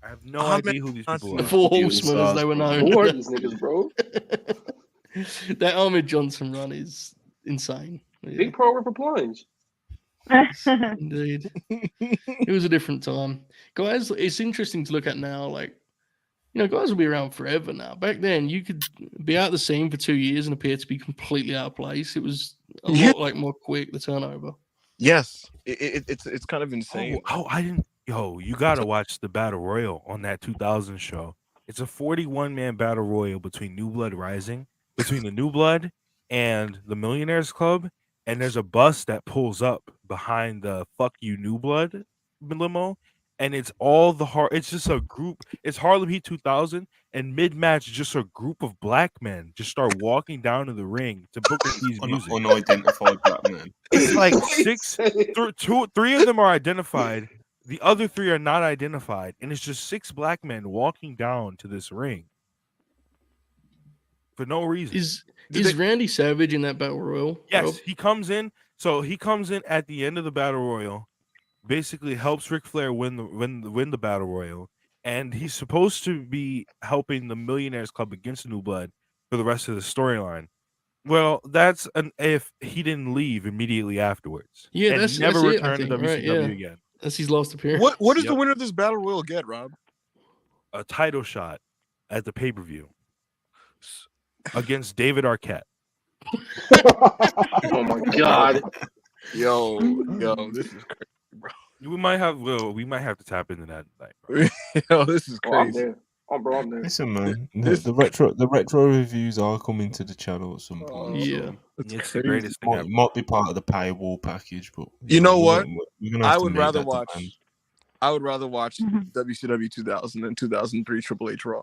I have no Ahmed idea who these people The are. Four Horsemen, as they were known. Who are these niggas, bro? That Ahmed Johnson run is insane. Yeah, Big program for plunge. indeed. It was a different time. Guys, it's interesting to look at now. Like, you know, guys will be around forever now. Back then, you could be out the scene for 2 years and appear to be completely out of place. It was a lot like more quick, the turnover. Yes, it's kind of insane. I didn't. Yo, you gotta watch the Battle Royal on that 2000 show. It's a 41-man Battle Royal between New Blood Rising, between the New Blood and the Millionaires Club, and there's a bus that pulls up behind the "Fuck You New Blood" limo, and it's all the it's just a group. It's Harlem Heat 2000, and mid-match, just a group of black men just start walking down to the ring to book these music. Unidentified black men. It's like three of them are identified. The other three are not identified, and it's just 6 black men walking down to this ring for no reason. Is Randy Savage in that Battle Royal? Yes, Rob? he comes in. So he comes in at the end of the Battle Royal, basically helps Ric Flair win the Battle Royal, and he's supposed to be helping the Millionaires Club against the New Blood for the rest of the storyline. Well, that's an if he didn't leave immediately afterwards. Yeah, and that's never it, I returned to think, WCW right, yeah. again. That's his last appearance. What does Yep. the winner of this battle royal get, Rob? A title shot at the pay-per-view against David Arquette. Oh my God. Yo, this is crazy, bro. We might have to tap into that tonight, bro. Yo, this is Oh, I'm crazy. there. Oh, bro, I'm there. Listen, man, the retro reviews are coming to the channel at some point. Yeah. It's the greatest thing ever. It might be part of the paywall package, but You know what? we're gonna have I to would make rather that watch. demand. I would rather watch WCW 2000 than 2003 Triple H Raw.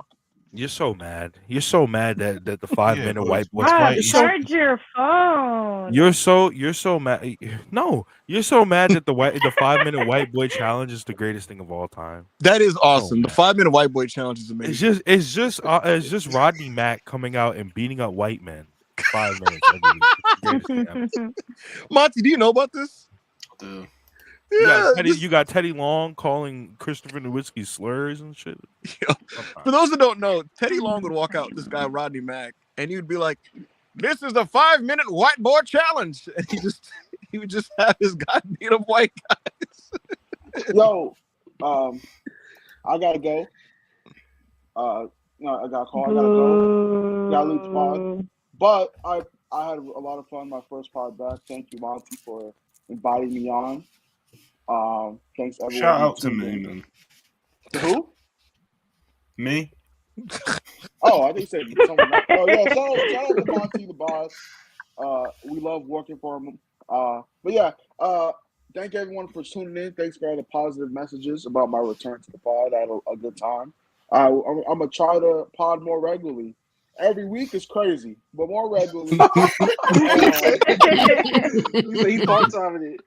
You're so mad. You're so mad that the 5-minute but white boy. Wow, You're so, charge your phone. you're so mad. No, you're so mad that the 5-minute white boy challenge is the greatest thing of all time. That is awesome. The man. 5-minute white boy challenge is amazing. It's just Rodney Mack coming out and beating up white men. 5 minutes every week. It's the greatest thing ever. Monty, do you know about this? Dude. You got Teddy Long calling Christopher Nowitzki slurs and shit. For those that don't know, Teddy Long would walk out with this guy Rodney Mack, and he would be like, "This is the 5-minute whiteboard challenge," and he would just have his guy beat up white guys. Yo, I gotta go. I got a call. I gotta go. Gotta leave the pod. But I had a lot of fun. My first pod back. Thank you, Monty, for inviting me on. Thanks everyone. Shout out to me, man. To who? Me? Oh, I think you said someone else. Oh yeah, shout out to Monty the boss. We love working for him. But yeah, thank everyone for tuning in. Thanks for all the positive messages about my return to the pod. I had a good time. I'm gonna try to pod more regularly. Every week is crazy, but more regularly. He's part-time in it.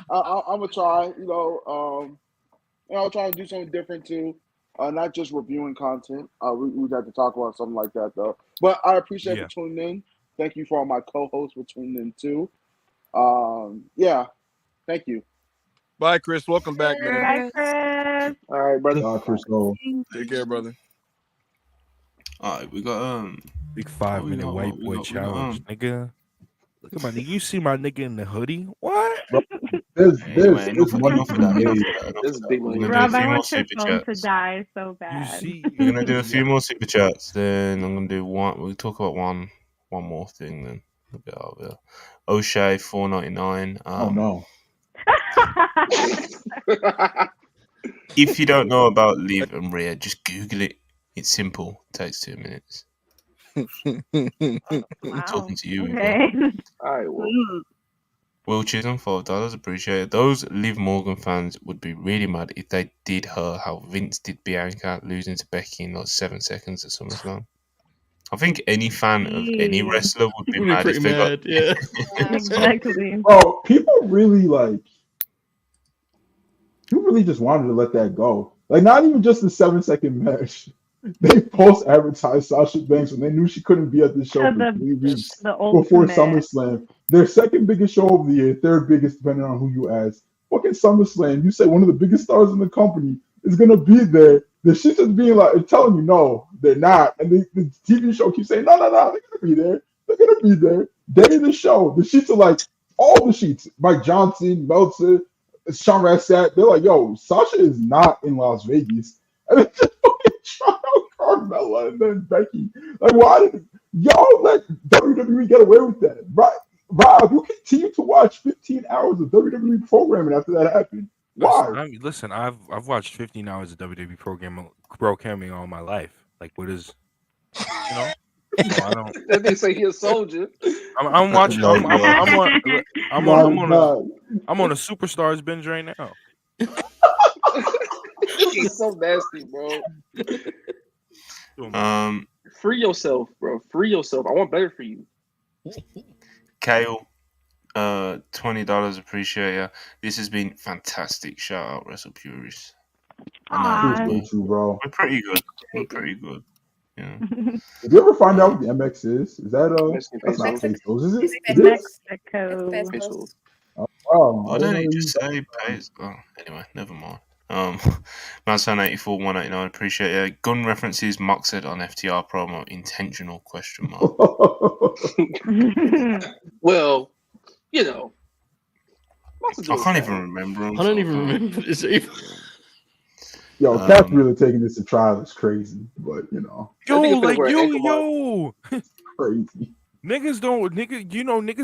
I'm gonna try. I'll try to do something different too. Not just reviewing content. We'd have to talk about something like that though. But I appreciate you tuning in. Thank you for all my co-hosts for tuning in too. Thank you. Bye, Chris. Welcome back, man. Bye, Chris. All right, brother. Bye, Chris. Take care, brother. All right, we got big 5-minute white boy challenge, nigga. Look at my nigga. You see my nigga in the hoodie? What? This Rob, I want your phone to die so bad. We're gonna do a few more super chats, then I'm gonna do one. We'll talk about one more thing, then we'll get out of there. O'Shea $4.99. Oh no. If you don't know about Liv and Rhea, just Google it. It's simple. It takes 2 minutes. I'm talking to you. Okay. All right. Well. Will Chisholm, $5. Appreciate it. Those Liv Morgan fans would be really mad if they did her how Vince did Bianca, losing to Becky in like 7 seconds at SummerSlam. I think any fan of any wrestler would be mad if they got. Yeah. Exactly. Bro, people really just wanted to let that go. Like, not even just the 7-second match. They post-advertised Sasha Banks when they knew she couldn't be at the show for 3 weeks before SummerSlam. Their second biggest show of the year, third biggest, depending on who you ask. Fucking SummerSlam, you say one of the biggest stars in the company is going to be there. The shit just being like, telling you, no, they're not. And the TV show keeps saying, no, they're going to be there. They're going to be there. Day of the show, the sheets are like, all the sheets. Mike Johnson, Meltzer, Sean Rassat, they're like, yo, Sasha is not in Las Vegas. And it's just fucking trying out Carmella and then Becky. Like, why did y'all let WWE get away with that? Right, Rob, you continue to watch 15 hours of WWE programming after that happened. Why? Listen, I've watched 15 hours of WWE programming all my life. Like, what is, you know? So I don't. That didn't say he's a soldier. I'm watching. I'm on a Superstars binge right now. He's so nasty, bro. Free yourself, bro. Free yourself. I want better for you. Kale, $20. Appreciate ya. This has been fantastic. Shout out WrestlePurists. Bro. We're pretty good. Yeah. Did you ever find out what the MX is? Is that that's not pesos, is it? Mexico. Oh, I don't just say pays. Oh, anyway, never mind. Manson 84 $1.89. Appreciate it. Gun references Mock said on FTR promo. Intentional ? Well, you know. I can't even remember him. I don't even remember this either. Yo, Cat's really taking this to trial. It's crazy, but you know. Crazy. Niggas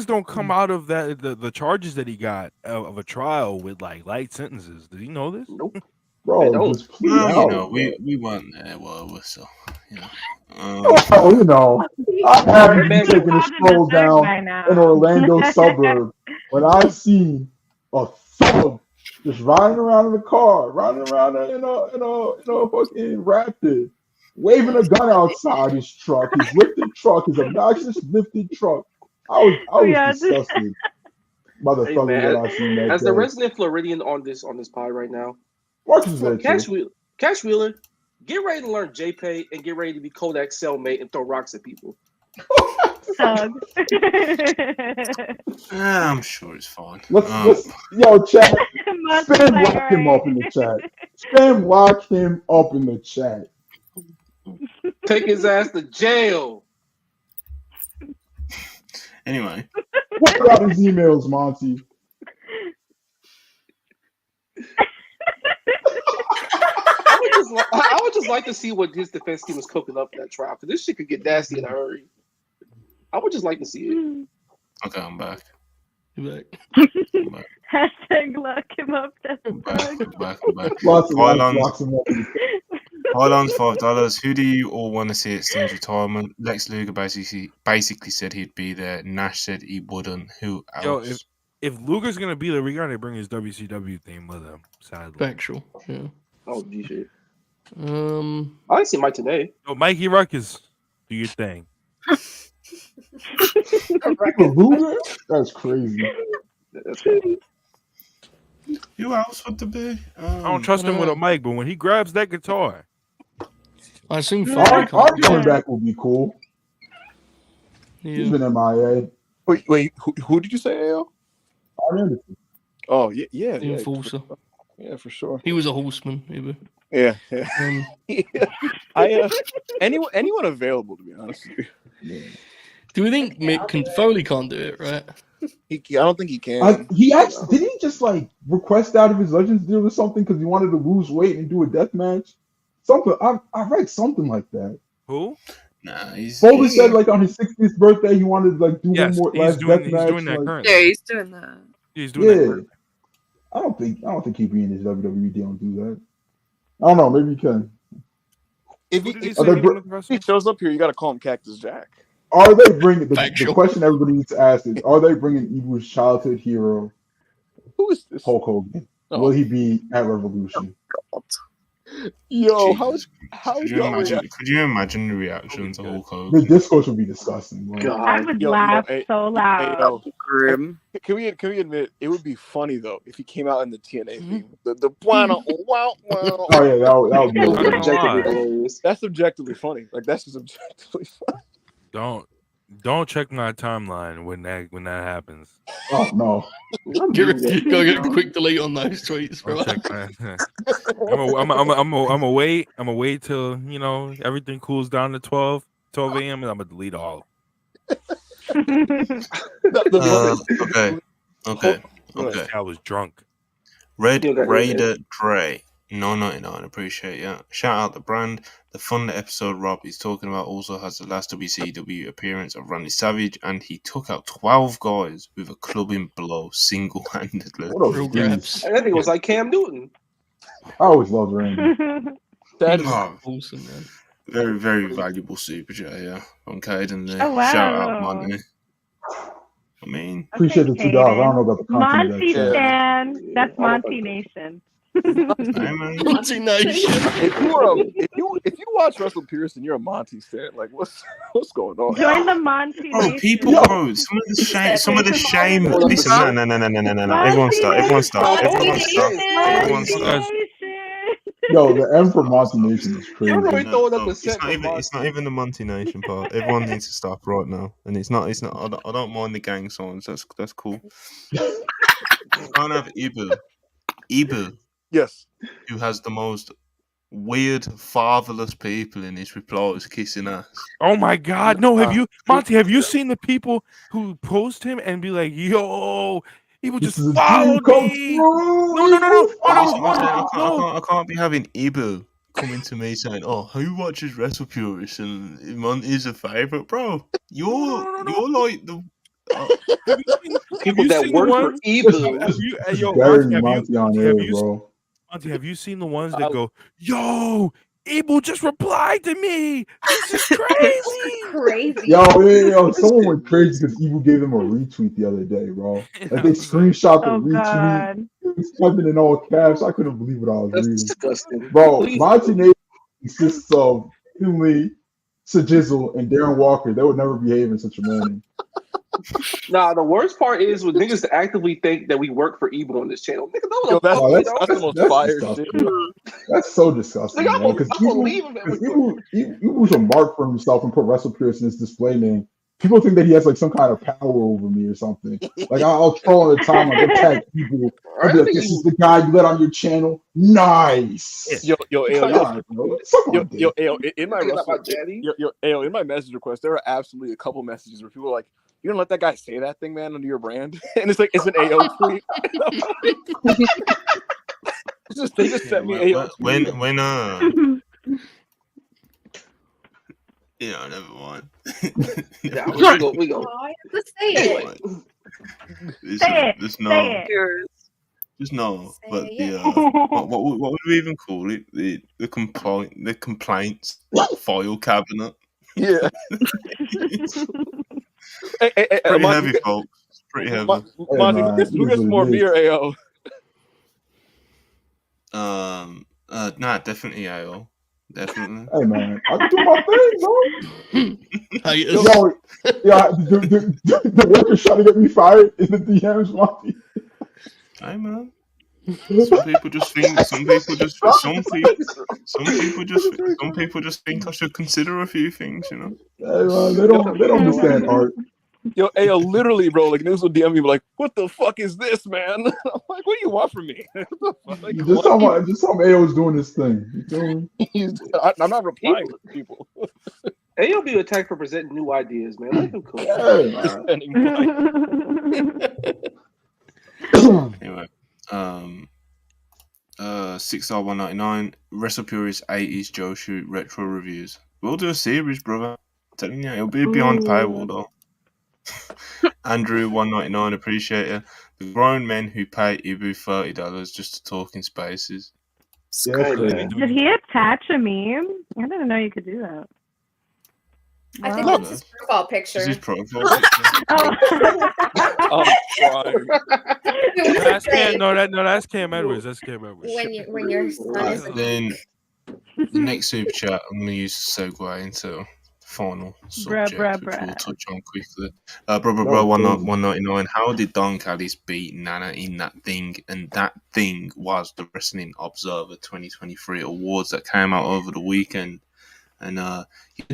don't come out of that the charges that he got of a trial with like light sentences. Did you know this? Nope. Bro, we weren't there. Well, so you know. You know, I haven't been taking a stroll down an Orlando suburb when I see a thug just riding around in a car, riding around in a fucking Raptor, waving a gun outside his truck, his lifted truck, his obnoxious lifted truck. I was disgusted by the thug that I seen that as day. the resident Floridian on this pod right now. Cash Wheeler, get ready to learn JPay and get ready to be Kodak's cellmate and throw rocks at people. Doug. I'm sure it's fine. Let's chat. Spam lock him up in the chat. Spam lock him up in the chat. Take his ass to jail. Anyway. What about his emails, Monty? I would just like to see what his defense team was cooking up in that trial, because this shit could get nasty in a hurry. I would just like to see it. Okay, I'm back. You back? Hashtag lock him up. That's I'm back. Lots of Highlands $5. Who do you all want to see at Sting's retirement? Lex Luger basically said he'd be there. Nash said he wouldn't. Who else? Yo, if Luger's gonna be there, we gotta bring his WCW theme with him. Sadly, factual. Yeah. Oh, G shit. I didn't see Mike today. Yo, Mikey Ruckus, do your thing. Luger? That's crazy. Who else would there be? I don't trust him with a mic, but when he grabs that guitar, I assume our coming back will be cool. Yeah. He's been MIA. Wait, who did you say, AL? Anderson. Oh, yeah. The enforcer. Yeah, for sure. He was a horseman, maybe. Yeah. Anyone available, to be honest with you. Do we think Mick Foley can't do it, right? I don't think he can. He actually didn't he just like request out of his Legends deal or something because he wanted to lose weight and do a death match? Something I read something like that. Who? Nah, Foley said like on his 60th birthday he wanted to like do one more last death match. Doing that currently. Yeah, he's doing that. He's doing that currently. I don't think he'd be in his WWE deal and do that. I don't know. Maybe he can. If he shows up here, you got to call him Cactus Jack. Are they bringing the question everybody needs to ask is: are they bringing Evil's childhood hero? Who is this? Hulk Hogan. Oh. Will he be at Revolution? Oh, yo, could you imagine the reaction to Hulk Hogan? The discourse would be disgusting. Bro. I would laugh so loud. Grim. Can we admit it would be funny though if he came out in the TNA theme? The wow. Oh yeah, that would be objectively hilarious. That's objectively funny. Like that's just objectively funny. Don't check my timeline when that happens. Oh no! Go get a quick delete on those tweets, bro. I'm gonna wait till everything cools down to 12 a.m. and I'm gonna delete all. Okay. I was drunk. Raider Dre. 999, appreciate you. Shout out the brand. The Thunder episode Rob is talking about also has the last WCW appearance of Randy Savage, and he took out 12 guys with a clubbing blow single-handedly. What a beast. I think it was like Cam Newton. I always loved Randy. That is awesome, man. Very, very valuable super chat here from Caden there. Oh, wow. Shout out, Monty. I mean, appreciate the $2. I don't know about the content. Monty Stan. That's Monty Nation. Monty Nation. If you watch WrestlePurists and you're a Monty fan, like what's going on? Join the Monty Nation. People, bro. Some of the shame. Listen, no. Everyone stop. Yo, the M for Monty Nation is crazy. It's not even the Monty Nation part. Everyone needs to stop right now. And it's not. I don't mind the gang signs. That's cool. Can't have Ibu. Yes. Who has the most weird, fatherless people in his replies kissing ass. Oh my God! No, have you seen the people who post him and be like, "Yo, he would just follow me"? No. I can't be having Ibu coming to me saying, "Oh, who watches WrestlePurists and Monty's a favorite, bro." You're like the. People that work for Evil. Have you seen the ones that go, "Yo, Evil just replied to me. This is crazy." Yo, someone went crazy because Evil gave them a retweet the other day, bro. Like they screenshot the retweet. It was typing in all caps. I couldn't believe what I was reading. Disgusting. Bro, Monty Nation consists of Finley, Sajizzle, and Darren Walker. They would never behave in such a manner. Nah, the worst part is when niggas actively think that we work for Evil on this channel. Nigga, that's the most fire shit. That's so disgusting. Because Evil's a mark for himself and put WrestlePurists in his display name. people think that he has like some kind of power over me or something. Like I'll troll all the time, like attack people. I'll be like, "This is the guy you let on your channel." Nice. Yo, in my in my message request, there are absolutely a couple messages where people are like, "You don't let that guy say that thing, man, under your brand," and it's like it's an AO tweet. They just sent me AO tweet. When never mind. Yeah, we go. Let's say it. Just no. But what would we even call it? The complaints file cabinet. Yeah. Pretty heavy, folks. Pretty heavy. Who gets more beer, AO? Nah, definitely AO. Definitely. Hey man, I do my thing, bro. The workers trying to get me fired in the DMs, Monty. Hey man. Some people just think I should consider a few things, you know. Hey man, they don't understand art. Yo, Ayo, literally, bro, like niggas will DM me like, "What the fuck is this, man?" I'm like, "What do you want from me?" Like, just tell me Ayo's doing this thing. You feel me? I'm not replying to people. Ayo be attacked for presenting new ideas, man. Let him cool. Anyway, 6R199 WrestlePurists 80s Joe Shoot retro reviews. We'll do a series, brother. I'm telling you, it'll be behind paywall though. Andrew 199, appreciate it. The grown men who pay Ibu $30 just to talk in spaces. Did he attach a meme? I didn't know you could do that. I think that's his profile picture. It's his profile picture. That's Cam Edwards. That's Cam Edwards. When your son is then the next super chat, I'm going to use the segue into final subject, which we'll touch on quickly. Bro, 199. How did Don Callis beat Nana in that thing? And that thing was the Wrestling Observer 2023 awards that came out over the weekend. And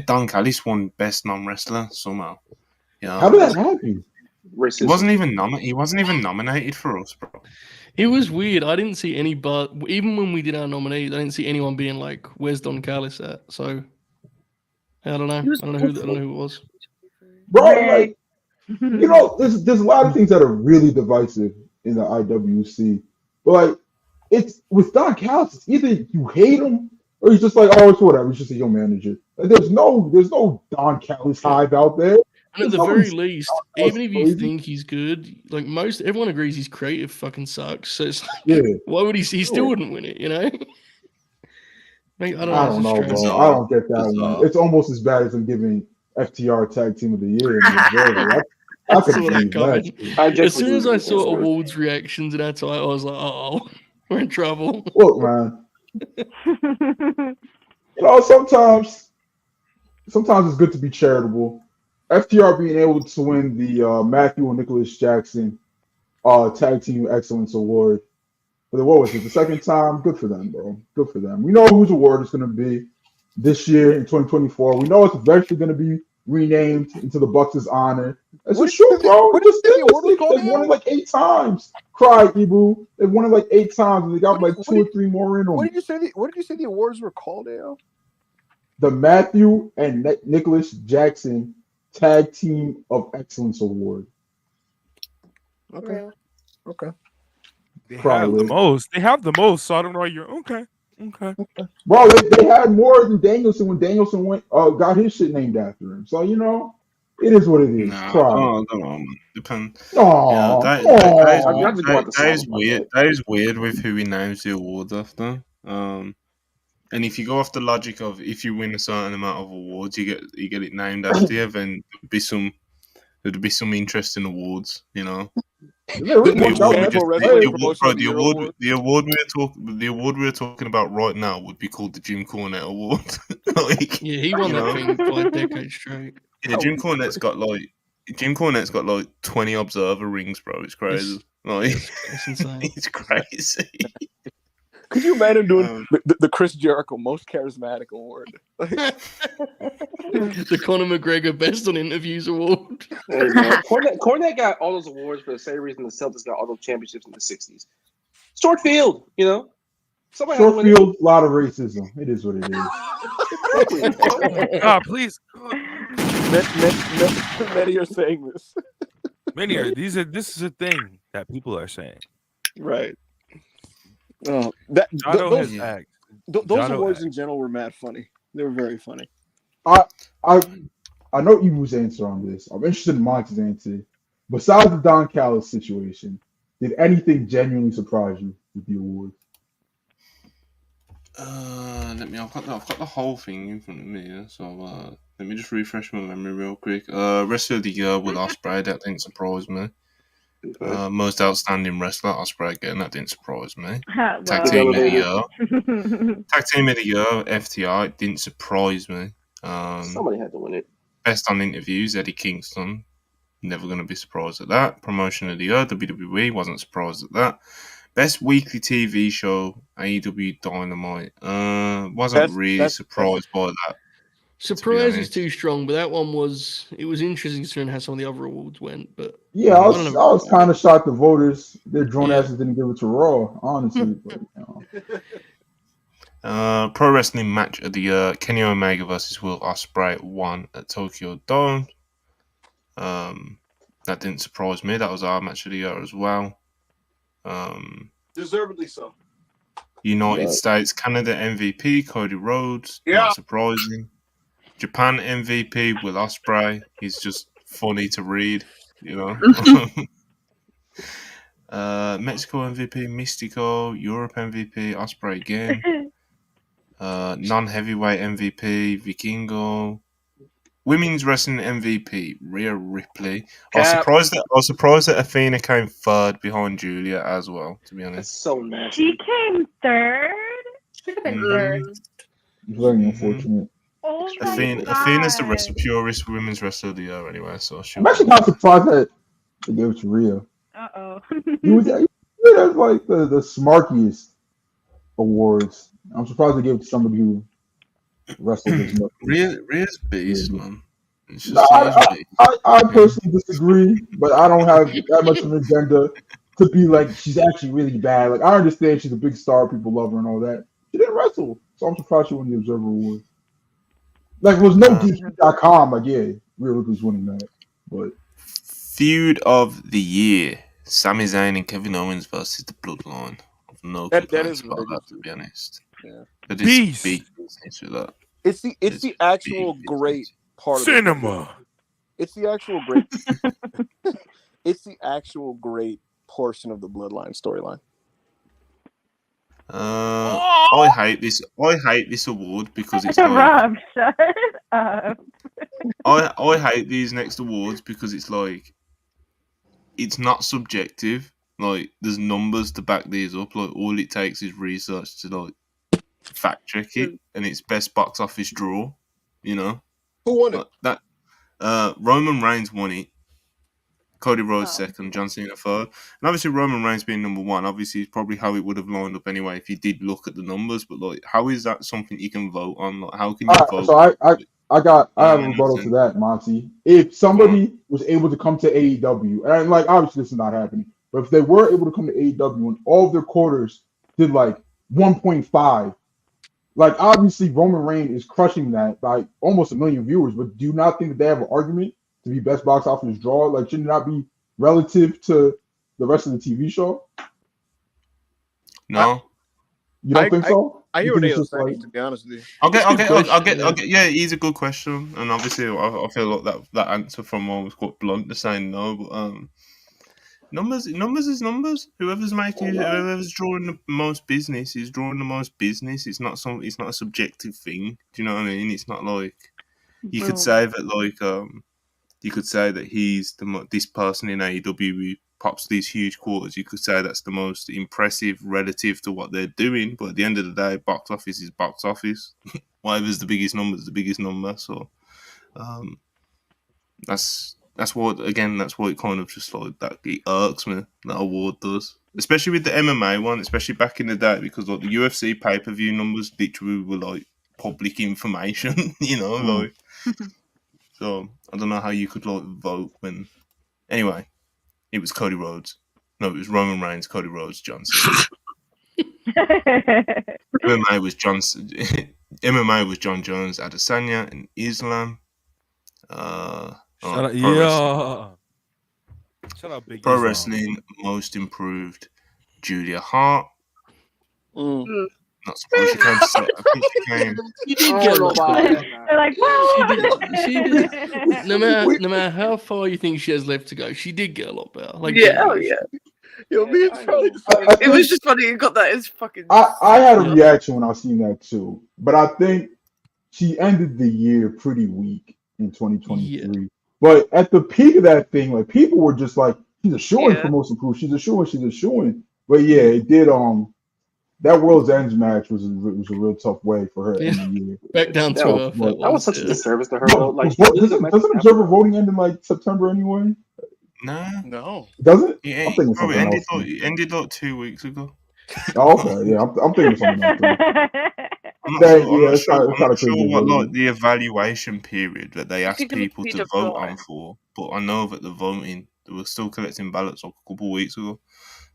Don Callis won Best Non-Wrestler somehow. How did that happen? He wasn't even nominated for us, bro. It was weird. I didn't see any, but even when we did our nominees, I didn't see anyone being like, "Where's Don Callis at?" So I don't know. I don't know who it was. Bro, like, there's a lot of things that are really divisive in the IWC. But like, it's with Don Callis, it's either you hate him or he's just like, "Oh, it's whatever. He's just a young manager." Like, there's no Don Callis hype out there. And at the very least, even if you think he's good, like everyone agrees he's creative fucking sucks. So it's like, why would he still wouldn't win it, you know? Like, I don't know, bro. I don't get that one. It's almost as bad as him giving FTR Tag Team of the Year. I could believe that. As soon as I saw awards reactions in that title, I was like, "Oh, we're in trouble." Look, man. Sometimes it's good to be charitable. FTR being able to win the Matthew and Nicholas Jackson Tag Team Excellence Award. But what was it? The second time? Good for them, bro. Good for them. We know whose award it's going to be this year in 2024. We know it's eventually going to be renamed into the Bucks' honor. That's the truth, bro. They've won it like 8 times. Cry, Ibu. They've won it like 8 times, and they got like 2 or 3 more in them. What did you say the awards were called, Dale? The Matthew and Nicholas Jackson Tag Team of Excellence Award. Okay. They have the most. So I don't know. You're okay. Bro, they had more than Danielson when Danielson got his shit named after him. So it is what it is. Depends. That is weird. That is weird with who he names the awards after. And if you go off the logic of if you win a certain amount of awards, you get it named after you, then there'd be some interesting awards, you know. The award we're talking about right now would be called the Jim Cornette Award. He won that thing 5 decades straight. Yeah, Jim Cornette's got like 20 Observer rings, bro. It's crazy. It's insane. It's crazy. Could you imagine doing the Chris Jericho Most Charismatic Award? The Conor McGregor Best on Interviews Award. Hey, man, Cornette got all those awards for the same reason the Celtics got all those championships in the 60s. Short field, you know? Somebody Short field, a lot of racism. It is what it is. God, please. Many are saying this. Many are. This is a thing that people are saying. Right. Those awards in general were mad funny. They were very funny. I know Evil's answer on this. I'm interested in Monty's answer. Besides the Don Callis situation, did anything genuinely surprise you with the awards? I've got the whole thing in front of me, so let me just refresh my memory real quick. Rest of the year with Ospreay, that didn't surprise me. Most outstanding wrestler, Ospreay again, that didn't surprise me. Tag team of the year, FTR, it didn't surprise me. Somebody had to win it. Best on interviews, Eddie Kingston, never going to be surprised at that. Promotion of the year, WWE, wasn't surprised at that. Best weekly TV show, AEW Dynamite. Wasn't really surprised by that. Surprise is too strong, but that one was interesting considering how some of the other awards went. But yeah, I was kind of shocked the voters, their drone asses didn't give it to Raw, honestly. But, Pro Wrestling Match of the Year, Kenny Omega versus Will Ospreay won at Tokyo Dome. That didn't surprise me. That was our match of the year as well. Deservedly so. United States, Canada MVP, Cody Rhodes. Not surprising. Japan MVP, Will Ospreay. He's just funny to read, you know. Mexico MVP, Mystico. Europe MVP, Ospreay again. Non-heavyweight MVP, Vikingo. Women's wrestling MVP, Rhea Ripley. I was surprised that Athena came third behind Julia as well, to be honest. That's so nasty. She came third? Should have been first. Very unfortunate. Oh Athena's the WrestlePurists Women's Wrestler of the Year anyway, so I'm actually not surprised that they gave it to Rhea. Uh-oh. That's like the smarkiest awards. I'm surprised they gave it to somebody who wrestled as much. Rhea's beast, man. I personally disagree, but I don't have that much of an agenda to be like she's actually really bad. Like I understand she's a big star, people love her and all that. She didn't wrestle, so I'm surprised she won the Observer Award. Like, it was no DQ.com. Like, yeah, Rhea Ripley's winning that. But Feud of the Year: Sami Zayn and Kevin Owens versus the Bloodline. I've no complaints about that, to be honest. Yeah. But it's big business with that. It's the actual great part cinema. It's the actual great. It's the actual great portion of the Bloodline storyline. I hate this. I hate this award because it's like, Rob, shut up. I hate these next awards because it's like it's not subjective. Like there's numbers to back these up. Like all it takes is research to like fact check it, and it's best box office draw. You know who won it? That Roman Reigns won it. Cody Rhodes second, John Cena third. And obviously Roman Reigns being number one, obviously is probably how it would have lined up anyway if you did look at the numbers. But like, how is that something you can vote on? Like, how can you vote? So I have a rebuttal to that, Monty. If somebody was able to come to AEW, and like obviously this is not happening, but if they were able to come to AEW and all of their quarters did like 1.5, like obviously Roman Reigns is crushing that by almost 1 million viewers. But do you not think that they have an argument to be best box office draw? Like, shouldn't not be relative to the rest of the TV show? No, you don't think so? I hear what they saying. Like, to be honest with you, I'll get. Yeah, it is a good question, and obviously I feel like that answer from one was quite blunt to saying no, but numbers is numbers. Whoever's drawing the most business is drawing the most business. It's not a subjective thing. Do you know what I mean? It's not like you could say that like you could say that he's this person in AEW who pops these huge quarters. You could say that's the most impressive relative to what they're doing. But at the end of the day, box office is box office. Whatever's the biggest number is the biggest number. So that's that's what it kind of just like that. It irks me, that award does. Especially with the MMA one, especially back in the day, because like the UFC pay-per-view numbers literally were like public information, like. So I don't know how you could like vote when. Anyway, it was Cody Rhodes. No, it was Roman Reigns, Cody Rhodes, John Cena. MMA was MMA was John Jones, Adesanya, and Islam. Shut up, Big Pro Islam. Wrestling Most Improved, Julia Hart. Not surprised she came. I think she came. She did get a lot better. They're like, whoa! She did. No matter how far you think she has left to go, she did get a lot better. Like, yeah, oh yeah. It was just funny. You got that. It's fucking. I had a reaction when I seen that too, but I think she ended the year pretty weak in 2023. Yeah. But at the peak of that thing, like people were just like, "She's a shoo-in for Most Improved. She's a shoo-in." But yeah, it did. That World's Ends match was a real tough way for her in the year. Back down to her. That was such a disservice to her. Like, doesn't observer voting end in like September anyway? No. Does it? Yeah, I'm thinking something else. It ended like 2 weeks ago. Oh, okay. Yeah, I'm thinking something else. I'm not sure what like the evaluation period that they asked people to vote on for, but I know that the voting, they were still collecting ballots like a couple of weeks ago.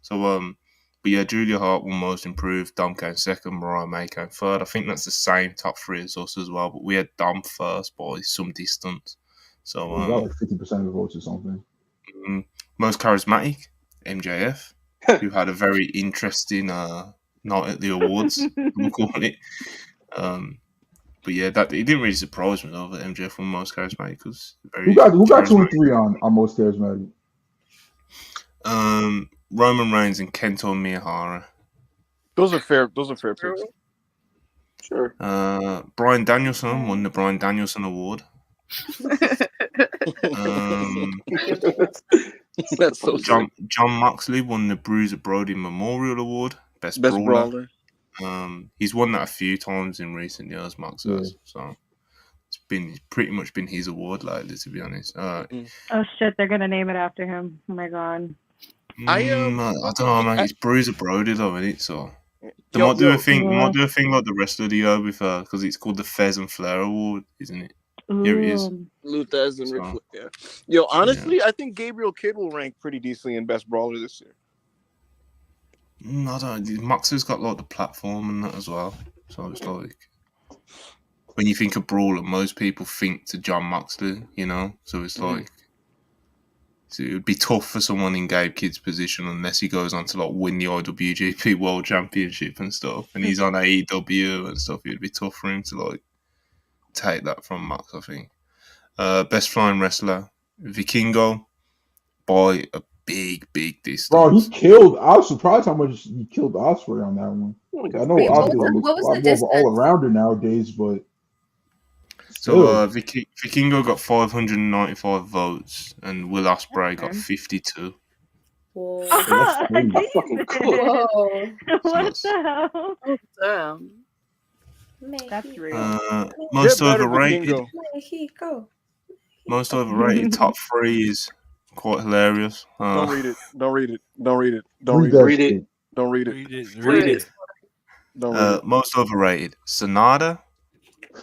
So but yeah, Julia Hart won Most Improved, Dom came second, Mariah May came third. I think that's the same top three as us as well, but we had Dom first by some distance. So we got like 50% of the votes or something. Most charismatic, MJF, who had a very interesting night at the awards, we'll call it. But yeah, it didn't really surprise me though that MJF won Most Charismatic because who got 2 and 3 on Most Charismatic? Roman Reigns and Kento Miyahara. Those are fair picks. Sure. Bryan Danielson won the Bryan Danielson Award. That's so John Moxley won the Bruiser Brody Memorial Award, Best Brawler. He's won that a few times in recent years, Mox has. So it's pretty much been his award lately, to be honest. Oh shit, they're gonna name it after him. Oh my god. I don't know, man. It's Bruiser Brody though, isn't it? So they might do a thing like the rest of the year with because it's called the Fez and Flair Award, isn't it? Here it is. Luthez and Rick Flair. Yeah. Yo, honestly, I think Gabriel Kidd will rank pretty decently in Best Brawler this year. I don't. Mox has got like the platform and that as well. So it's like when you think of brawler, most people think to John Moxley, So it's like so it would be tough for someone in Gabe Kidd's position unless he goes on to like win the IWGP World Championship and stuff, and he's on AEW and stuff. It'd be tough for him to like take that from Mox, I think. Best flying wrestler, Vikingo, by a big distance. Bro, he killed. I was surprised how much he killed Ospreay on that one. I know Ospreay what was is more of an all-arounder nowadays, but so Vikingo got 595 votes, and Will Ospreay got 52. Whoa. That's fucking cool. Whoa. What the hell? Oh, damn. That's real. Most overrated. Most overrated top 3 is quite hilarious. Don't read it. Most overrated: Sonata,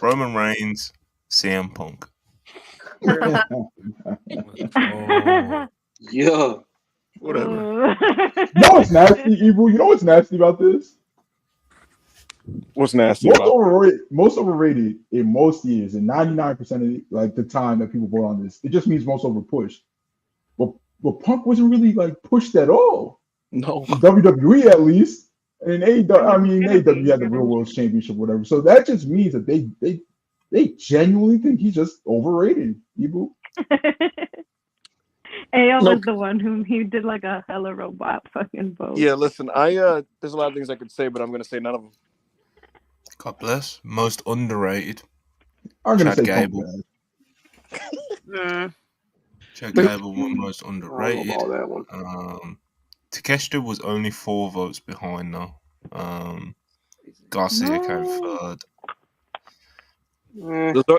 Roman Reigns, CM Punk. Yeah. Whatever. It's nasty, Evil. You know what's nasty about this? What's nasty? Most overrated in most years, and 99% of the time that people vote on this, it just means most overpushed. But Punk wasn't really pushed at all. No, WWE at least, and AEW had the Real World Championship, whatever. So that just means that they genuinely think he's just overrated. Evil. AO was the one whom he did a hella robot fucking vote. Yeah, listen, there's a lot of things I could say, but I'm gonna say none of them. God bless. Most underrated. I'm gonna say Gable. Chad Gable won most underrated. That one. Takeshita was only 4 votes behind though. Garcia came third.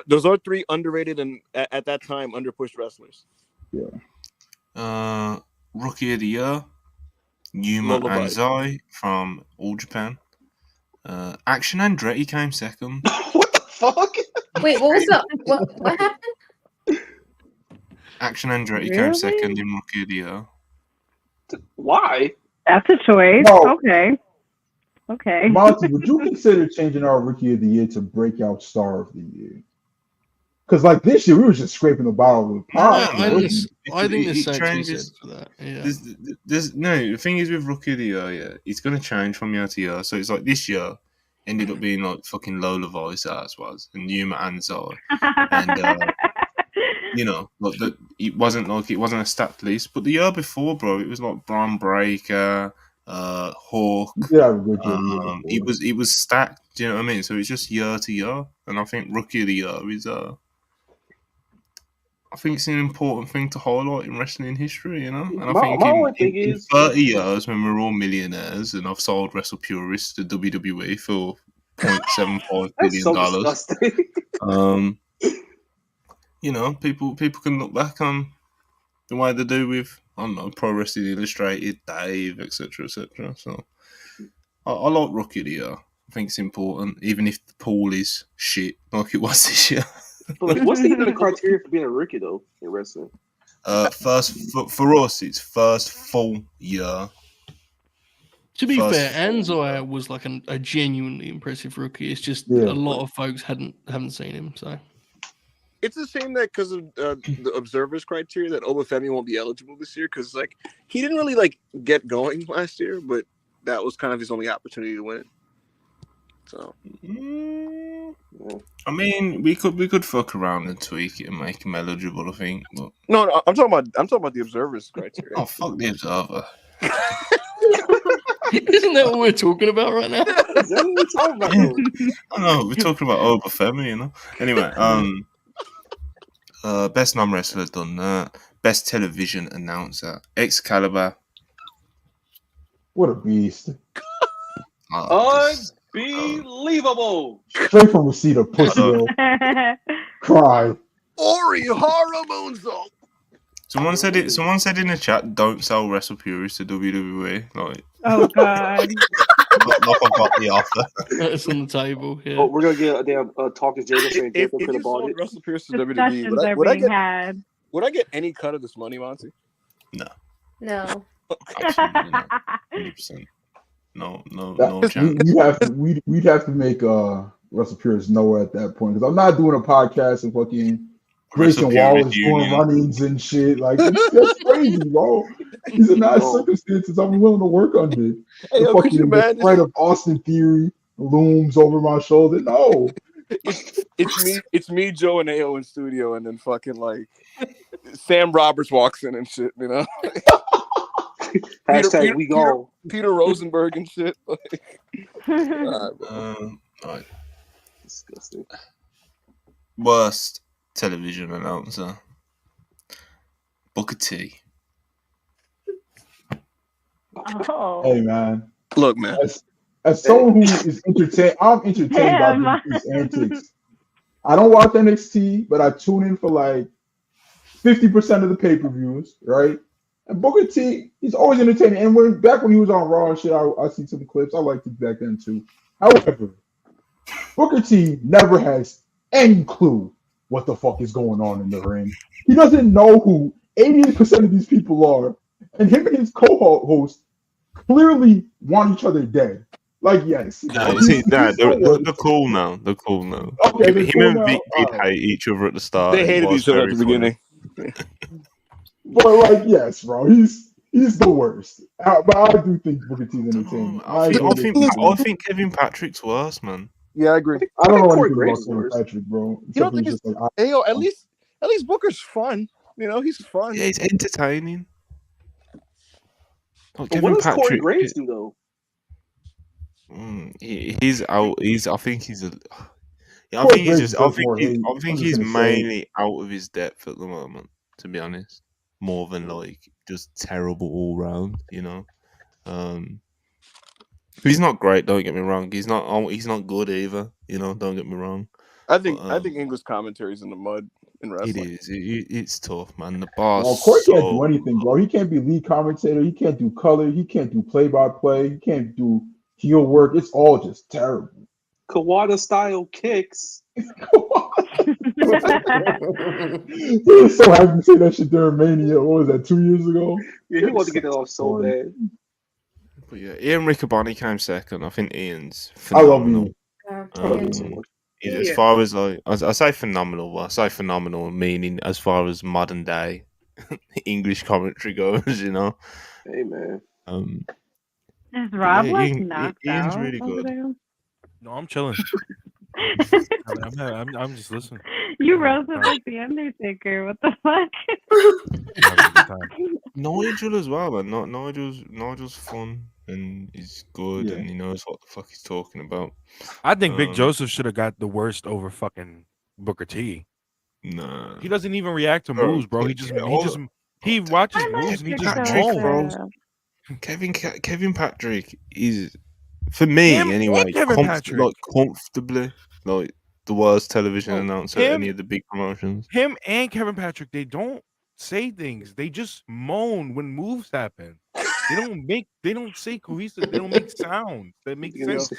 Those are 3 underrated and at that time underpushed wrestlers. Yeah. Rookie of the Year, Yuma Anzai from All Japan. Action Andretti came second. What the fuck? Wait, what was that? What happened? Action Andretti came second in Rookie of the Year. Why? That's a choice. No. Okay. Monty, would you consider changing our Rookie of the Year to Breakout Star of the Year? Because like this year, we were just scraping the bottom of the pot. I think there's something to be said for that. Yeah. The thing is with Rookie of the Year, yeah, it's going to change from year to year. So it's like this year ended up being like fucking Lola Vice as was and Yuma Anzai, and you know, like it wasn't a stat list. But the year before, bro, it was like Braun Breaker, Hawk. Yeah, good year. It was stacked. Do you know what I mean? So it's just year to year, and I think Rookie of the Year is I think it's an important thing to highlight in wrestling history, you know. And I think in 30 years, when we're all millionaires and I've sold WrestlePurists to WWE for $0.75 billion, you know, people can look back on the way they do with, I don't know, Pro Wrestling Illustrated, Dave, etc., etc. So I like Rookie of the Year. I think it's important, even if the pool is shit like it was this year. But like, what's the criteria for being a rookie though in wrestling? First for us, it's first full year. To be fair, Anzai was like a genuinely impressive rookie. It's just a lot of folks haven't seen him. So it's a shame that because of the observers criteria that Obafemi won't be eligible this year because like he didn't really like get going last year, but that was kind of his only opportunity to win. So, I mean, we could fuck around and tweak it and make him eligible. I think. But... No, I'm talking about the observers criteria. Oh, fuck the observer! Isn't that what we're talking about right now? Is that what we're talking about? I know we're talking about Obafemi, you know. Anyway, best non-wrestler done that. Best television announcer, Excalibur. What a beast! Unbelievable! Straight from receipt of pussy. Cry. Ori horror moonsault. Someone said in the chat, "Don't sell WrestlePurists to WWE." Like, oh god, knock off the offer. It's on the table. Yeah. Oh, we're gonna get a damn talking Jacob saying If Jacob could have bought it. WrestlePurists to WWE, would I get any cut of this money, Monty? No. No. Absolutely not. 100%. No chance. We'd have to make WrestlePurists nowhere at that point because I'm not doing a podcast and fucking Grayson Wallace doing run-ins and shit. Like that's crazy, bro. These are not circumstances I'm willing to work under. Hey, the threat of Austin Theory looms over my shoulder. No. It's me, Joe, and AO in studio, and then fucking like Sam Roberts walks in and shit, you know. Hashtag we go. Peter Rosenberg and shit. All right. Disgusting. Worst television announcer, Booker T. Oh. Hey man, look, man. As someone who is entertained, I'm entertained by these antics. I don't watch NXT, but I tune in for like 50% of the pay-per-views, right? And Booker T, he's always entertaining. And back when he was on Raw and shit, I see some clips. I liked it back then too. However, Booker T never has any clue what the fuck is going on in the ring. He doesn't know who 80% of these people are. And him and his co-host clearly want each other dead. Like, yes. They're cool now. They're cool now. Okay, him and Vic did hate each other at the start. They hated each other at the beginning. But like, yes, bro, he's the worst. But I do think Booker T's entertaining. I think Kevin Patrick's worse, man. Yeah, I agree. I don't know anything about Kevin Patrick, bro. You don't think it's like, hey, yo, at least Booker's fun. You know, he's fun. Yeah, he's entertaining. But what does Corey Graves do though? He's out. I think he's mainly out of his depth at the moment. To be honest, more than like just terrible all round. You know, he's not great. Don't get me wrong. He's not good either. You know, don't get me wrong. I think English commentary is in the mud in wrestling. It is. It's tough, man. The boss. Well, Corey can't do anything, bro. He can't be lead commentator. He can't do color. He can't do play-by-play. He can't do heel work. It's all just terrible. Kawada style kicks. He was so happy to say that shit during Mania. What was that, 2 years ago? Yeah, he wanted to get that off so bad. But yeah, Ian Riccaboni came second. I think Ian's I love phenomenal. As far as I say phenomenal, well, I say phenomenal meaning as far as modern day English commentary goes, you know. Hey man. Is Rob knocked Ian's out really good. there? No, I'm chilling. I'm just listening. You roasted like the Undertaker. What the fuck? Nigel as well, man. Nigel's fun and he's good and he knows what the fuck he's talking about. I think Big Joseph should have got the worst over fucking Booker T. Nah, he doesn't even react to moves, bro. He watches moves and he just moans. Kevin Patrick is, for me anyway, comfortably like the worst television announcer at any of the big promotions. Him and Kevin Patrick, they don't say things. They just moan when moves happen. They don't say cohesive. They don't make sounds that make sense.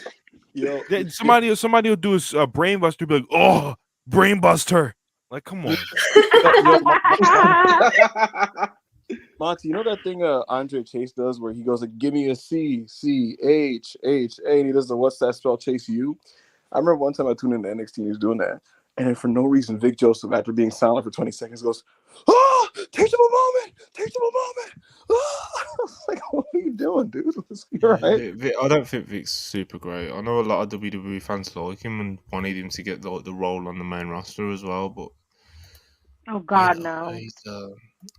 Somebody will do a brain buster, be like, "Oh, brain buster!" Like, come on. Monty, you know that thing Andre Chase does where he goes like, "Give me a C, C, H, H, A," and he does the "What's that spell?" Chase U. I remember one time I tuned into NXT and he was doing that, and then for no reason, Vic Joseph, after being silent for 20 seconds, goes, "Oh, take him a moment, Oh! I was like, what are you doing, dude? You're right. I don't think Vic's super great. I know a lot of WWE fans like him and wanted him to get the role on the main roster as well, but oh God, no.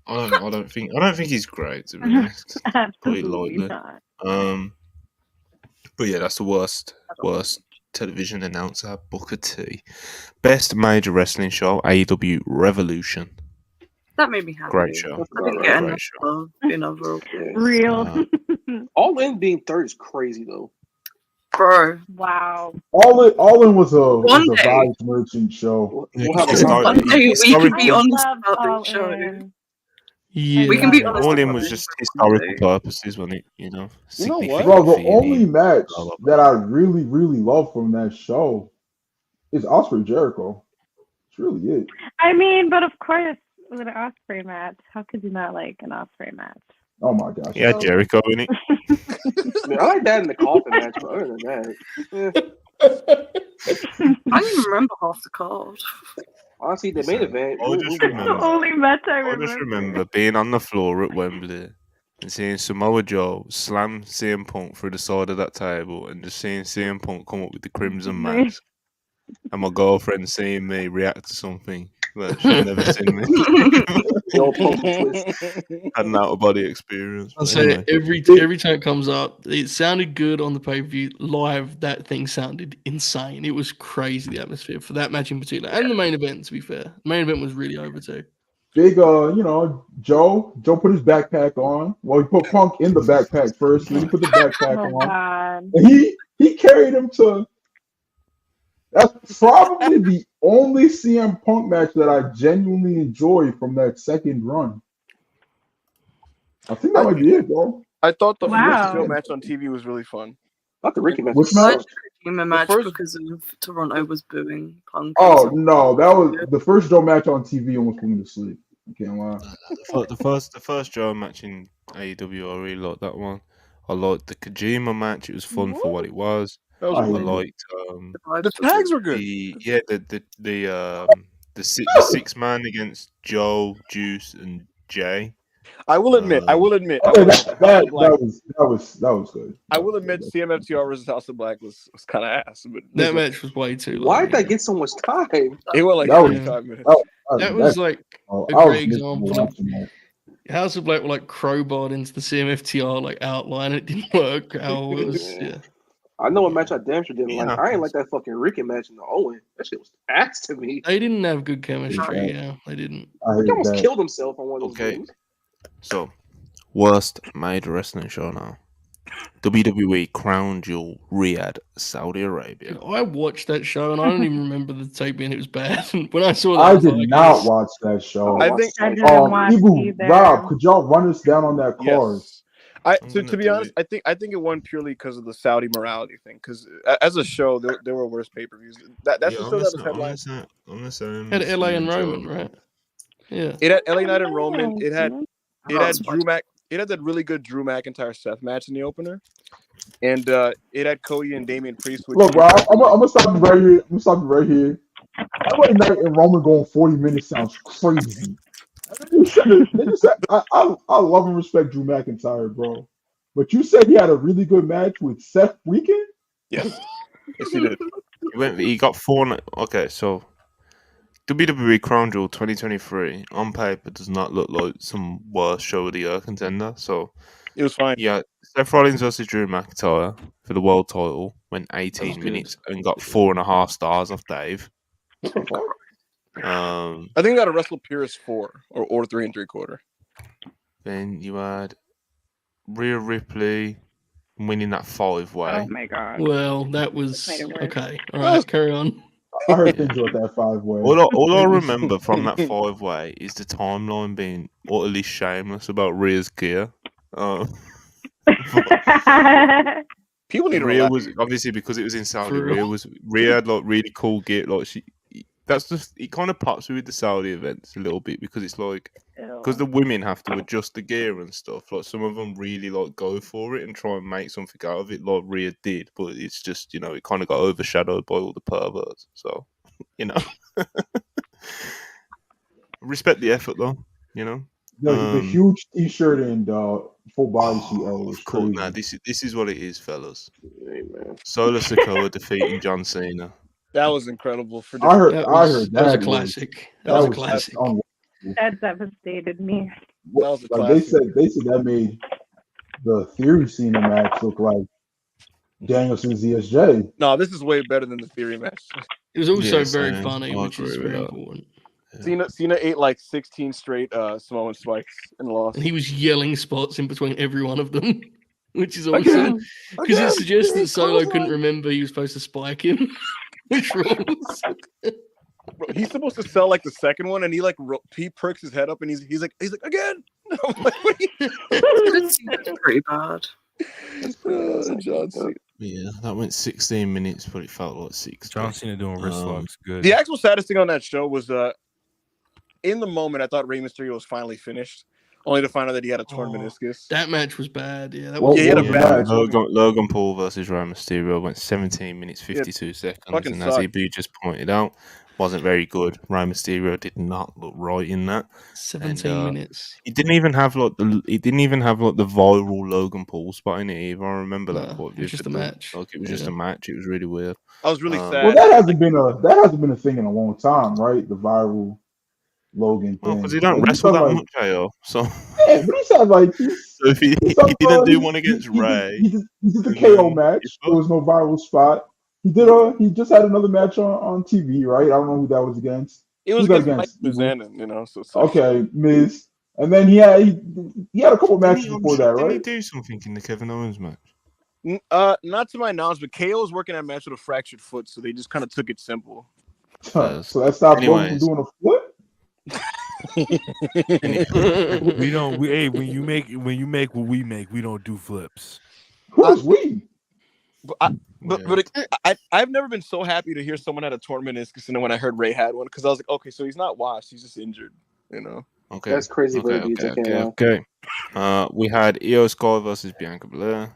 I don't think he's great, to be honest. Absolutely not. But yeah, that's the worst television announcer, Booker T. Best major wrestling show, AEW Revolution. That made me happy. Great show. I didn't get enough love in overall. Real. All In being third is crazy though. Bro. Wow. All in was a Vibes Merchant show. One day we can be honest about the show. Yeah, we can be honest. All In was just historical purposes, wasn't it? You know what? Bro, the only match that I really, really love from that show is Osprey Jericho. It's really it. I mean, but of course, with an Osprey match, how could you not like an Osprey match? Oh my gosh. Yeah, Jericho in it. I like that in the coffin match, but other than that, I don't even remember half the card. Honestly, the main event. The only match I remember. I just remember being on the floor at Wembley and seeing Samoa Joe slam CM Punk through the side of that table and just seeing CM Punk come up with the crimson mask. And my girlfriend seeing me react to something that she'd never seen me. Had an out-of-body experience. I'll say every time it comes up, it sounded good on the pay-per-view. Live, that thing sounded insane. It was crazy, the atmosphere for that match in particular. And the main event, to be fair. The main event was really over too. Big, Joe put his backpack on. Well, he put Punk in the backpack first. Then he put the backpack on. God. And he carried him to... That's probably the only CM Punk match that I genuinely enjoy from that second run. I think that might be it, bro. I thought the original match on TV was really fun. Not the Ricky match. Which match? Because of Toronto was booing Punk. Oh no, that was the first Joe match on TV. Almost put me to sleep. I can't lie. The first Joe match in AEW, I really liked that one. I liked the Kojima match. It was fun for what it was. I liked the tags were good. The six man against Joe, Juice, and Jay. I will admit. That was good. I will admit, CMFTR versus House of Black was kind of ass. But that match was way too long. Why did that get so much time? It went like 45 minutes. That was like a great example. House of Black were like crowbarred into the CMFTR like outline. It didn't work. It was I know a match I damn sure didn't like. I ain't like that fucking Ricky match in the Owen. That shit was ass to me. They didn't have good chemistry. Yeah, they didn't. He almost killed himself on one of those games. So, worst made wrestling show now. WWE Crown Jewel, Riyadh, Saudi Arabia. I watched that show and I don't even remember the tape being it was bad. When I saw that, I I was did like, not yes. watch that show. I think I didn't watch Ibu, either. Rob, could y'all run us down on that card? Yes. To be honest, I think it won purely because of the Saudi morality thing. Because as a show, there were worse pay-per-views. That's the show that was headlined. I'm the same. Had LA and Roman, right? Yeah. It had LA Knight and Roman. It had Drew Mac. It had that really good Drew McIntyre Seth match in the opener, and it had Cody and Damian Priest. Look, Rob, I'm gonna stop you right here. LA Knight and Roman going 40 minutes sounds crazy. I love and respect Drew McIntyre, bro. But you said he had a really good match with Seth Freakin'? Yes. Yes, he did. He got 4. Okay, so WWE Crown Jewel 2023 on paper does not look like some worst show of the year contender. So it was fine. Yeah, Seth Rollins versus Drew McIntyre for the world title went 18 minutes and got 4.5 stars off Dave. I think got a WrestlePurists 4 or 3 3/4. Then you had Rhea Ripley winning that 5-way. Oh my god! Well, that was okay. All right, carry on. I heard things about that 5-way. All I remember from that 5-way is the timeline being utterly shameless about Rhea's gear. People need to Rhea relax. was obviously because it was in Saudi. Rhea had like really cool gear. Like that's just it. Kind of pops with the Saudi events a little bit because it's like because the women have to adjust the gear and stuff. Like some of them really like go for it and try and make something out of it, like Rhea did. But it's just it kind of got overshadowed by all the perverts. So respect the effort though. The huge T-shirt and full body suit was cool. crazy. Now this is what it is, fellas. Solo Sikoa defeating John Cena. That was incredible. I heard that was a classic. That was a classic. That devastated me. They said that made the Theory Cena match look like Danielson ZSJ. No, this is way better than the Theory match. It was also very funny, which is very important. Cena ate like 16 straight Samoan spikes and lost. And he was yelling spots in between every one of them, which is awesome. Because it suggests that Solo couldn't remember he was supposed to spike him, which rules. Bro, he's supposed to sell like the second one, and he perks his head up, and he's like again. I'm like, what are you? That's pretty bad. John Cena. Yeah, that went 16 minutes, but it felt like 6. John Cena doing wrist locks, good. The actual saddest thing on that show was in the moment, I thought Rey Mysterio was finally finished, only to find out that he had a torn meniscus. That match was bad. Yeah, he had a bad match. Logan Paul versus Rey Mysterio went 17 minutes 52 seconds, and as EB just pointed out, wasn't very good. Rey Mysterio did not look right in that. 17 minutes. He didn't even have like the viral Logan Paul spot in it either. I remember that. It was just a match. Like it was just a match. It was really weird. I was really sad. Well, that hasn't been a thing in a long time, right? The viral Logan thing. Because he don't wrestle that much, AO. So yeah, but he said like so if he didn't do one against Ray. He did the KO match. There was no viral spot. He just had another match on TV, right? I don't know who that was against. It was against Miz, so okay, Miz. And then he had a couple matches before that, right? Did he do something in the Kevin Owens match? Not to my knowledge, but KO was working that match with a fractured foot, so they just kind of took it simple. So that stopped Logan from doing a flip. When you make what we make, we don't do flips. Who's we? I've never been so happy to hear someone had a torn meniscus, and then when I heard Ray had one, because I was like, okay, so he's not washed, he's just injured, Okay, that's crazy. Okay. We had Io Sky versus Bianca Belair.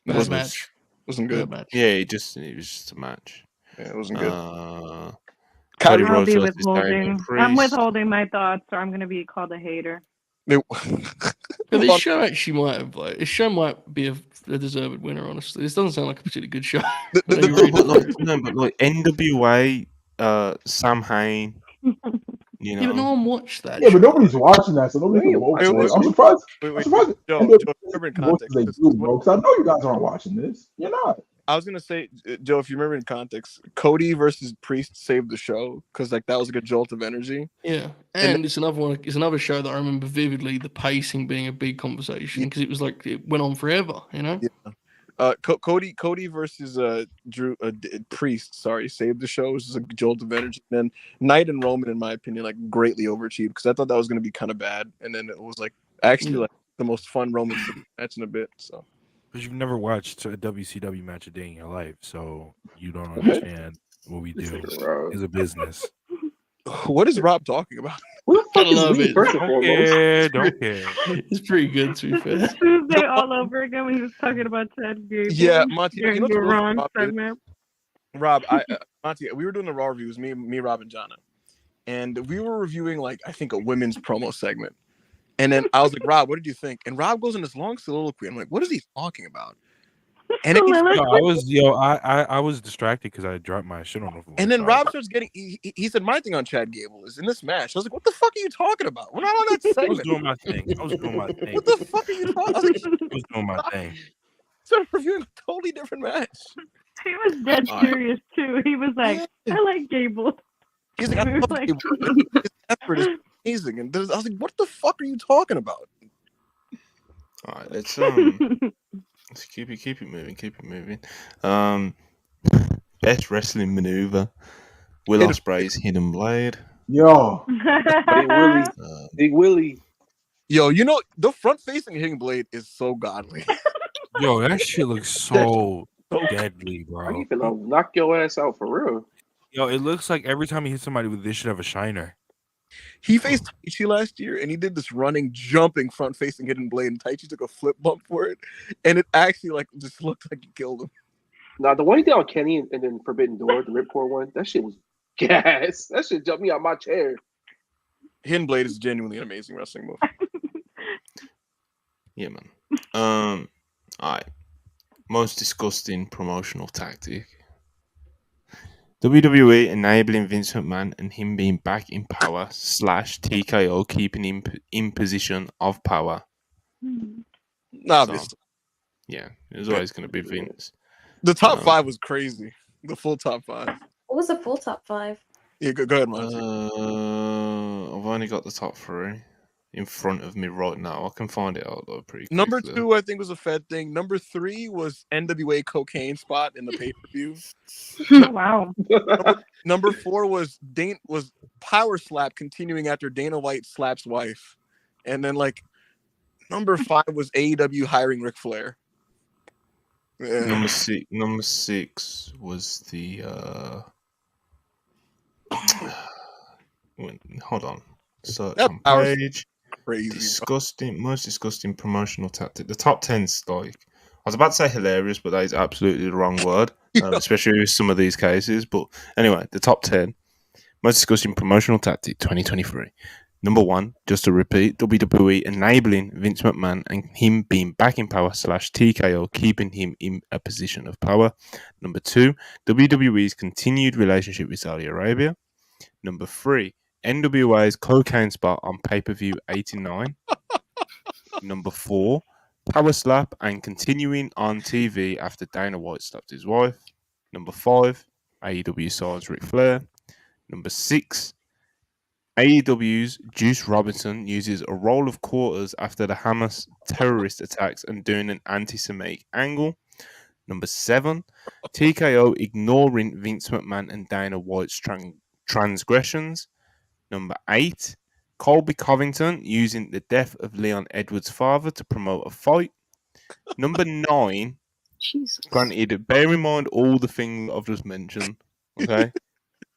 Bad match. Wasn't good. Yeah, it was just a match. Yeah, it wasn't good. Cody I'll Rhodes be versus Damian withholding. Priest. I'm withholding my thoughts, or I'm going to be called a hater. But this show actually might be a deserved winner. Honestly, this doesn't sound like a particularly good show. But NWA, Sam Hain. Yeah, but no one watched that. Yeah, but nobody's watching that, so nobody can vote for it. I'm surprised. Wait, I'm surprised. Joe, They do, bro, because I know you guys aren't watching this. You're not. I was gonna say, Joe, if you remember in context, Cody versus Priest saved the show because like that was like a jolt of energy. Yeah, and it's another one. It's another show that I remember vividly. The pacing being a big conversation because it was like it went on forever. You know. Yeah. Cody versus Priest, saved the show. It was just a jolt of energy. And then Knight and Roman, in my opinion, like greatly overachieved because I thought that was gonna be kind of bad, and then it was like actually like the most fun Roman match in a bit. So. But you've never watched a WCW match a day in your life, so you don't understand what we do as a business. What is Rob talking about? What the fuck I love is it. First and foremost, Don't care. It's pretty good to be fair. Tuesday all over again when he was talking about Chad Gable. Yeah, Monty, you know the what's wrong Rob, segment. Rob, Monty, we were doing the Raw reviews, me, Rob, and Jana, and we were reviewing like I think a women's promo segment. And then I was like, Rob, what did you think? And Rob goes in this long soliloquy. I'm like, what is he talking about? And I was distracted because I dropped my shit on the floor. And then Rob starts getting. He said, my thing on Chad Gable is in this match. I was like, what the fuck are you talking about? We're not on that segment. I was doing my thing. What the fuck are you talking? I was doing my thing. Started reviewing a totally different match. He was dead serious too. He was like, I like Gable. He's like, I love Gable. His effort is amazing. And I was like, what the fuck are you talking about? All right, let's keep it moving. Best wrestling maneuver: Will Ospreay's Hidden Blade. Yo, Big Willie. Yo, you know the front-facing Hidden Blade is so godly. Yo, that shit looks so deadly, bro. He gonna knock your ass out for real. Yo, it looks like every time he hits somebody with this, should have a shiner. He faced Taichi last year, and he did this running, jumping, front-facing Hidden Blade, and Taichi took a flip bump for it, and it actually like just looked like he killed him. Now the one he did on Kenny and then Forbidden Door, the Ripcord one, that shit was gas. That shit jumped me out my chair. Hidden Blade is genuinely an amazing wrestling move. Yeah, man. All right. Most disgusting promotional tactic. WWE enabling Vince McMahon and him being back in power / TKO keeping him in position of power. Obviously. So, yeah, it was always going to be Vince. The top 5 was crazy. The full top 5. What was the full top 5? Yeah, go ahead, Monty. I've only got the top 3 in front of me right now. I can find it out though pretty quickly. Number 2, I think, was a Fed thing. Number 3 was NWA cocaine spot in the pay-per-view. Wow. Number 4 was power slap continuing after Dana White slaps wife. And then like number 5 was AEW hiring Ric Flair. Yeah. Number 6 was the hold on. So page. Crazy. Most disgusting promotional tactic. The top 10's like, I was about to say hilarious, but that is absolutely the wrong word, especially with some of these cases. But anyway, the top 10 most disgusting promotional tactic 2023. Number 1, just to repeat, WWE enabling Vince McMahon and him being back in power / TKO, keeping him in a position of power. Number 2, WWE's continued relationship with Saudi Arabia. Number 3, NWA's cocaine spot on pay-per-view 89. Number 4, power slap and continuing on TV after Dana White slapped his wife. Number 5, AEW signs Ric Flair. Number 6, AEW's Juice Robinson uses a roll of quarters after the Hamas terrorist attacks and doing an anti-Semitic angle. Number 7, TKO ignoring Vince McMahon and Dana White's transgressions. Number 8, Colby Covington using the death of Leon Edwards' father to promote a fight. Number 9, granted, bear in mind all the things I've just mentioned, okay?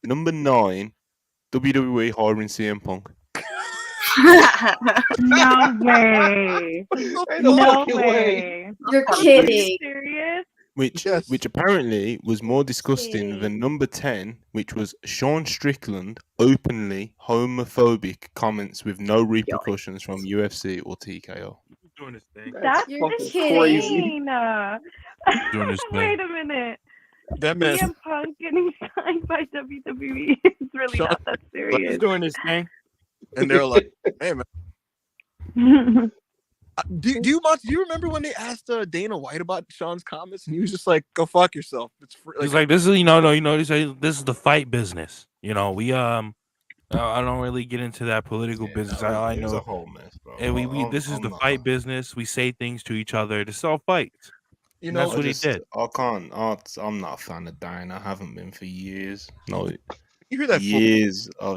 Number 9, WWE hiring CM Punk. No way. No way. You're kidding. Serious? Which apparently was more disgusting than number 10, which was Sean Strickland openly homophobic comments with no repercussions from UFC or TKO. Doing his thing. That's insane. Doing his thing. Wait a minute. That man. CM Punk getting signed by WWE is really not that serious. He's doing his thing. And they're like, hey, man. Do you remember when they asked Dana White about Sean's comments, and he was just like, "Go fuck yourself." It's free. He's like, "This is this is the fight business. We I don't really get into that political business. I know it's a whole mess, bro. and this is the fight business. We say things to each other to sell fights. That's what he did. I'm not a fan of Dana. I haven't been for years. No, you hear that? Years. I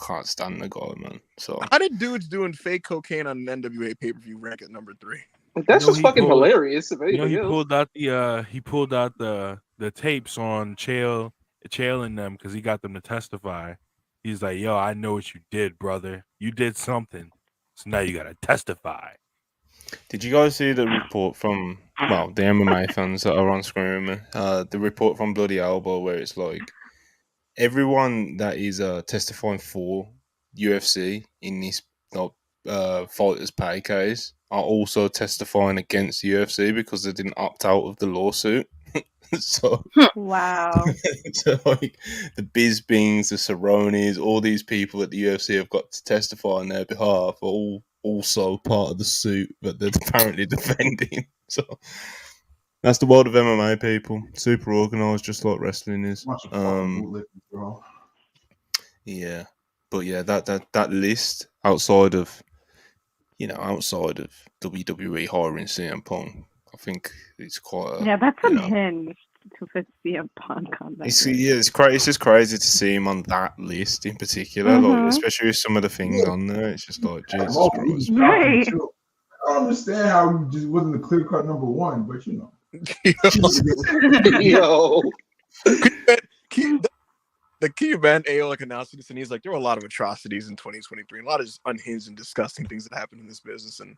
can't stand the guy, man. So how did dudes doing fake cocaine on an NWA pay-per-view rank at number 3? That's just fucking hilarious. He pulled out the tapes on Chael and them because he got them to testify. He's like, "Yo, I know what you did, brother. You did something. So now you gotta testify." Did you guys see the report from the MMA fans that are on screen with me? The report from Bloody Elbow where it's like everyone that is testifying for UFC in this fighters pay case are also testifying against the UFC because they didn't opt out of the lawsuit. So wow. So like the Bisbings, the Cerrones, all these people at the UFC have got to testify on their behalf are all also part of the suit that they're apparently defending. So that's the world of MMA, people. Super organized, just like wrestling is. Yeah, but yeah, that list outside of WWE hiring CM Punk, I think it's quite. That's unhinged to put CM Punk on that. It's just crazy to see him on that list in particular, like especially with some of the things on there. It's just like Jesus Christ. Right. I don't understand how he just wasn't the clear-cut number 1, but you know. Yo. The key event, AO announced this, and he's like, there were a lot of atrocities in 2023, a lot of just unhinged and disgusting things that happened in this business, and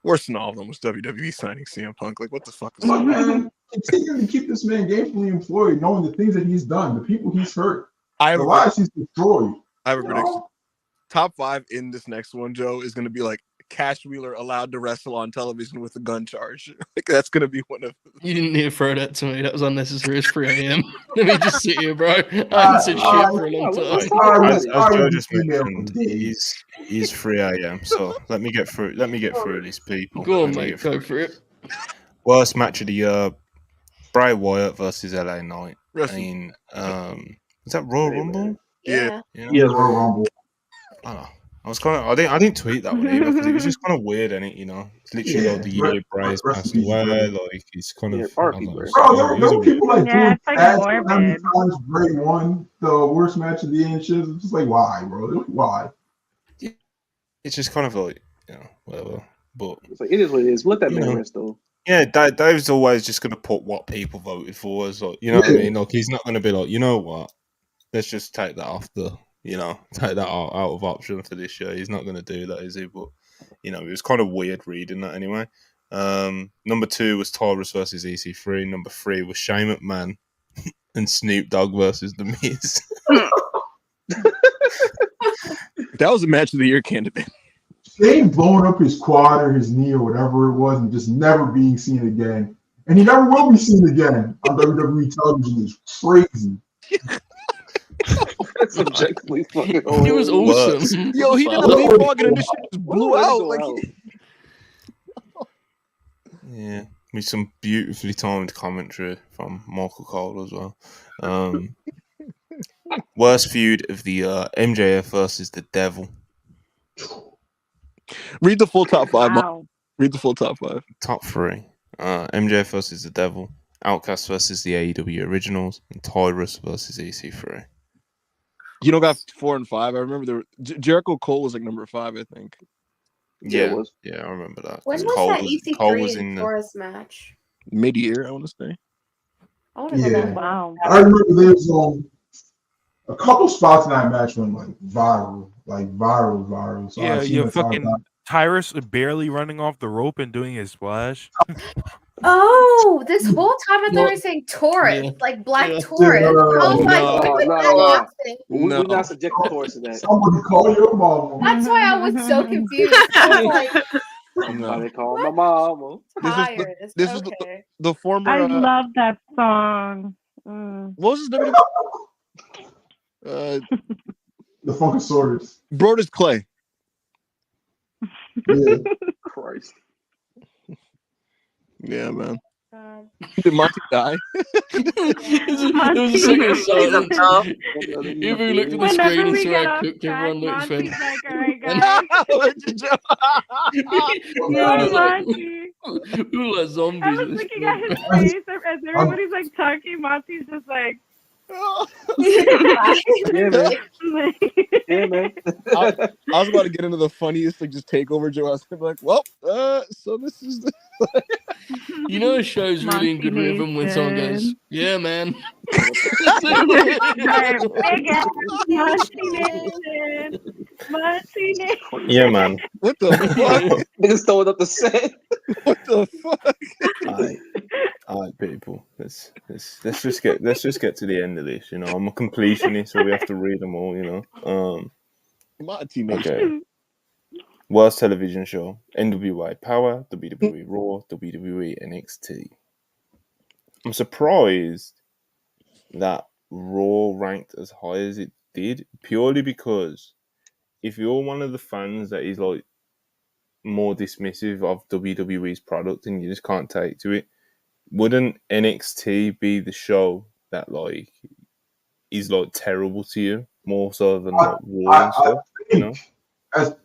worse than all of them was WWE signing CM Punk. Like, what the fuck is that? Man, continuing to keep this man gainfully employed, knowing the things that he's done, the people he's hurt, the lives he's destroyed. I have a prediction. Top 5 in this next one, Joe, is going to be like Cash Wheeler allowed to wrestle on television with a gun charge. Like that's going to be one of. You didn't need to throw that to me. That was unnecessary. It's 3 a.m. Let me just sit here, bro. I haven't said shit for a long time. As Joe just mentioned, he's 3 a.m. So let me get through these people. Go on, mate. Go for it. Worst match of the year: Bray Wyatt versus LA Knight. Is that Royal Rumble? Yeah. Royal Rumble. I didn't tweet that one either because it was just kind of weird, and it's literally like the year Bray's passed away. Like it's kind of. Bro, there were people like doing ads how many times Bray won the worst match of the year and shit. It's just like why, bro? Why? It's just kind of like whatever. But it's like it is what it is. Let that man rest though. Yeah, Dave's always just gonna put what people voted for as like what I mean. Like he's not gonna be like what, let's just take that off the. Take that out of option for this year. He's not going to do that, is he? But, it was kind of weird reading that anyway. Number 2 was Tyrus versus EC3. Number 3 was Shane McMahon and Snoop Dogg versus The Miz. That was a match of the year candidate. Shane blowing up his quad or his knee or whatever it was and just never being seen again. And he never will be seen again on WWE television is crazy. That's objectively fucking old. He was awesome. Yo, he did a leapfrog and this shit just blew out. Yeah, with some beautifully timed commentary from Michael Cole as well. Worst feud of the year: MJF versus the Devil. Read the full top 5. Wow. Read the full top 5. Top 3: MJF versus the Devil, Outcast versus the AEW Originals, and Tyrus versus EC3. You don't got 4 and 5. I remember Jericho Cole was like number 5, I think. Yeah, I remember that. When was that EC3 and Forrest match? Mid-year, I want to say. I want to go back. Wow. I remember there's a couple spots in that match went like viral. So yeah, you fucking Tyrus barely running off the rope and doing his splash. Oh, this whole time I thought they were saying Taurus, like Black Taurus. I was like, we're not subjecting Taurus to that. Somebody call your mama. That's why I was so confused. I was like, somebody call my mama. This is the former. I love that song. What was his name? The Funkasaurus. Brodus Clay. Yeah. Christ. Yeah, man. Did Monty die? There was a second of silence. Ibu looked at the screen and saw how cooked everyone looked. Monty's like, all right, guys. We were like zombies. I was looking at his face as everybody's like talking. Monty's just like. Yeah, man. Yeah, man. I was about to get into the funniest, like, just takeover joke. I was like, well, so this is the. You know, a show's really in good rhythm when someone goes, "Yeah, man." Yeah, man. What the fuck? Niggas throwing up the set. What the fuck? All right, people. Let's just get to the end of this. You know, I'm a completionist, so we have to read them all. You know. My teammate. Okay. Worst television show: NWA Power, WWE Raw, WWE NXT. I'm surprised that Raw ranked as high as it did, purely because if you're one of the fans that is like more dismissive of WWE's product and you just can't take to it, wouldn't NXT be the show that like is like terrible to you more so than like Raw and stuff? You know?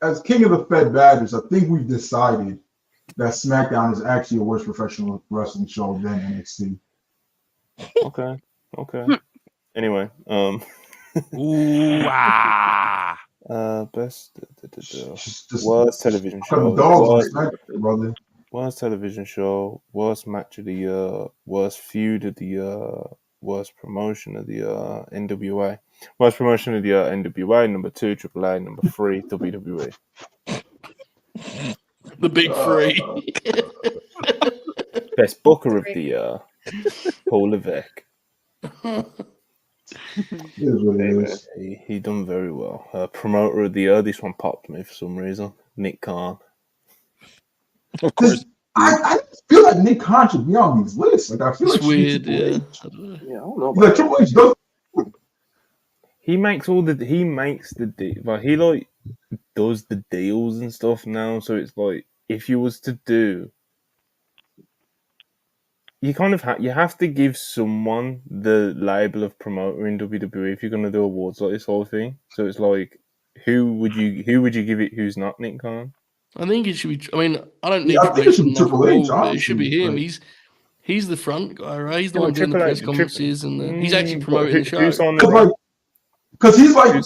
As King of the Fed Badgers, I think we've decided that SmackDown is actually a worse professional wrestling show than NXT. Okay. Anyway, best worst television show. Worst television show. Worst match of the year. Worst feud of the year. Worst promotion of the year. NWA. Worst promotion of the year. NWA. Number 2, AAA. Number 3, WWE. The big three. Best booker of the year. Paul Levesque. He done very well. Promoter of the year. This one popped me for some reason. Nick Khan. Of course. I feel like Nick Khan should be on these lists. Like I feel it's like weird. Yeah. Yeah, I don't know. Like Triple H does. He makes he like does the deals and stuff now. So it's like if you was to do, you kind of you have to give someone the label of promoter in WWE if you're gonna do awards like this whole thing. So it's like, who would you give it? Who's not Nick Khan? I think it should be. I mean, I don't need to mention Triple H, but it should be him. He's the front guy, right? He's the one doing the press conferences, and he's actually promoting the show. Because he's like,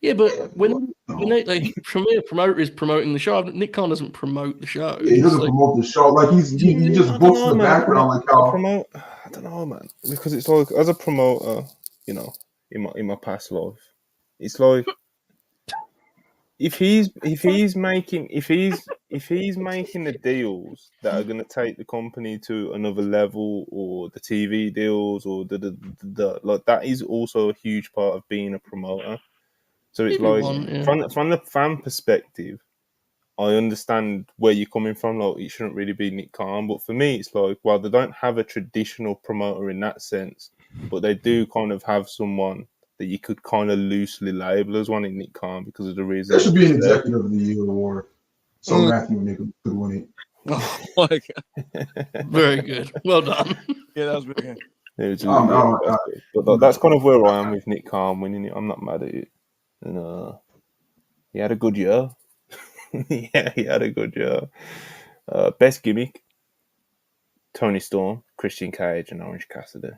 yeah, but when they promoter is promoting the show, Nick Khan doesn't promote the show. Yeah, he doesn't promote the show. Like he just books the background. Like how I don't know, man. Because it's like as a promoter, you know, in my past life, it's like if he's making the deals that are going to take the company to another level, or the TV deals, or the like, that is also a huge part of being a promoter. So it's like from the fan perspective, I understand where you're coming from. Like it shouldn't really be Nick Khan, but for me, it's like, well, they don't have a traditional promoter in that sense, but they do kind of have someone that you could kind of loosely label as one in Nick Khan because of the reason. There should be an Executive of the Year award, so Matthew Nick could win it. Oh my God! Very good, well done. Yeah, that was really good. But that's kind of where I am with Nick Khan winning it. I'm not mad at it. And he had a good year. Yeah, he had a good year. Best gimmick: Tony Storm, Christian Cage, and Orange Cassidy.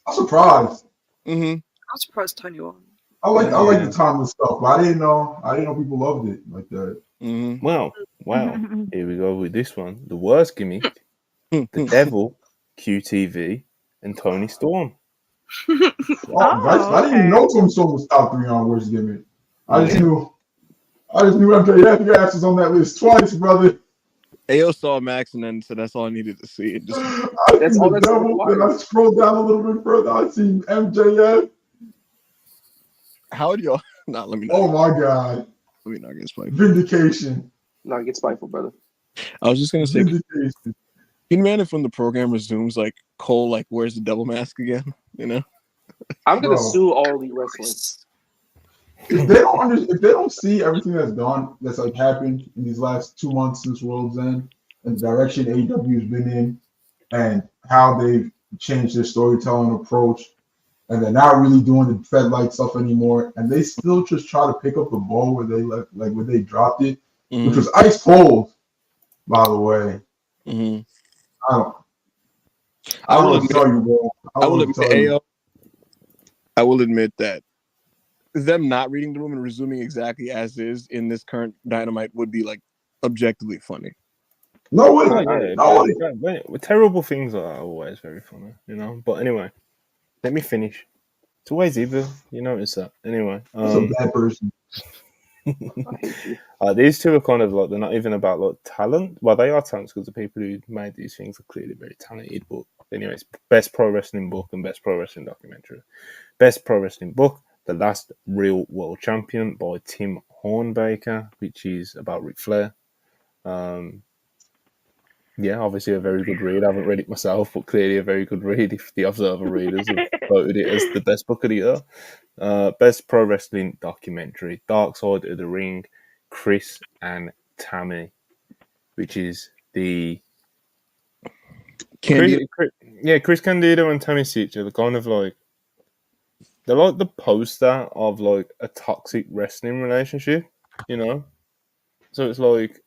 I'm surprised. I'm surprised Tony won. I like the timeless stuff, but I didn't know people loved it like that. Mm-hmm. Well, here we go with this one. The worst gimmick: the Devil, QTV, and Tony Storm. I didn't even know Tony Storm was top 3 on worst gimmick. I just knew MJF your ass was on that list twice, brother. AO saw Max and then said that's all I needed to see. Then I scrolled down a little bit further. I seen MJF. How would y'all not let me know? Oh my God. Let me not get spiteful. Vindication. Not get spiteful, brother. I was just gonna say, Vindication. can you imagine when the program resumes, like Cole, like wears the devil mask again? You know, I'm gonna sue all elite wrestling. If they don't see everything that's like happened in these last 2 months since World's End, and the direction AEW's been in, and how they've changed their storytelling approach, and they're not really doing the Fed Light stuff anymore, and they still just try to pick up the ball where they left, like where they dropped it, which was ice cold, by the way. I will admit that them not reading the room and resuming exactly as is in this current Dynamite would be like objectively funny. Terrible things are always very funny, you know. But anyway, let me finish. It's always evil, you notice that. Anyway, that's a bad person. These two are kind of like, they're not even about like talent. Well, they are talents because the people who made these things are clearly very talented. But anyways, best pro wrestling book and best pro wrestling documentary. Best pro wrestling book, The Last Real World Champion by Tim Hornbaker, which is about Ric Flair. Yeah, obviously a very good read. I haven't read it myself, but clearly a very good read if the Observer readers have voted it as the best book of the year. Best pro wrestling documentary, Dark Side of the Ring, Chris and Tammy, which is the Chris Candido and Tammy Sitcher. They're kind of like, they're like the poster of like a toxic wrestling relationship, you know. So it's like,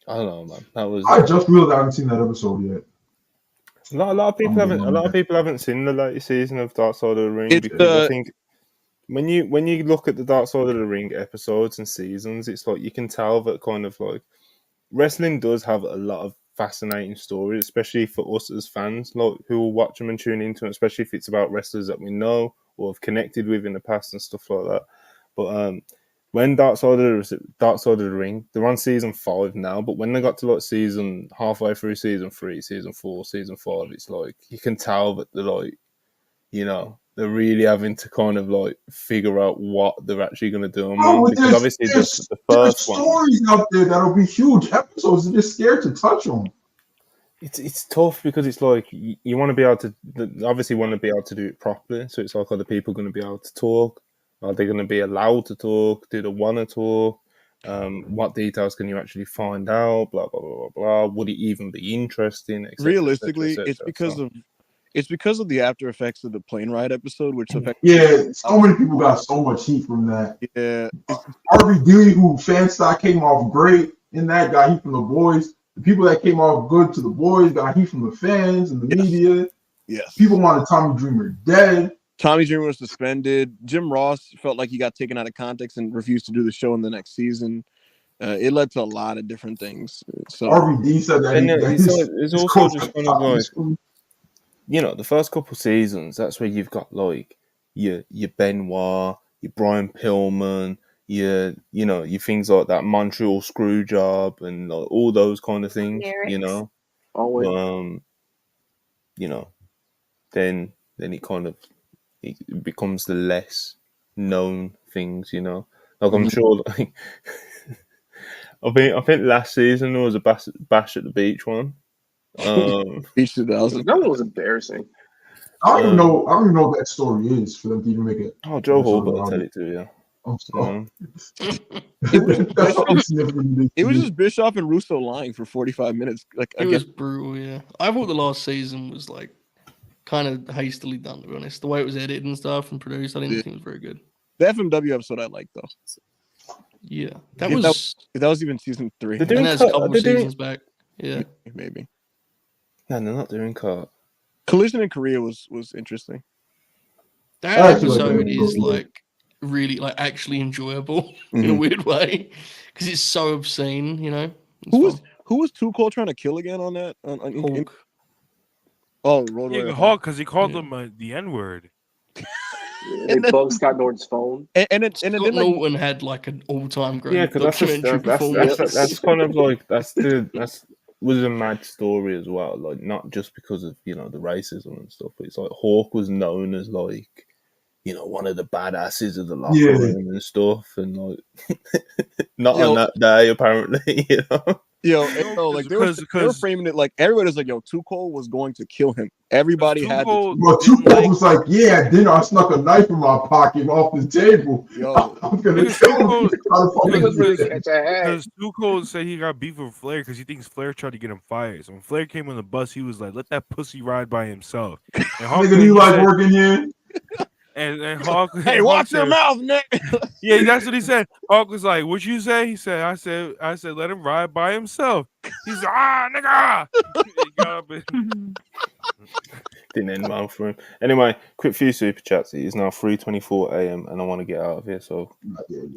I don't know, man. I just realized I haven't seen that episode yet. A lot of people haven't seen the latest season of Dark Side of the Ring because I think when you look at the Dark Side of the Ring episodes and seasons, it's like you can tell that kind of like wrestling does have a lot of fascinating stories, especially for us as fans, like who will watch them and tune into them, especially if it's about wrestlers that we know or have connected with in the past and stuff like that. But when Dark Side of the Ring, they're on season 5 now, but when they got to like halfway through season 3, season 4, season 5, it's like you can tell that they're like, you know, they're really having to kind of like figure out what they're actually going to do. Because obviously the first one, stories out there that'll be huge episodes. They're just scared to touch them. It's tough because it's like you want to be able to obviously want to be able to do it properly. So it's like, are the people going to be able to talk? Are they going to be allowed to talk? Do they want to talk? What details can you actually find out? Blah blah blah blah blah. Would it even be interesting? Realistically, it's because of the after effects of the plane ride episode, which affects. Yeah, so many people got so much heat from that. Yeah, RVD, who fan stock came off great in that, got heat from the boys. The people that came off good to the boys got heat from the fans and the media. Yes, people wanted Tommy Dreamer dead. Tommy Dreamer was suspended. Jim Ross felt like he got taken out of context and refused to do the show in the next season. It led to a lot of different things. So RVD said that. It's also just kind of like, you know, the first couple seasons, that's where you've got like your Benoit, your Brian Pillman, your things like that, Montreal Screwjob, and like, all those kind of things. You know, you know, then it kind of it becomes the less known things, you know. Like I'm sure, like, I think last season there was a bash at the beach one. Beach 2000. That one was embarrassing. I don't even know what that story is for them to even make it. Oh, Joe Hall got to tell it to you. I'm sorry. It was just Bischoff and Russo lying for 45 minutes. Like it was brutal. Yeah, I thought the last season was like kind of hastily done, to be honest. The way it was edited and stuff and produced, I didn't think it was very good. The FMW episode I liked though. Yeah, that was even season 3. And that's a couple seasons back. Yeah, maybe. No, they're not doing cut. Collision in Korea was interesting. That episode is like really like actually enjoyable in a weird way because it's so obscene, you know. Who was Too Cold trying to kill again on that? Hulk. Road Warrior Hulk, because he called him the N-word. And then bugged Scott Norton's phone. And then Norton had like an all-time great because that's kind of like was a mad story as well. Like not just because of the racism and stuff, but it's like Hawk was known as like one of the badasses of the locker room and stuff, and like not on that day apparently. Like they were framing it like everybody's like, yo, Too Cold was going to kill him. Everybody had to. But Too Cold was like, yeah, then I snuck a knife in my pocket off the table. I'm gonna kill him. Because Too Cold said he got beef with Flair because he thinks Flair tried to get him fired. So when Flair came on the bus, he was like, "Let that pussy ride by himself." And nigga, you like working here? And Hawk, hey, watch your mouth, Nick. Yeah, that's what he said. Hawk was like, "What you say?" He said, "I said, let him ride by himself." He's like, nigga. He got up and... Didn't end well for him. Anyway, quick few super chats. It is now 3:24 a.m. and I want to get out of here, so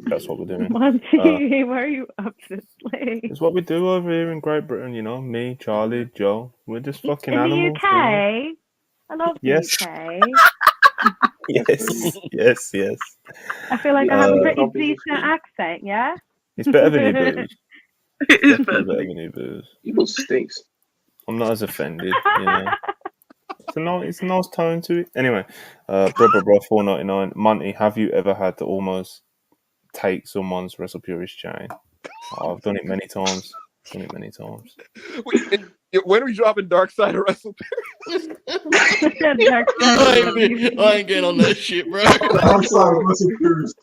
that's what we're doing. Monty, why are you up this late? It's what we do over here in Great Britain, you know. Me, Charlie, Joe. We're just fucking in animals. The UK. I love the UK. Yes. I feel like I have a pretty decent accent, yeah? It's better than your booze. It is better than your booze. Evil stinks. I'm not as offended, you know. It's a nice tone to it. Anyway, bro, $4.99. Monty, have you ever had to almost take someone's WrestlePurist chain? I've done it many times. When are we dropping Dark Side of WrestlePurist? I ain't getting on that shit, bro. Dark Side of WrestlePurist.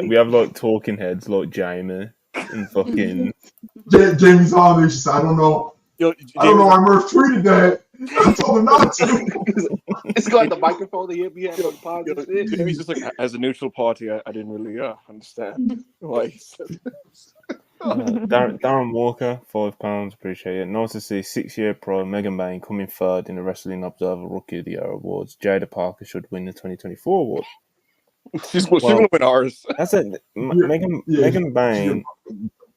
We have like talking heads like Jamie and fucking Jamie's on there. She said, I don't know. I don't know why Murph tweeted that. I told him not to. It's got the microphone that he had on the podcast. Jamie's just like, as a neutral party, I didn't really understand why he said this. Darren Walker, £5, appreciate it. Nice to see 6-year pro Megan Bain coming third in the Wrestling Observer Rookie of the Year awards. Jada Parker should win the 2024 award. She's gonna win ours. That's it. Megan Bain.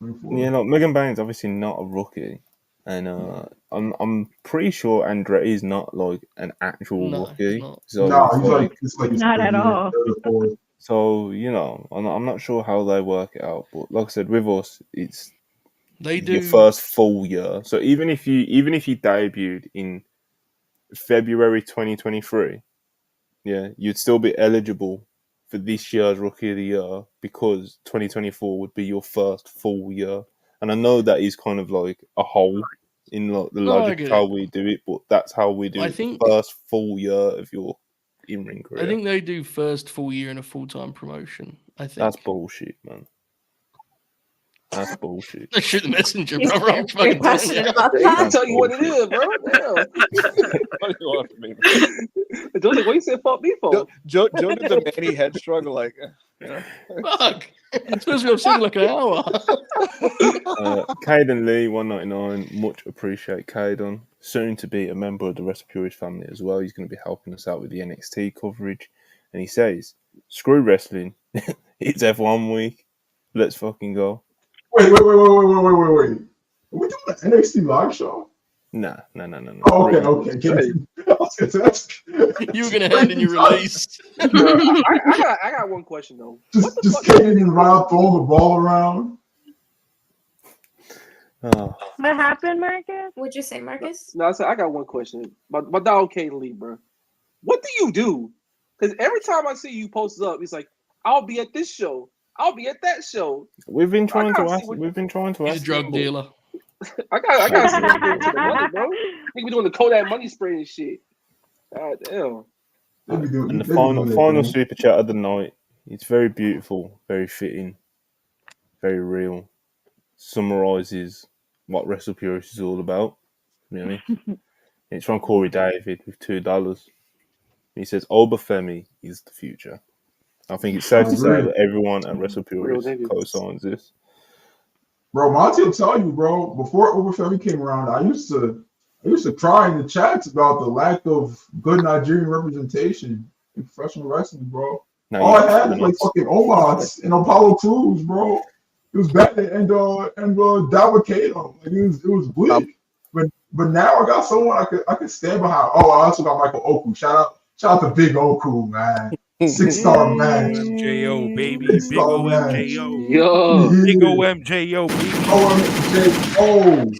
You know, Megan Bain's obviously not a rookie, and I'm pretty sure Andretti is not like an actual rookie. So he's like not at all. So you know, I'm not sure how they work it out, but like I said, with us, it's your first full year. So even if you debuted in February 2023, yeah, you'd still be eligible for this year's Rookie of the Year because 2024 would be your first full year. And I know that is kind of like a hole in like the logic of how we do it, but that's how we do it. The first full year of your in-ring career. I think they do first full year in a full-time promotion. I think that's bullshit, man. That's bullshit. Shoot the messenger, bro. I'm fucking passionate about that. I'll tell you what it is, bro. Joe's like, what you said fuck me for? Joe did the Manny head struggle like, fuck. It's supposed to be sitting like an hour. Caden Lee, $1.99. Much appreciate Caden. Soon to be a member of the WrestlePurists family as well. He's going to be helping us out with the NXT coverage. And he says, screw wrestling. It's F1 week. Let's fucking go. Wait. Are we doing an NXT live show? No. Oh, okay. You were gonna hand in your release. I got one question though. Just kidding around, throwing the ball around. What happened, Marcus? What'd you say, Marcus? No, I said I got one question. My dog Caden Lee, bro. What do you do? Because every time I see you post up, it's like, I'll be at this show. I'll be at that show. We've been trying to ask. He's a drug dealer. I got some to the money, bro. I think we're doing the Kodak money spray and shit. God damn. And the final super chat of the night. It's very beautiful, very fitting, very real. Summarizes what WrestlePurists is all about. Really. It's from Corey David with $2. He says Obafemi is the future. I think it's safe to say that everyone at WrestlePurists co-signs this. Bro, Monty will tell you, bro, before Obafemi came around, I used to cry in the chats about the lack of good Nigerian representation in professional wrestling, bro. All I had was like fucking Omos and Apollo Crews, bro. It was bad and Dawa Kato. Like it was bleak. But now I got someone I could stand behind. Oh, I also got Michael Oku. Shout out to Big Oku, man. 6-star match. MJO, baby. Big OMJO. Yo. Big OMJO, baby. OMJO.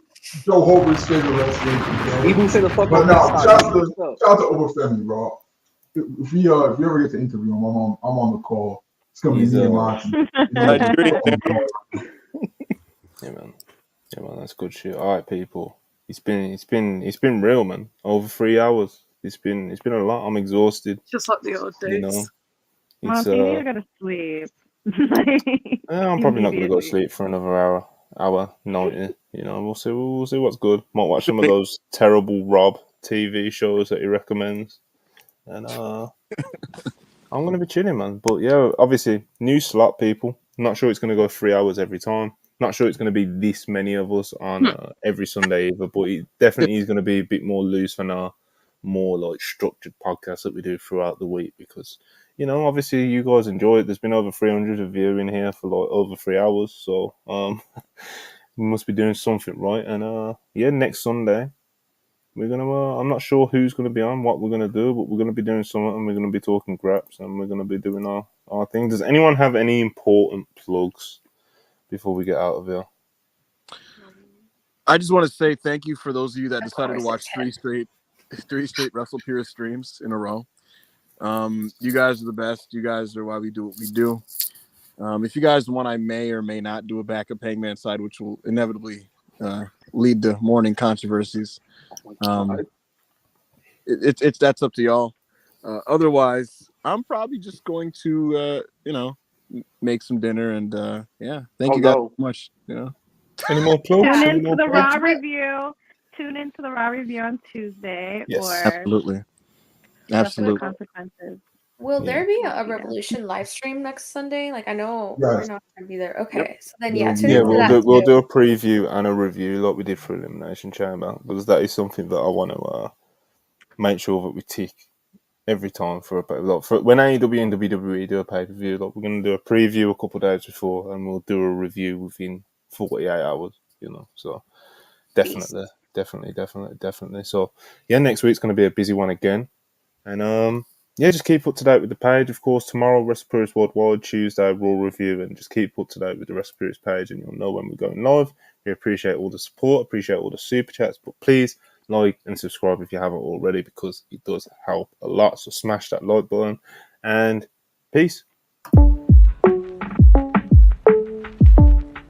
Joe Hogan's favorite wrestler. Even say the fuck but no, shout out to Obafemi, bro. If you ever get to interview him, I'm on the call. It's gonna be me and Monty. Yeah, man. Yeah, man. That's good shit. All right, people. It's been real, man. Over 3 hours. It's been a lot. I'm exhausted. Just like the old days. You know, Mom, it's you need to go to sleep. I'm probably not gonna go to sleep for another hour 90. You know, we'll see what's good. Might watch some of those terrible Rob TV shows that he recommends, and I'm gonna be chilling, man. But yeah, obviously, new slot, people. Not sure it's gonna go 3 hours every time. Not sure it's gonna be this many of us on every Sunday either. But it definitely is gonna be a bit more loose than our more like structured podcasts that we do throughout the week because. You know, obviously, you guys enjoy it. There's been over 300 of you in here for like over 3 hours, so we must be doing something right. And yeah, next Sunday we're gonna. I'm not sure who's gonna be on, what we're gonna do, but we're gonna be doing something, and we're gonna be talking graps, and we're gonna be doing our thing. Does anyone have any important plugs before we get out of here? I just want to say thank you for those of you that decided to watch three straight WrestlePurists streams in a row. You guys are the best. You guys are why we do what we do. If you guys want, I may or may not do a backup Hangman side, which will inevitably lead to morning controversies. It's that's up to y'all. Otherwise, I'm probably just going to make some dinner and yeah. Thank you guys so much. You know, any more plugs? Tune into the Raw review. Tune into the Raw review on Tuesday. Yes, absolutely. Absolutely. Consequences. Will there be a Revolution live stream next Sunday? Like I know we're not going to be there. Okay, so then we'll do a preview and a review like we did for Elimination Chamber because that is something that I want to make sure that we tick every time for when AEW and WWE do a pay per view. Like we're going to do a preview a couple of days before, and we'll do a review within 48 hours. You know, so definitely. So yeah, next week's going to be a busy one again. And yeah, just keep up to date with the page. Of course, tomorrow, WrestlePurists Worldwide, Tuesday, Raw Review, and just keep up to date with the WrestlePurists page, and you'll know when we're going live. We appreciate all the support, appreciate all the super chats, but please like and subscribe if you haven't already because it does help a lot. So smash that like button, and peace.